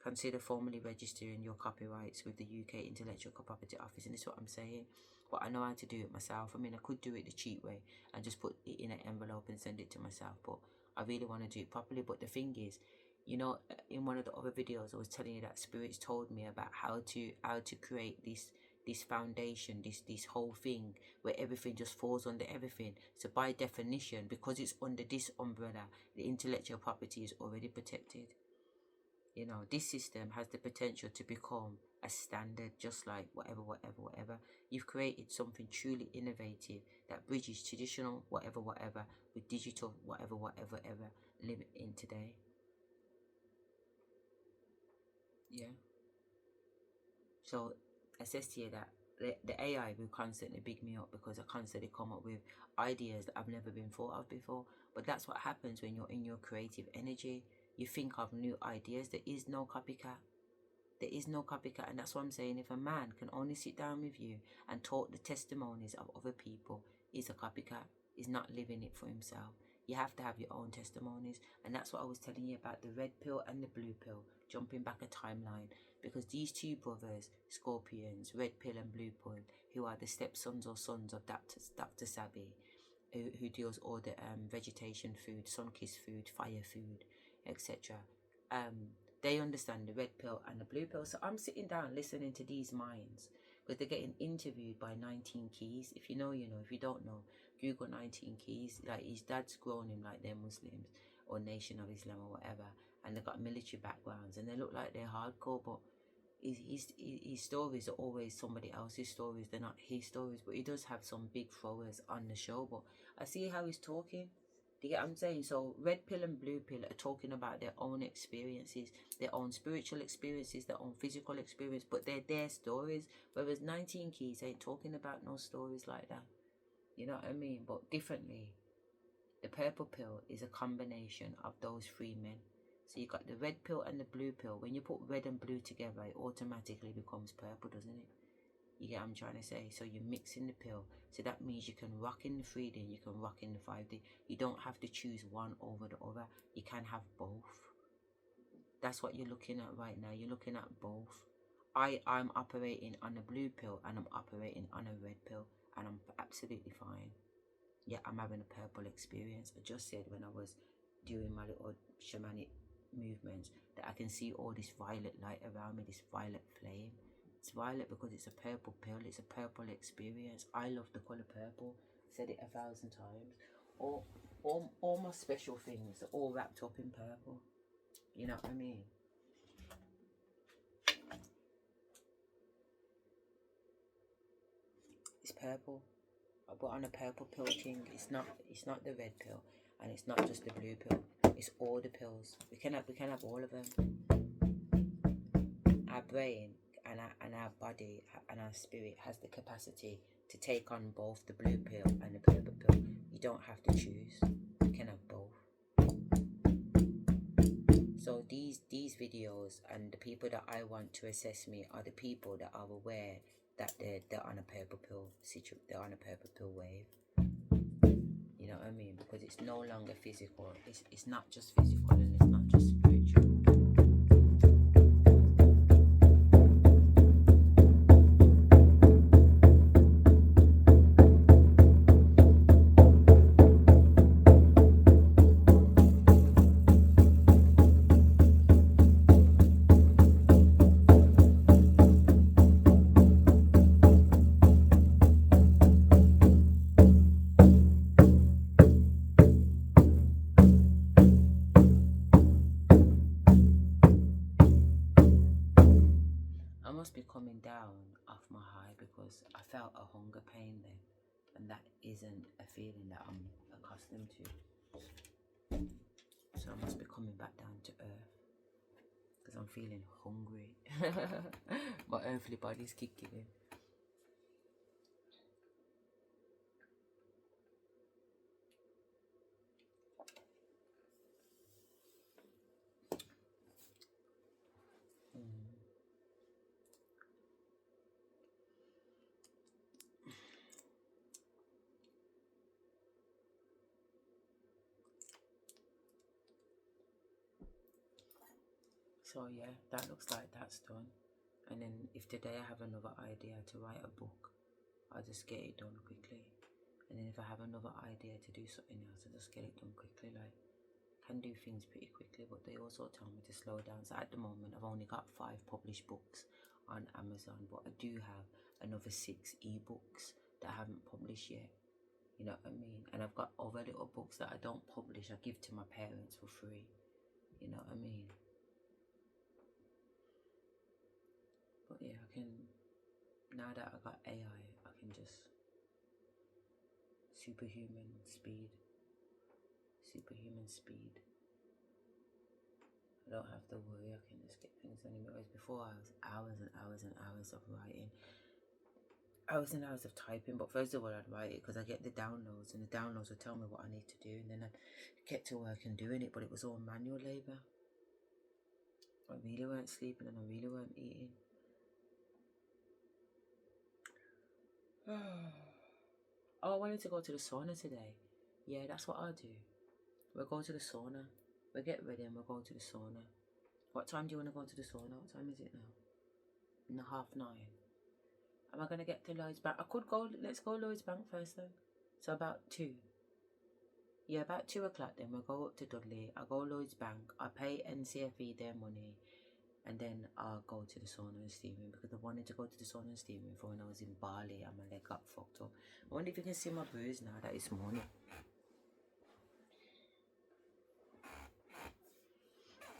Consider formally registering your copyrights with the UK Intellectual Property Office. And this is what I'm saying. But I know how to do it myself. I mean, I could do it the cheap way and just put it in an envelope and send it to myself. But I really want to do it properly. But the thing is, in one of the other videos, I was telling you that spirits told me about how to create this foundation, this whole thing where everything just falls under everything. So by definition, because it's under this umbrella, the intellectual property is already protected. You know, this system has the potential to become a standard, just like whatever. You've created something truly innovative that bridges traditional whatever with digital whatever living in today. Yeah. So I says to you that the AI will constantly big me up, because I constantly come up with ideas that I've never been thought of before. But that's what happens when you're in your creative energy. You think of new ideas. There is no copycat. There is no copycat. And that's what I'm saying. If a man can only sit down with you and talk the testimonies of other people, he's a copycat. He's not living it for himself. You have to have your own testimonies. And that's what I was telling you about the red pill and the blue pill, jumping back a timeline. Because these two brothers, Scorpions, red pill and blue pill, who are the stepsons or sons of Dr. Sabi, who deals all the vegetation food, sun-kissed food, fire food, etc. They understand the red pill and the blue pill. So I'm sitting down listening to these minds, because they're getting interviewed by 19 Keys. If you know, you know. If you don't know, Google 19 Keys. Like, his dad's grown him like they're Muslims or Nation of Islam or whatever, and they've got military backgrounds and they look like they're hardcore, but his stories are always somebody else's stories. They're not his stories, but he does have some big throwers on the show. But I see how he's talking. Do you get what I'm saying? So red pill and blue pill are talking about their own experiences, their own spiritual experiences, their own physical experience, but they're their stories. Whereas 19 Keys ain't talking about no stories like that. You know what I mean? But differently. The purple pill is a combination of those three men. So you got the red pill and the blue pill. When you put red and blue together, it automatically becomes purple, doesn't it? You get what I'm trying to say? So you're mixing the pill. So that means you can rock in the 3D, you can rock in the 5D. You don't have to choose one over the other. You can have both. That's what you're looking at right now. You're looking at both. I'm operating on a blue pill and I'm operating on a red pill, and I'm absolutely fine. Yeah, I'm having a purple experience. I just said when I was doing my little shamanic movements that I can see all this violet light around me, this violet flame. It's violet because it's a purple pill. It's a purple experience. I love the colour purple. I've said it 1,000 times. All my special things are all wrapped up in purple. You know what I mean? It's purple. I put on a purple pill thing. It's not the red pill, and it's not just the blue pill. It's all the pills. We can have all of them. Our brain and our body and our spirit has the capacity to take on both the blue pill and the purple pill. You don't have to choose. You can have both. So these videos and the people that I want to assess me are the people that are aware that they're on a purple pill they're on a purple pill wave. You know what I mean? Because it's no longer physical. It's not just physical, and it's not just spiritual. I must be coming down off my high because I felt a hunger pain then, and that isn't a feeling that I'm accustomed to. So I must be coming back down to earth because I'm feeling hungry. My earthly body's kicking in. So yeah, that looks like that's done. And then if today I have another idea to write a book, I'll just get it done quickly. And then if I have another idea to do something else, I'll just get it done quickly. Like, can do things pretty quickly, but they also tell me to slow down. So at the moment, I've only got 5 published books on Amazon, but I do have another 6 ebooks that I haven't published yet. You know what I mean? And I've got other little books that I don't publish. I give to my parents for free. You know what I mean? now that I got AI, I can just superhuman speed. I don't have to worry, I can just get things done. Whereas before I was hours and hours and hours of writing, hours and hours of typing. But first of all, I'd write it because I get the downloads, and the downloads would tell me what I need to do, and then I'd get to work and doing it. But it was all manual labour. I really weren't sleeping and I really weren't eating. Oh, I wanted to go to the sauna today. Yeah, that's what I'll do. We'll go to the sauna. We'll get ready and we'll go to the sauna. What time do you want to go to the sauna? What time is it now? 9:30. Am I going to get to Lloyd's Bank? I could go, let's go Lloyd's Bank first then. So about 2. Yeah, about 2 o'clock then we'll go up to Dudley. I'll go Lloyd's Bank. I'll pay NCFE their money. And then I'll go to the sauna and steaming, because I wanted to go to the sauna and steaming for when I was in Bali and my leg got fucked up. I wonder if you can see my bruise now that it's morning.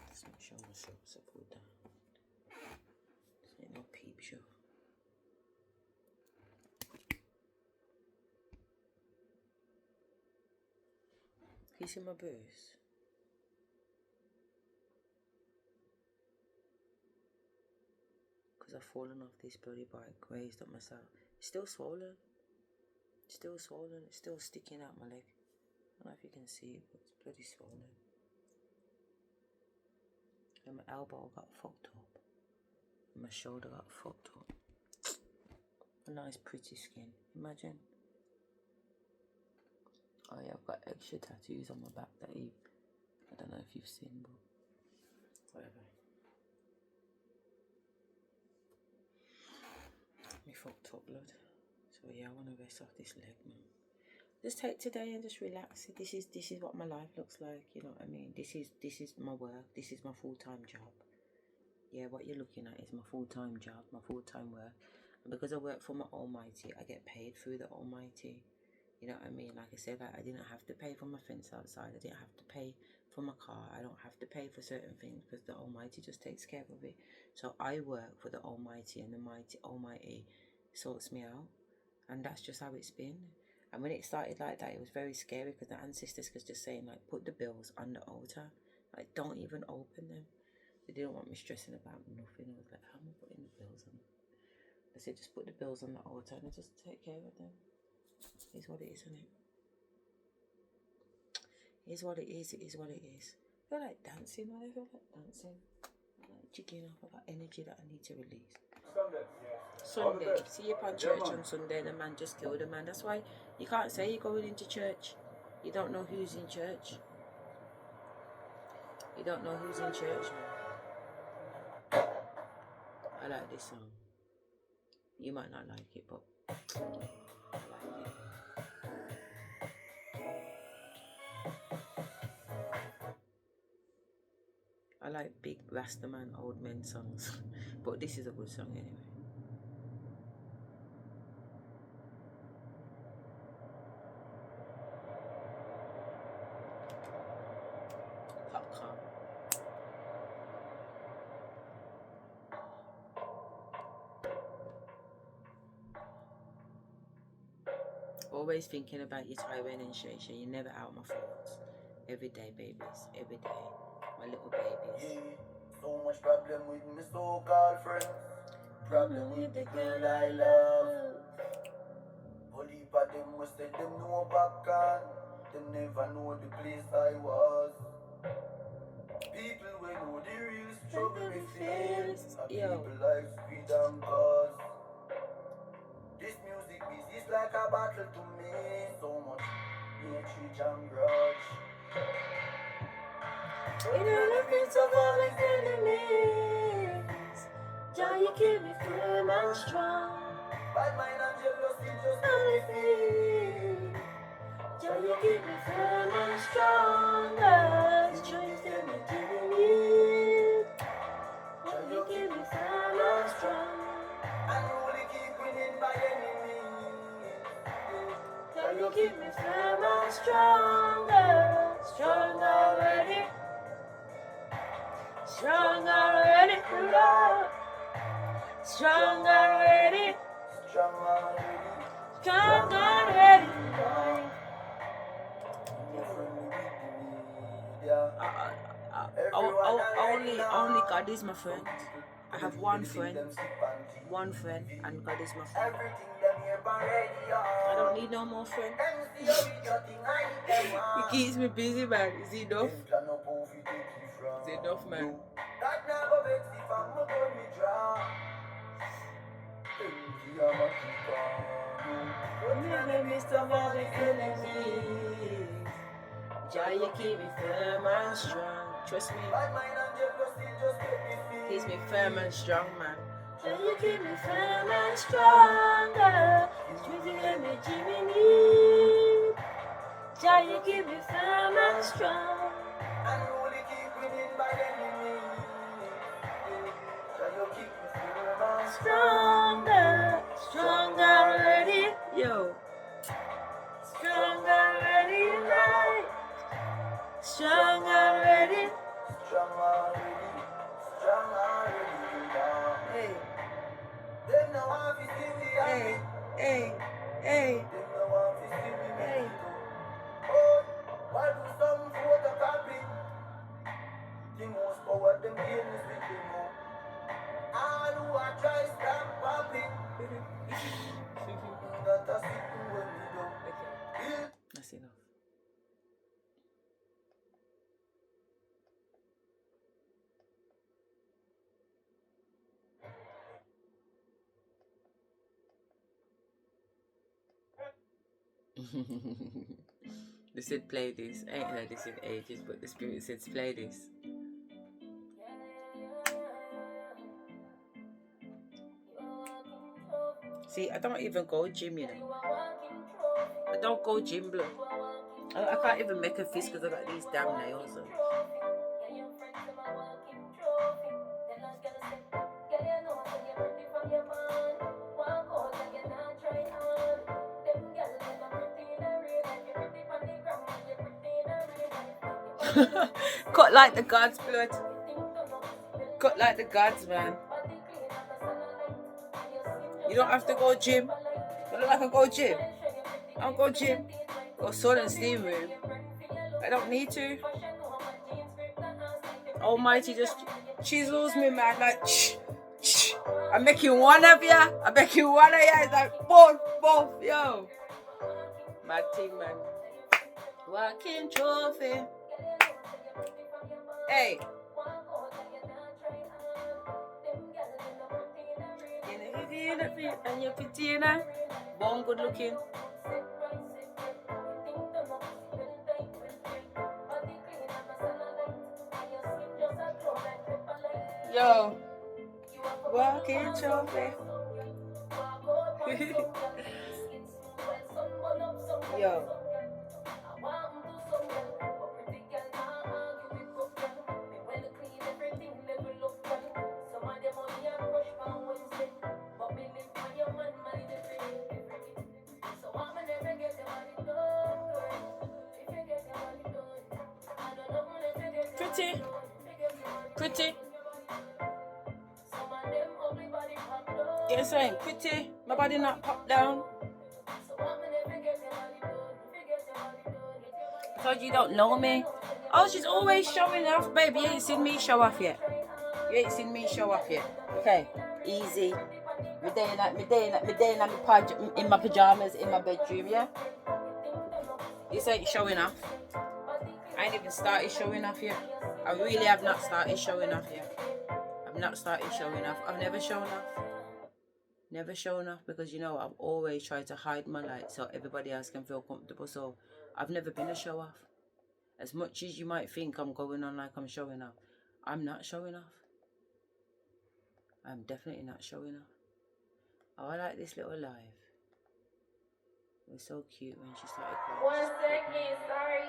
Let's make sure my shorts are pulled down. This ain't no peep show. Can you see my bruise? Because I've fallen off this bloody bike, raised up myself. It's still swollen. It's still swollen. It's still sticking out my leg. I don't know if you can see it, but it's bloody swollen. And my elbow got fucked up. And my shoulder got fucked up. A nice pretty skin. Imagine. Oh yeah, I've got extra tattoos on my back that I don't know if you've seen, but whatever. Me fucked up, blood. So yeah, I want to rest off this leg, man. Just take today and just relax. This is what my life looks like. You know what I mean? This is my work. This is my full-time job. Yeah, what you're looking at is my full-time job, my full-time work. And because I work for my Almighty, I get paid through the Almighty. You know what I mean? Like I said, I didn't have to pay for my fence outside. I didn't have to pay for my car. I don't have to pay for certain things because the Almighty just takes care of it. So I work for the Almighty, and the Almighty sorts me out. And that's just how it's been. And when it started like that, it was very scary because the ancestors was just saying, like, put the bills on the altar. Like, don't even open them. They didn't want me stressing about nothing. I was like, how am I putting the bills on? I said, just put the bills on the altar and just take care of them. It's what it is, isn't it? It's what it is. It is what it is. I feel like dancing. I feel like dancing. I like jigging off. I've got energy that I need to release. Sunday. See you on church on Sunday. The man just killed a man. That's why you can't say you're going into church. You don't know who's in church. You don't know who's in church, man. I like this song. You might not like it, but I like it. I like big Rastaman old men songs, but this is a good song anyway. Popcorn. Always thinking about you, Tyrone and Shay. You're never out my thoughts. Every day, babies. Every day. My little babies. Yeah, so much problem with my so-called friends. Problem with the girl I love. Only for them must say them know back on. Them never know the place I was. People will know the real struggle we feel. People like sweet and cause. This music is like a battle to me. So much hatred and grudge. In the midst of all its enemies, Jah, you keep me firm and strong. Bad mind and jealousy just let me feel. Jah, you keep me firm and strong. Strength and you give me. Jah, you keep me firm and strong. And only keep winning by any means. Jah, you keep me firm and stronger. Strong already. Strong already, Lord. Strong and ready. Strong and ready. Strong and ready. Only God is my friend. I have one friend, and God is my friend. I don't need no more friends. He keeps me busy, man. Is it enough? Is it enough, man? Jah, you keep me firm and strong. Trust me. Keeps me firm and strong, man. Jah, you keep me firm and stronger. Strengthen me, Jimmy. Jah, you keep me firm and strong. And only keep winning by enemy. Jah, you keep me firm and Stronger, stronger ready. Yo. Stronger ready tonight. Strong and ready. strong already. Strong already now. Hey, Them no want to see me happy. hey, hey. Them no want to see me make Hey. it up. Oh, why do some photocopy? The most power them gain is with them more. All who are try stop popping. That a sitting when we do. That's enough. They said play this. I ain't heard this in ages, but the spirit said play this. See, I don't even go gym, you know. I don't go gym, blood. I can't even make a fist because I got these damn nails on. Cut like the gods, blood. Cut like the gods, man. You don't have to go gym. I look like I go gym. I don't go gym. Go sun and steam room. I don't need to. Almighty just chisels me, man. Like, I'm making one of ya. I'm making one of ya. It's like both, yo. Mad thing, man. Walking trophy. Hey. And you're patina. Born good looking. Yo. Walking trophy. Yo. Pretty. You're saying pretty, my body not pop down. Because you don't know me. Oh, she's always showing off, baby. You ain't seen me show off yet. Okay, easy. Me day in my pajamas in my bedroom, yeah? You say you're showing off. I ain't even started showing off yet. I really have not started showing off yet. I've never shown off. Never shown off because, you know, I've always tried to hide my light so everybody else can feel comfortable. So I've never been a show off. As much as you might think I'm going on like I'm showing off, I'm not showing off. I'm definitely not showing off. Oh, I like this little live. It was so cute when she started crying. 1 second, sorry.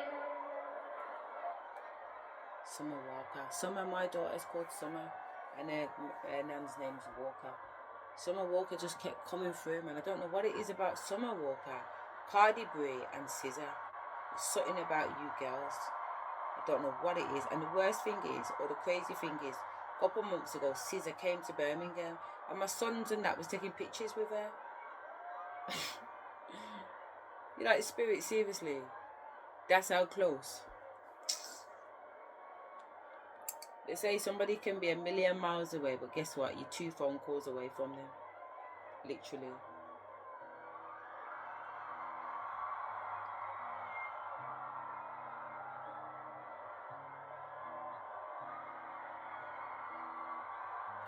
Summer Walker. Summer, my daughter's called Summer, and her nan's name's Walker. Summer Walker just kept coming through, man. I don't know what it is about Summer Walker, Cardi B, and SZA. It's something about you girls. I don't know what it is. And the worst thing is, or the crazy thing is, a couple months ago, SZA came to Birmingham. And my sons and that was taking pictures with her. You like spirit, seriously. That's how close. They say somebody can be 1,000,000 miles away, but guess what? You're 2 phone calls away from them. Literally.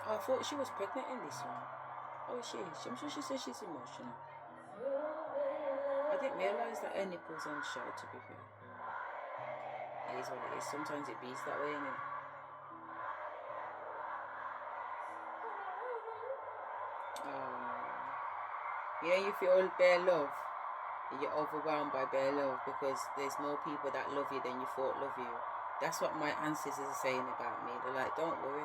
Oh, I thought she was pregnant in this one. Oh, she is. I'm sure she says she's emotional. I didn't realise that her nipples on show, to be fair. It is what it is. Sometimes it beats that way, innit? Yeah, you feel bare love. You're overwhelmed by bare love because there's more people that love you than you thought love you. That's what my ancestors are saying about me. They're like, don't worry.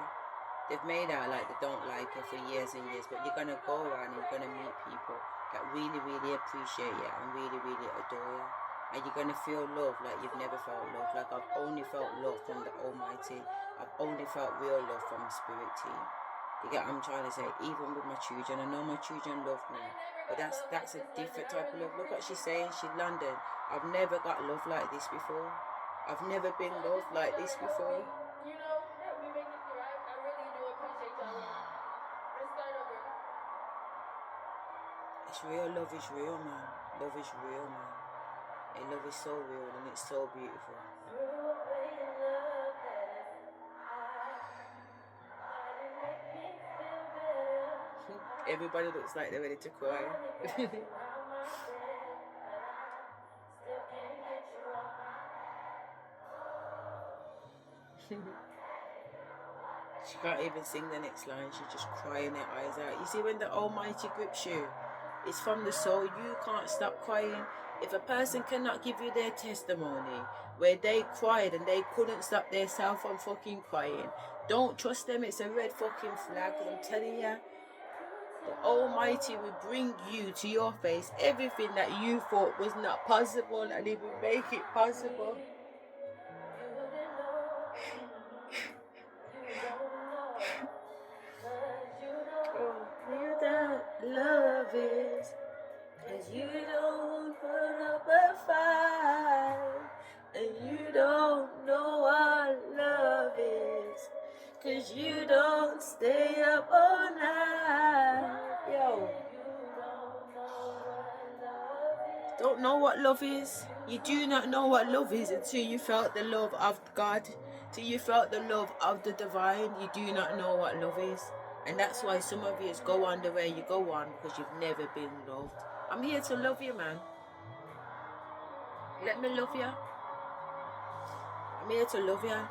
They've made out like they don't like her for years and years, but you're going to go around and you're going to meet people that really, really appreciate you and really, really adore you. And you're going to feel love like you've never felt love. Like I've only felt love from the Almighty. I've only felt real love from the Spirit team. You get what I'm trying to say? Even with my children, I know my children love me, but that's a different type of love. Look what she's saying. She's London. I've never got love like this before. I've never been loved like this before. You know, we make it through. I really do appreciate y'all. Let's start over. It's real. Love is real, man. Love is real, man. And love is so real and it's so beautiful. Everybody looks like they're ready to cry. She can't even sing the next line. She's just crying her eyes out. You see, when the Almighty grips you, it's from the soul. You can't stop crying. If a person cannot give you their testimony where they cried and they couldn't stop themselves from fucking crying, don't trust them. It's a red fucking flag. Because I'm telling you, the Almighty will bring you to your face everything that you thought was not possible, and He will make it possible. You don't love is, 'cause you don't put up a fight, and you don't know what love is, 'cause you don't stay up all night. Yo, don't know what love is. You do not know what love is until you felt the love of God, till you felt the love of the divine. You do not know what love is. And that's why some of you go on the way you go on, because you've never been loved. I'm here to love you, man. Let me love you. I'm here to love you.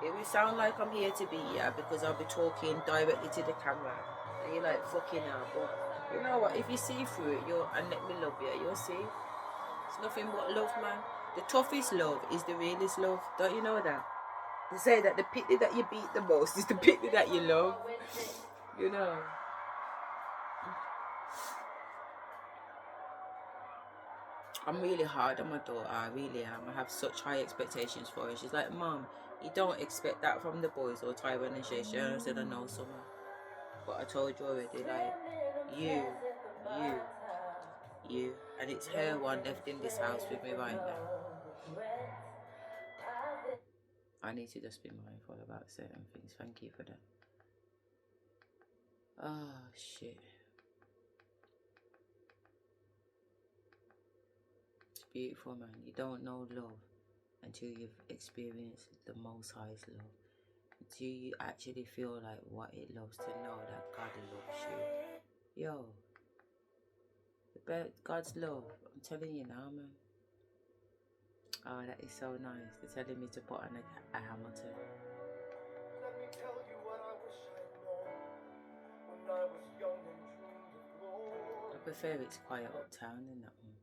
It will sound like I'm here to be here because I'll be talking directly to the camera. And you're like, fucking hell. But you know what? If you see through it, and let me love you, you'll see. It's nothing but love, man. The toughest love is the realest love. Don't you know that? They say that the pity that you beat the most is the pity that you love. You know. I'm really hard on my daughter. I really am. I have such high expectations for her. She's like, Mom, you don't expect that from the boys or Tyrone and Shay. I said, I know, Summer. But I told you already, like, you. And it's her one left in this house with me right now. I need to just be mindful about certain things. Thank you for that. Oh, shit. It's beautiful, man. You don't know love until you've experienced the Most High's love. Until you actually feel like what it loves to know that God loves you. Yo. God's love. I'm telling you now, man. Oh, that is so nice. They're telling me to put on a Hamilton. Let me tell you what I wish I'd known when I was young and dreamed of glory. I prefer it's quiet uptown than that one.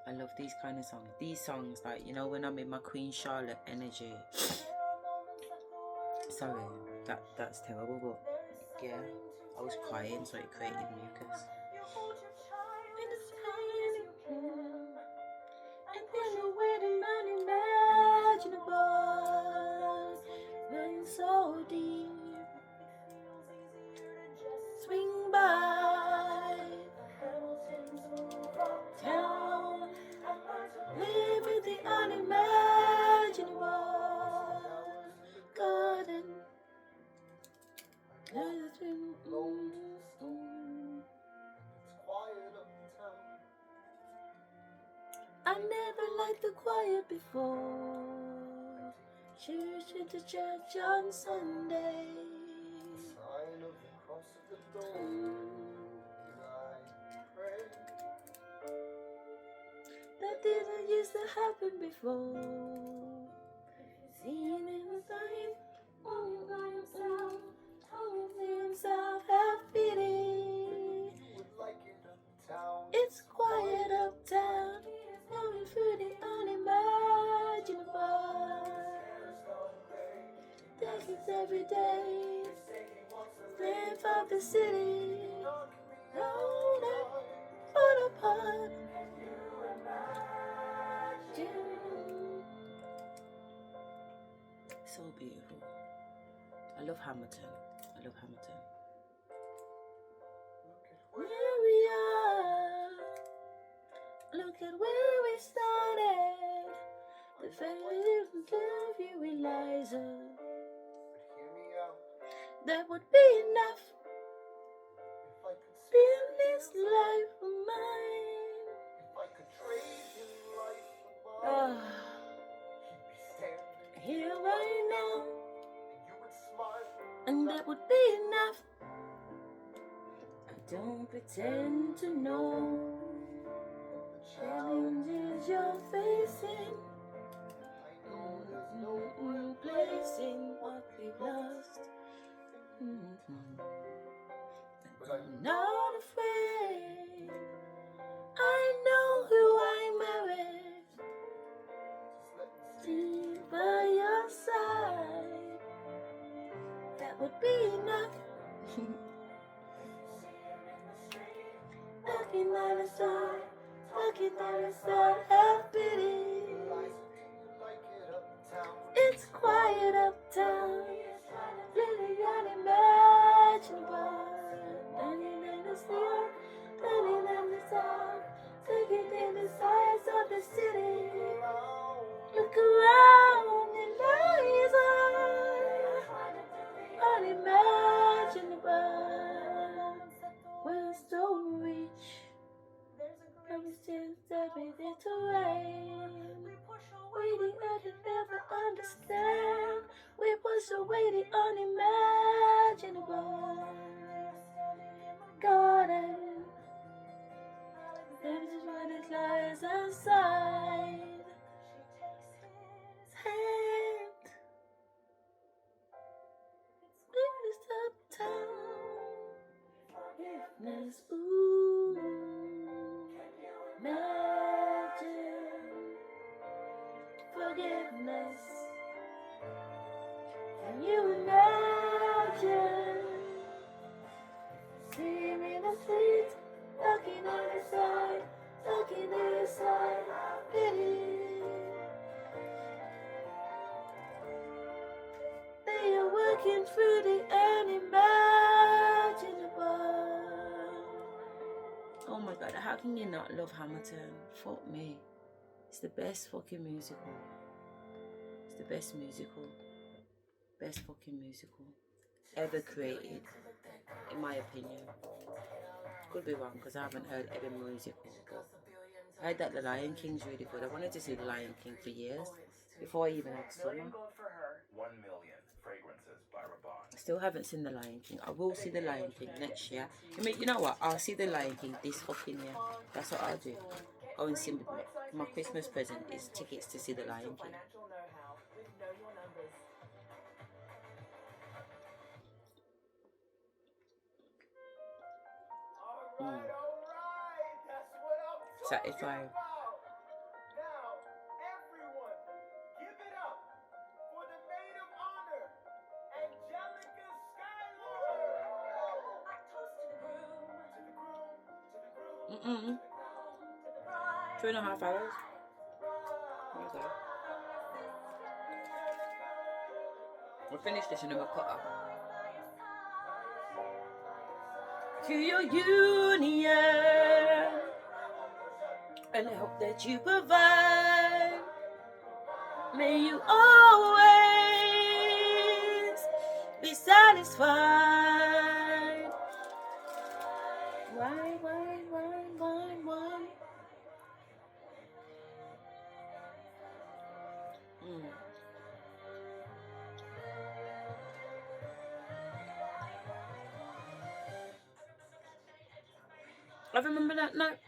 I love these kind of songs. These songs, like, you know, when I'm in my Queen Charlotte energy. Sorry, that's terrible, but Yeah, I was crying, so it created mucus. And then away the unimaginable, run so deep, swing by town, live with the unimaginable garden. I never liked the choir before. Church into church on Sunday. Sign of the cross at the door. I pray. That didn't used to happen before. Seeing him dying, only by himself, only himself have pity. You would like it uptown. It's quiet uptown, going through the unimaginable. Decades every day, live of the city, rolled up, fall apart. So beautiful. I love Hamilton. I love Hamilton. Where we are, look at where we started. The failure to love you, Eliza. Hear me out. That would be enough. If I could Spend this life of mine. if I could trade you life for mine, Ah, you'd be standing here right now, and you would smile. and that would be enough. I don't pretend to know the challenges you're facing. I know there's no Replacing what we've lost. But I'm not afraid. I know who I married. Just let me Deep by your side. That would be enough. Looking at the side, looking at the side, have pity. like it uptown. It's quiet uptown, really unimaginable. Running in the sea, running in the south, taking in the sights of the city. Look around in eyes, unimaginable. We're so rich, but we still everything to rain. We the earth will never understand. We push away the unimaginable. Garden, there's just what it lies outside. His hand, it's uptown. Forgiveness, ooh, imagine. Forgiveness. Can you imagine? See me in the streets, looking on the side, looking to your side, pity. They are working through the unimaginable. Oh my god, how can you not love Hamilton? Fuck me. It's the best fucking musical. It's the best musical. Best fucking musical ever created, in my opinion. Could be wrong because I haven't heard every musical. I heard that The Lion King's really good. I wanted to see The Lion King for years before I even had summer. 1 million fragrances by Rabat. I still haven't seen The Lion King. I will see The Lion King next year. I mean, you know what? I'll see The Lion King this fucking year. That's what I'll do. Go and see my Christmas present is tickets to see The Lion King. Alright, that's what I'm talking Satisfied. about. Now, everyone, give it up for the maid of honor, Angelica Schuyler. 2.5 hours. Okay. We'll finish this and then we'll cut up. To your union, and I hope that you provide. May you always be satisfied. Why? I remember that night.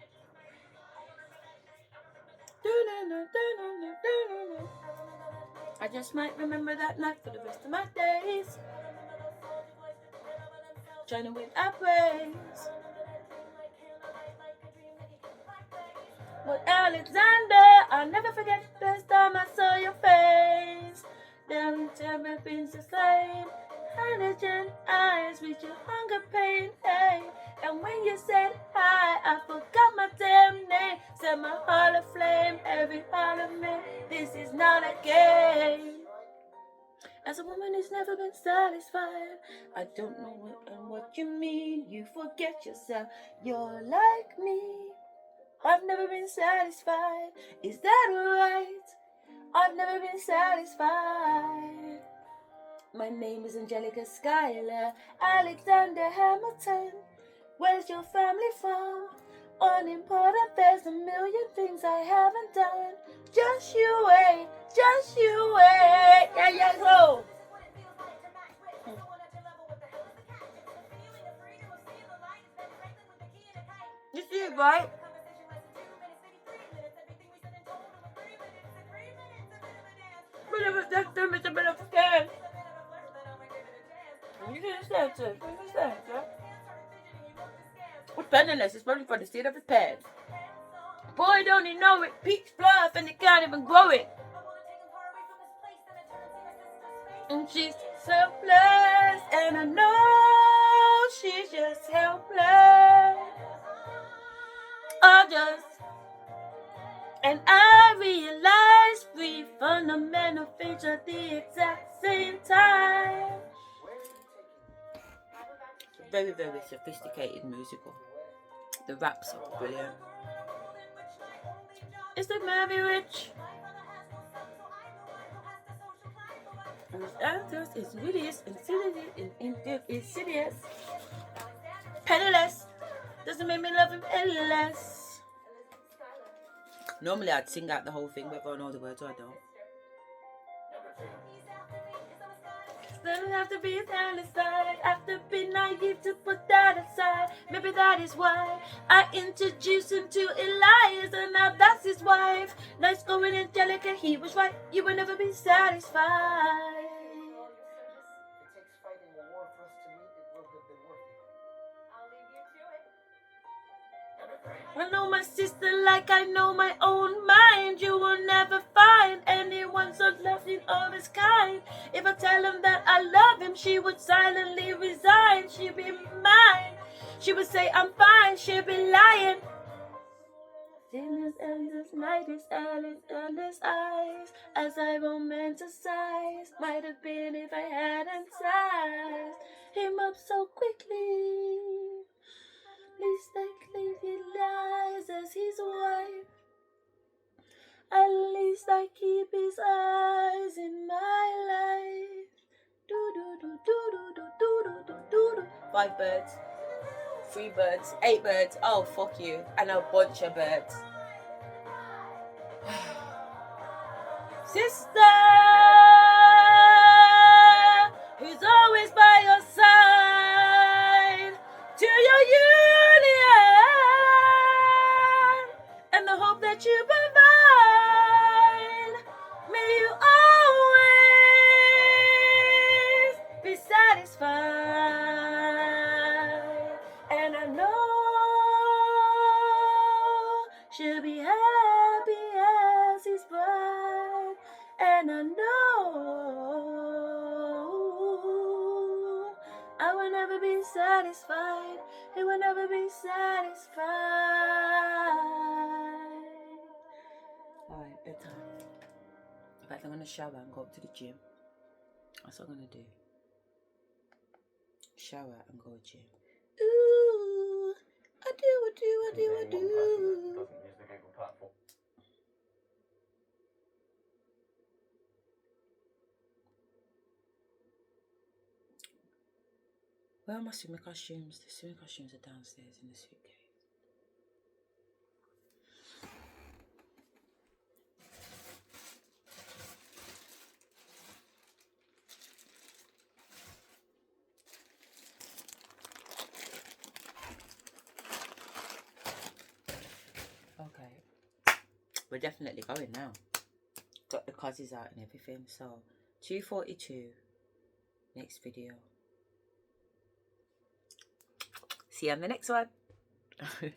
I just might remember that night for the rest of my days. Trying to win our praise. But Alexander, I'll never forget the first time I saw your face. Down everything's the same. Halogen eyes with your hunger pain, hey. And when you said hi, I forgot my damn name. Set my heart aflame, every part of me. This is not a game. As a woman who's never been satisfied, I don't know what you mean. You forget yourself, you're like me. I've never been satisfied, is that right? I've never been satisfied. My name is Angelica Schuyler, Alexander Hamilton. Where's your family from? Unimportant, there's a million things I haven't done. Just you wait, just you wait. Yeah, go. You see it, right? You can understand, sir. You understand, sir? With penniless, it's probably for the state of his pants. Boy, don't he know it? Peach fluff and he can't even grow it. And she's selfless, and I know she's just helpless. And I realize three fundamental things at the exact same time. Very, very sophisticated musical. The raps are brilliant. It's the very rich. It's really insidious. Penniless. Doesn't make me love him any less. Normally I'd sing out the whole thing whether I know the words or I don't. Doesn't have to be satisfied. Have to be naive to put that aside. Maybe that is why I introduced him to Elias, and now that's his wife. Nice going, Angelica, he was right. You will never be satisfied. I know my sister like I know my own mind. You will never find anyone so loving of his kind. If I tell him that I love him, she would silently resign. She'd be mine. She would say I'm fine. She'd be lying. Dinners and this night is Alice and his eyes as I romanticize. Might have been if I hadn't sized him up so quickly. Least I claim he lies as his wife. At least I keep his eyes in my life. Do do do do do do do do do do. 5 birds, 3 birds, 8 birds. Oh fuck you, and a bunch of birds. Sister, who's always by your side, to your union, and the hope that you provide. May you always be satisfied, and I know she'll be happy as his bride, and I know I will never be satisfied. It will never be satisfied. Alright, bedtime. In fact, I'm gonna shower and go up to the gym. That's what I'm gonna do. Shower and go to the gym. Ooh, I do. One person that doesn't use the Google platform. Where are my swimming costumes? The swimming costumes are downstairs in the suitcase. Okay. We're definitely going now. Got the cozies out and everything. So, 2:42. Next video. See you on the next one.